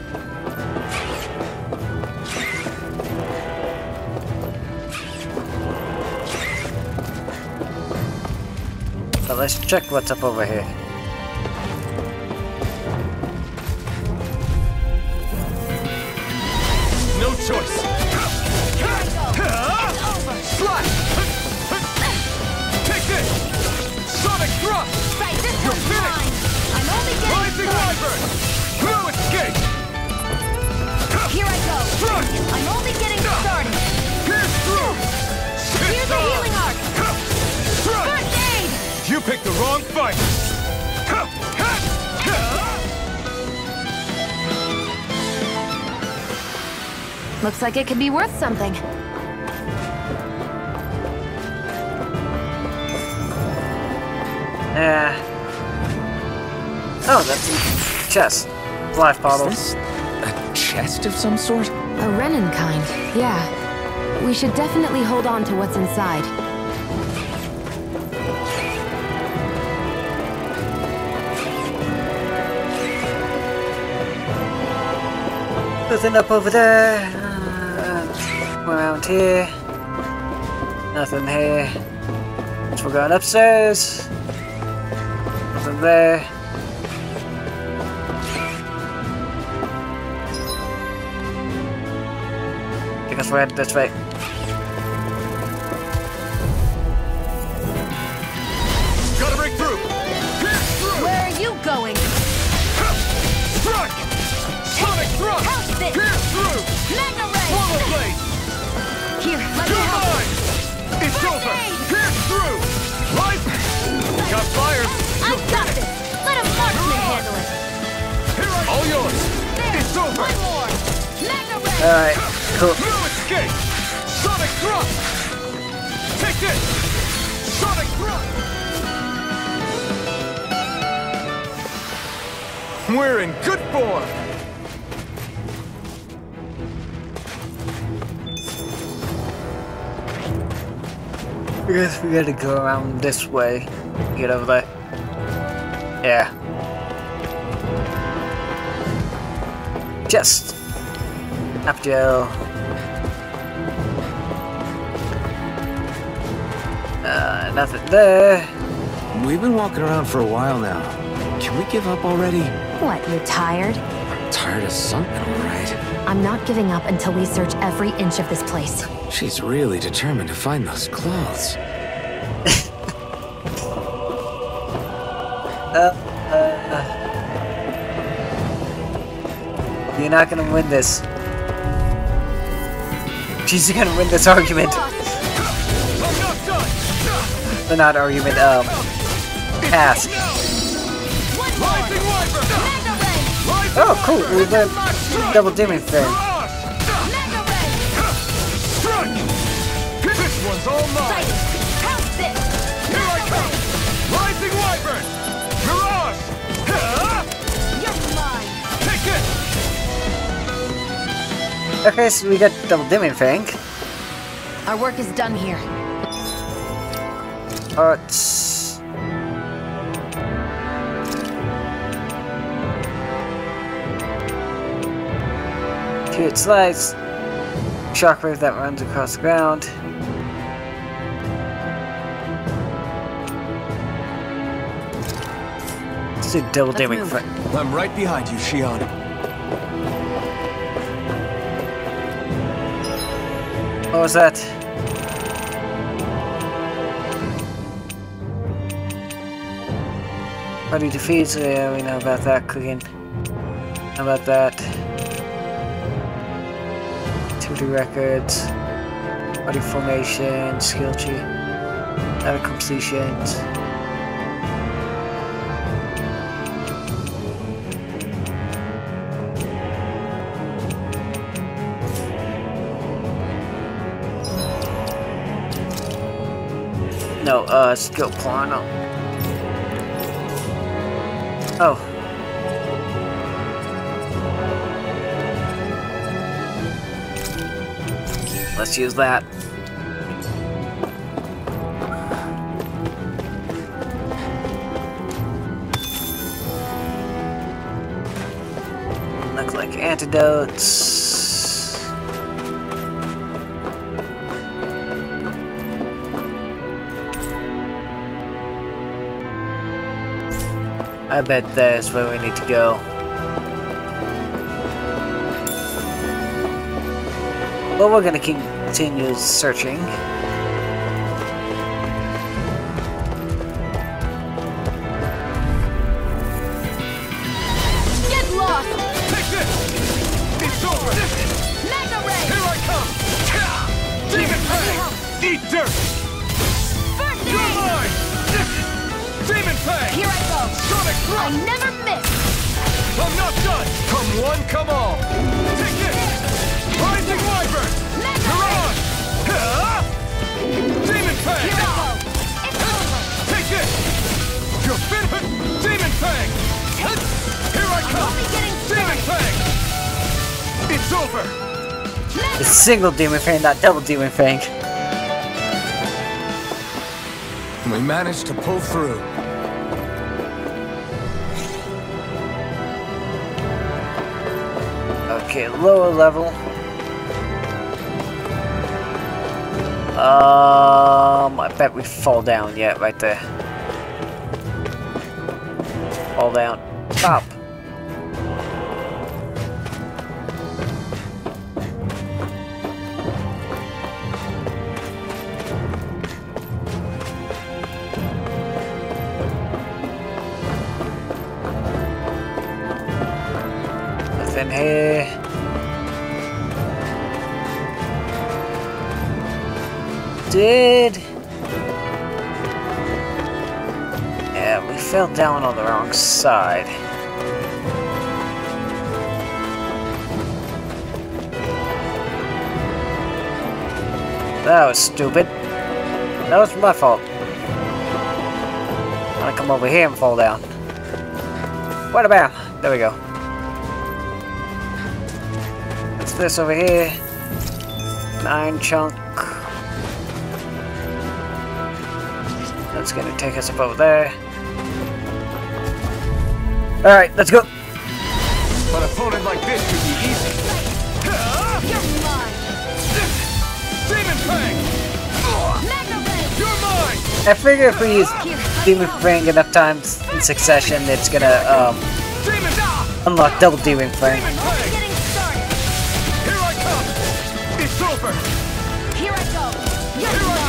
[SPEAKER 1] But let's check what's up over here.
[SPEAKER 3] No choice. Slash! Take this! Sonic thrust! You're finished!
[SPEAKER 17] I'm only getting
[SPEAKER 3] Rising Wyvern! Blue escape!
[SPEAKER 17] Here I go!
[SPEAKER 3] Thrust!
[SPEAKER 17] I'm only getting started!
[SPEAKER 3] Pierce through!
[SPEAKER 17] Here's a healing arc!
[SPEAKER 3] Thrust!
[SPEAKER 17] First aid!
[SPEAKER 3] You picked the wrong fight!
[SPEAKER 5] Looks like it could be worth something.
[SPEAKER 1] Oh, that's a chest. Life bottle.
[SPEAKER 16] Is this a chest of some sort?
[SPEAKER 5] A Renin kind, yeah. We should definitely hold on to what's inside.
[SPEAKER 1] Nothing up over there. Around here. Nothing here. So we're going upstairs. Nothing there. I guess we're headed this way.
[SPEAKER 3] Gotta break through! Pierce through!
[SPEAKER 17] Where are you going?
[SPEAKER 3] Strike! Sonic thrust! Pierce through!
[SPEAKER 17] Mega ray!
[SPEAKER 3] Swallow blade!
[SPEAKER 17] Here, let me
[SPEAKER 3] You're
[SPEAKER 17] help!
[SPEAKER 3] mine! It's over! Pierce through! Light! Got fire!
[SPEAKER 17] I got this! Let a marksman handle it!
[SPEAKER 3] All yours! It's over!
[SPEAKER 17] One more! Mega ray!
[SPEAKER 1] Alright, cool.
[SPEAKER 3] Blue escape! Sonic thrust! Take this! Sonic thrust! We're in good form!
[SPEAKER 1] I guess we gotta go around this way. Get over there. Yeah. Chest. Up gel. Nothing there.
[SPEAKER 16] We've been walking around for a while now. Can we give up already?
[SPEAKER 5] What, you're tired?
[SPEAKER 16] Tired of something, all right.
[SPEAKER 5] I'm not giving up until we search every inch of this place.
[SPEAKER 16] She's really determined to find those clothes.
[SPEAKER 1] You're not gonna win this. She's gonna win this argument. Not argument, task. Oh, cool. We went double dimming thing.
[SPEAKER 3] This one's all mine. Here I come. Rising Wyvern. Mirage.
[SPEAKER 17] You're mine.
[SPEAKER 3] Take it.
[SPEAKER 1] Okay, so we got double dimming thing.
[SPEAKER 5] Our work is done here.
[SPEAKER 1] Alright. Cute slice. Shockwave that runs across the ground. Let's do double dimming.
[SPEAKER 3] I'm right behind you, Shionne.
[SPEAKER 1] What was that? Body defeats, yeah, we know about that. Cooking. How about that? Activity records. Body formation, skill tree. Data completions. No, skill porno. Oh. Let's use that. Looks like antidotes. I bet that's where we need to go. Well, we're gonna continue searching.
[SPEAKER 17] Get lost!
[SPEAKER 3] Take this! It's over!
[SPEAKER 17] Magna Ray!
[SPEAKER 3] Here I come! Demon Fang! Eat dirt! You're mine! Demon Fang!
[SPEAKER 17] Here I go!
[SPEAKER 3] Sonic
[SPEAKER 17] I
[SPEAKER 3] Thrust!
[SPEAKER 17] never miss!
[SPEAKER 3] I'm not done! Come one, come all! Take this! Rising Wyvern! You're on! Demon Fang!
[SPEAKER 17] Here I go! It's over!
[SPEAKER 3] Take this! You're finished! Demon Fang! Here I come!
[SPEAKER 17] only getting
[SPEAKER 3] Demon Fang! It's over!
[SPEAKER 1] It's single demon fang, not double demon fang.
[SPEAKER 7] We managed to pull through.
[SPEAKER 1] Okay, lower level. I bet we fall down. Yeah, right there. Fall down. Stop. Nothing here. Yeah, we fell down on the wrong side. That was stupid. That was my fault. I'm gonna come over here and fall down. What about? There we go. What's this over here? 9 chunk. That's gonna take us up over there. Alright, let's go.
[SPEAKER 3] An opponent like this should be easy.
[SPEAKER 17] You're mine!
[SPEAKER 3] Demon Fang!
[SPEAKER 17] Magna Ray!
[SPEAKER 3] You're mine!
[SPEAKER 1] I figure if we use Demon Fang enough times in succession, it's gonna
[SPEAKER 3] Demon
[SPEAKER 1] unlock double Demon Fang.
[SPEAKER 3] Demon Fang!
[SPEAKER 17] Getting started!
[SPEAKER 3] Here I come! It's over!
[SPEAKER 17] Here I go! You're
[SPEAKER 3] Here I
[SPEAKER 17] mine!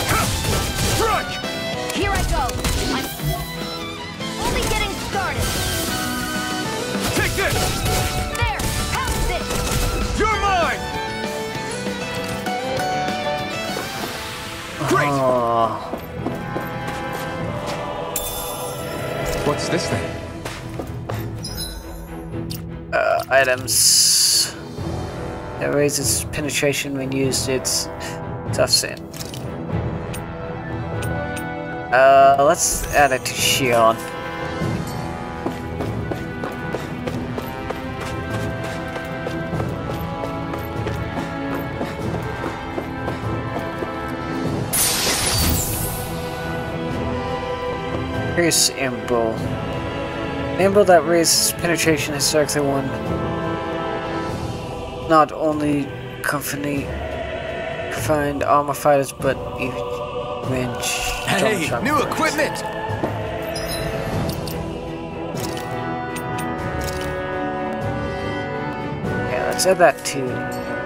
[SPEAKER 3] come! Strike!
[SPEAKER 17] Here I go! I'm only getting started!
[SPEAKER 3] Take this!
[SPEAKER 17] There! Have this!
[SPEAKER 3] You're mine! Great!
[SPEAKER 1] Oh.
[SPEAKER 7] What's this thing?
[SPEAKER 1] Items. It raises penetration when used. It's tough sin. Let's add it to Shionne. Pierce Amble. Amble that raises penetration historically won not only confined armor fighters, but even
[SPEAKER 7] Hey, new equipment!
[SPEAKER 1] Yeah, let's add that to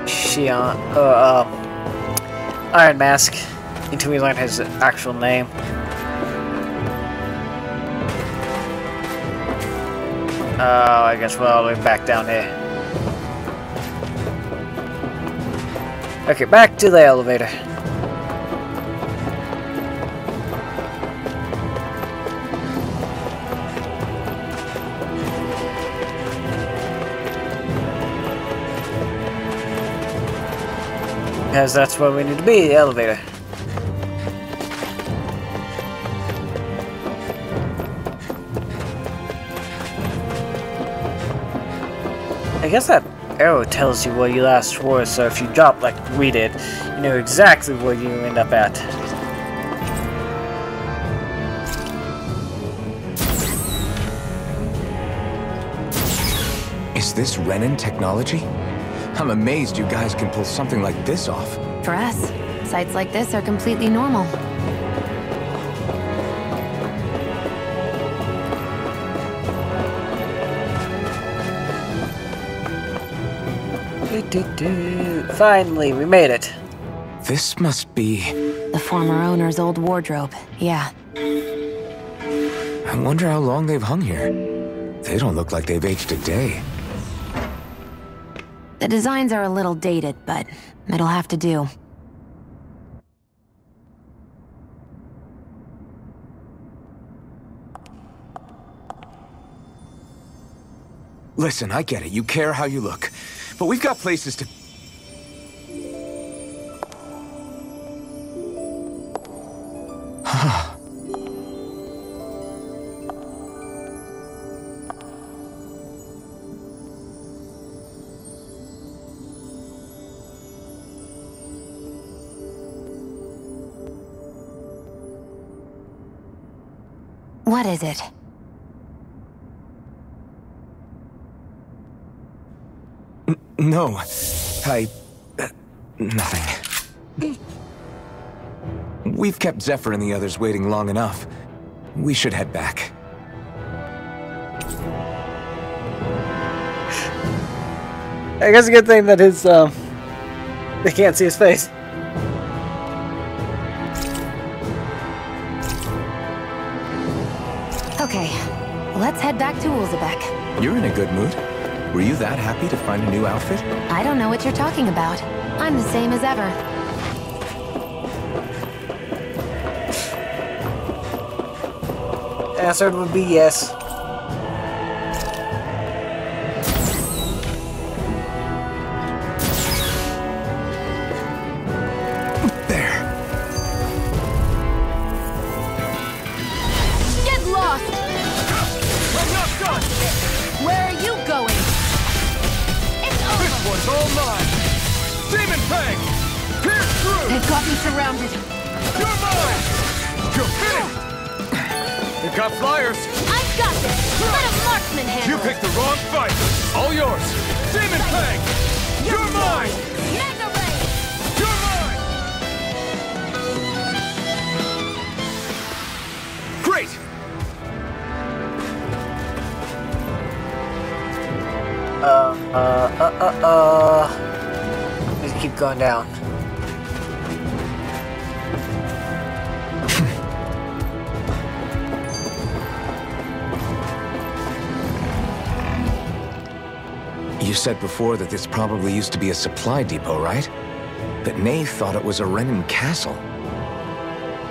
[SPEAKER 1] Shionne, Iron Mask, until we learn his actual name. Oh, I guess we're all the way back down here. Okay, back to the elevator. Because that's where we need to be, the elevator. I guess that arrow tells you where you last were, so if you drop like we did, you know exactly where you end up at.
[SPEAKER 16] Is this Renin technology? I'm amazed you guys can pull something like this off.
[SPEAKER 5] For us, sights like this are completely normal.
[SPEAKER 1] Finally, we made it.
[SPEAKER 16] This must be...
[SPEAKER 5] the former owner's old wardrobe, yeah.
[SPEAKER 16] I wonder how long they've hung here. They don't look like they've aged a day.
[SPEAKER 5] The designs are a little dated, but it'll have to do.
[SPEAKER 16] Listen, I get it. You care how you look. But we've got places to...
[SPEAKER 5] What is it?
[SPEAKER 16] No. Nothing. We've kept Zephyr and the others waiting long enough. We should head back.
[SPEAKER 1] I guess a good thing that his, they can't see his face.
[SPEAKER 5] Okay, let's head back to Ulzebek.
[SPEAKER 16] You're in a good mood. Were you that happy to find a new outfit?
[SPEAKER 5] I don't know what you're talking about. I'm the same as ever.
[SPEAKER 1] Answer would be yes.
[SPEAKER 3] They've got me surrounded. You're mine! You're finished! They've got flyers.
[SPEAKER 17] I've got this. Let a marksman handle
[SPEAKER 3] You picked the wrong fight. All yours. Demon Fang! You're mine!
[SPEAKER 17] Mega Ray!
[SPEAKER 3] You're mine! Great!
[SPEAKER 1] Let's keep going down.
[SPEAKER 16] You said before that this probably used to be a supply depot, right? But Nave thought it was a Renin castle.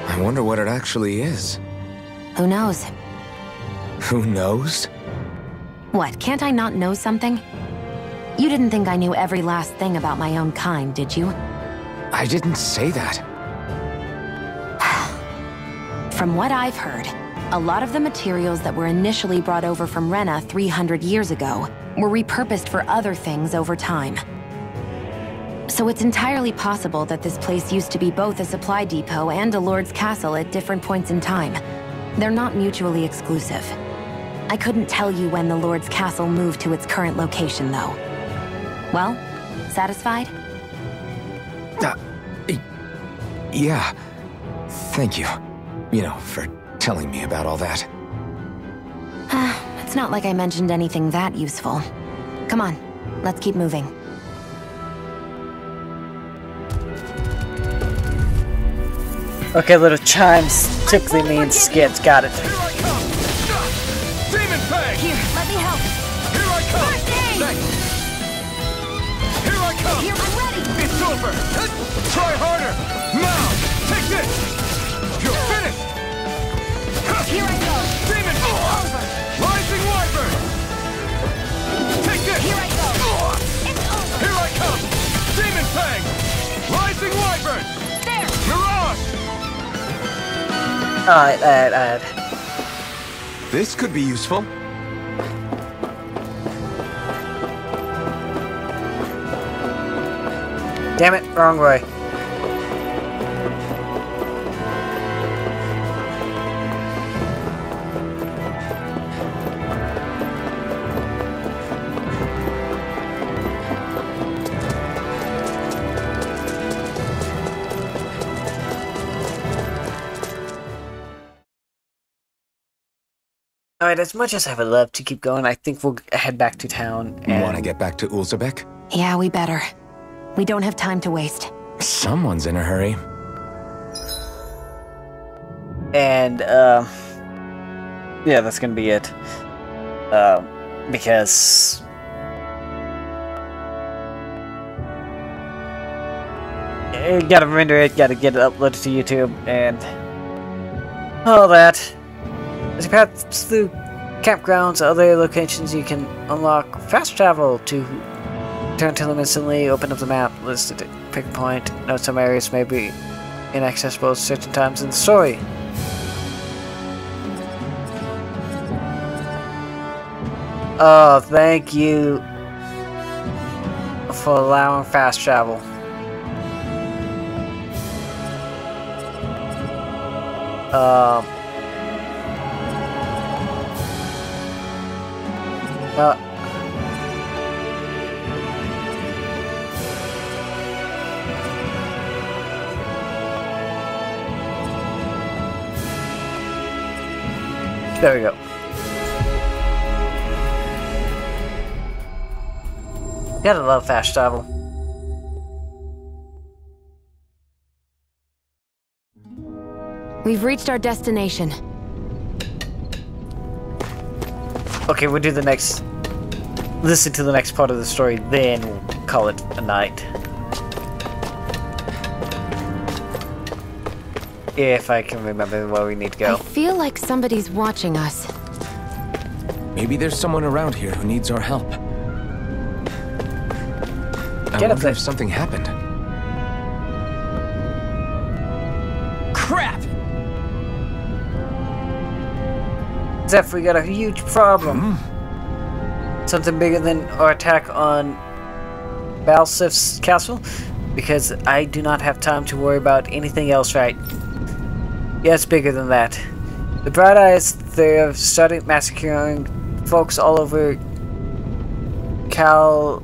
[SPEAKER 16] I wonder what it actually is.
[SPEAKER 5] Who knows?
[SPEAKER 16] Who knows?
[SPEAKER 5] What, can't I not know something? You didn't think I knew every last thing about my own kind, did you?
[SPEAKER 16] I didn't say that.
[SPEAKER 5] From what I've heard, a lot of the materials that were initially brought over from Rena 300 years ago were repurposed for other things over time. So it's entirely possible that this place used to be both a supply depot and a lord's castle at different points in time. They're not mutually exclusive. I couldn't tell you when the Lord's castle moved to its current location, though. Well, satisfied?
[SPEAKER 16] Yeah. Thank you. You know, for telling me about all that.
[SPEAKER 5] It's not like I mentioned anything that useful. Come on, let's keep moving.
[SPEAKER 1] Okay, little chimes typically means skids. Got it.
[SPEAKER 3] Demon Fang!
[SPEAKER 17] Here, let me help.
[SPEAKER 3] Here I come!
[SPEAKER 17] First aid!
[SPEAKER 3] Thanks! Here I come!
[SPEAKER 17] Here, I'm ready!
[SPEAKER 3] It's over! Try harder! Now! Take this! You're finished!
[SPEAKER 17] Here I go!
[SPEAKER 3] Demon!
[SPEAKER 17] Over!
[SPEAKER 3] Rising Wyvern! Take this!
[SPEAKER 17] Here I go! It's over!
[SPEAKER 3] Here I come! Demon Fang! Rising Wyvern!
[SPEAKER 17] There!
[SPEAKER 3] Mirage!
[SPEAKER 1] Alright.
[SPEAKER 14] This could be useful.
[SPEAKER 1] Damn it, wrong way. Alright, as much as I would love to keep going, I think we'll head back to town and...
[SPEAKER 16] Want to get back to Ulzebek?
[SPEAKER 5] Yeah, we better. We don't have time to waste.
[SPEAKER 16] Someone's in a hurry.
[SPEAKER 1] And, yeah, that's gonna be it. Because... you gotta render it, gotta get it uploaded to YouTube, and... all that. As you pass through campgrounds, other locations, you can unlock fast travel to turn to them instantly, open up the map, list a pick point, note some areas may be inaccessible at certain times in the story. Oh, thank you for allowing fast travel. There we go. Gotta love fast travel.
[SPEAKER 5] We've reached our destination.
[SPEAKER 1] Okay, we'll do the next... listen to the next part of the story, then we'll call it a night. If I can remember where we need to go.
[SPEAKER 5] I feel like somebody's watching us.
[SPEAKER 16] Maybe there's someone around here who needs our help. I wonder if something happened.
[SPEAKER 11] Crap!
[SPEAKER 1] Zephyr, we got a huge problem. Something bigger than our attack on Balsif's castle, because I do not have time to worry about anything else right. Yeah, it's bigger than that. The Bright Eyes, they have started massacring folks all over Calgalia?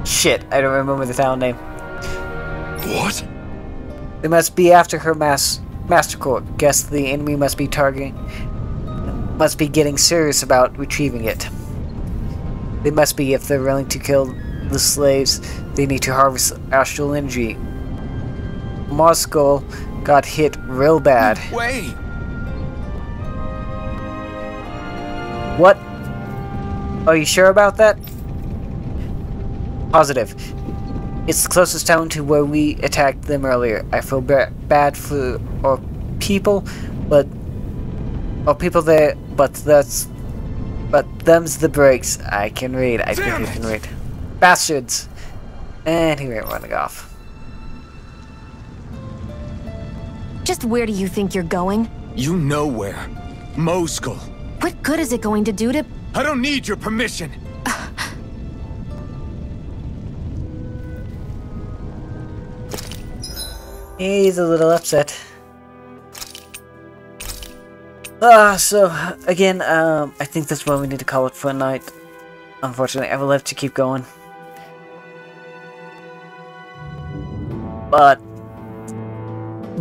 [SPEAKER 1] Shit, I don't remember the town name.
[SPEAKER 6] What?
[SPEAKER 1] They must be after her Master Core. Guess the enemy must be getting serious about retrieving it. They must be if they're willing to kill the slaves. They need to harvest astral energy. Moscow got hit real bad.
[SPEAKER 3] Wait!
[SPEAKER 1] What? Are you sure about that? Positive. It's the closest town to where we attacked them earlier. I feel bad for our people, but them's the breaks. I can read. I think you can read. Bastards! And he went running off.
[SPEAKER 5] Just where do you think you're going?
[SPEAKER 14] You know where. Moscow.
[SPEAKER 5] What good is it going to do to...
[SPEAKER 14] I don't need your permission.
[SPEAKER 1] He's a little upset. So, again, I think that's where we need to call it for a night. Unfortunately, I would love to keep going. But,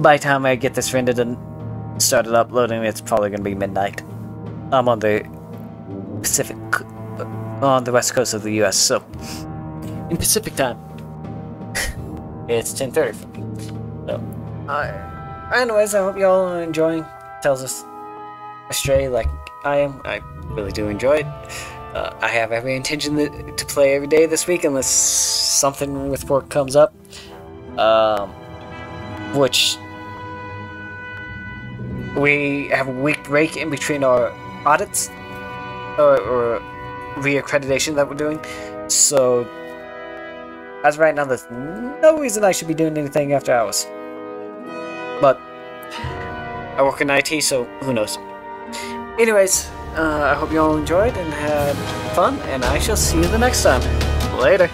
[SPEAKER 1] by the time I get this rendered and started uploading, it's probably going to be midnight. I'm on the Pacific, on the west coast of the US, so in Pacific time, it's 10:30 for me. So, anyways, I hope y'all are enjoying Tales of Berseria like I am. I really do enjoy it. I have every intention to play every day this week unless something with work comes up, which we have a week break in between our audits or reaccreditation that we're doing. So as of right now, there's no reason I should be doing anything after hours. But I work in IT, so who knows. Anyways, I hope you all enjoyed and had fun, and I shall see you the next time. Later.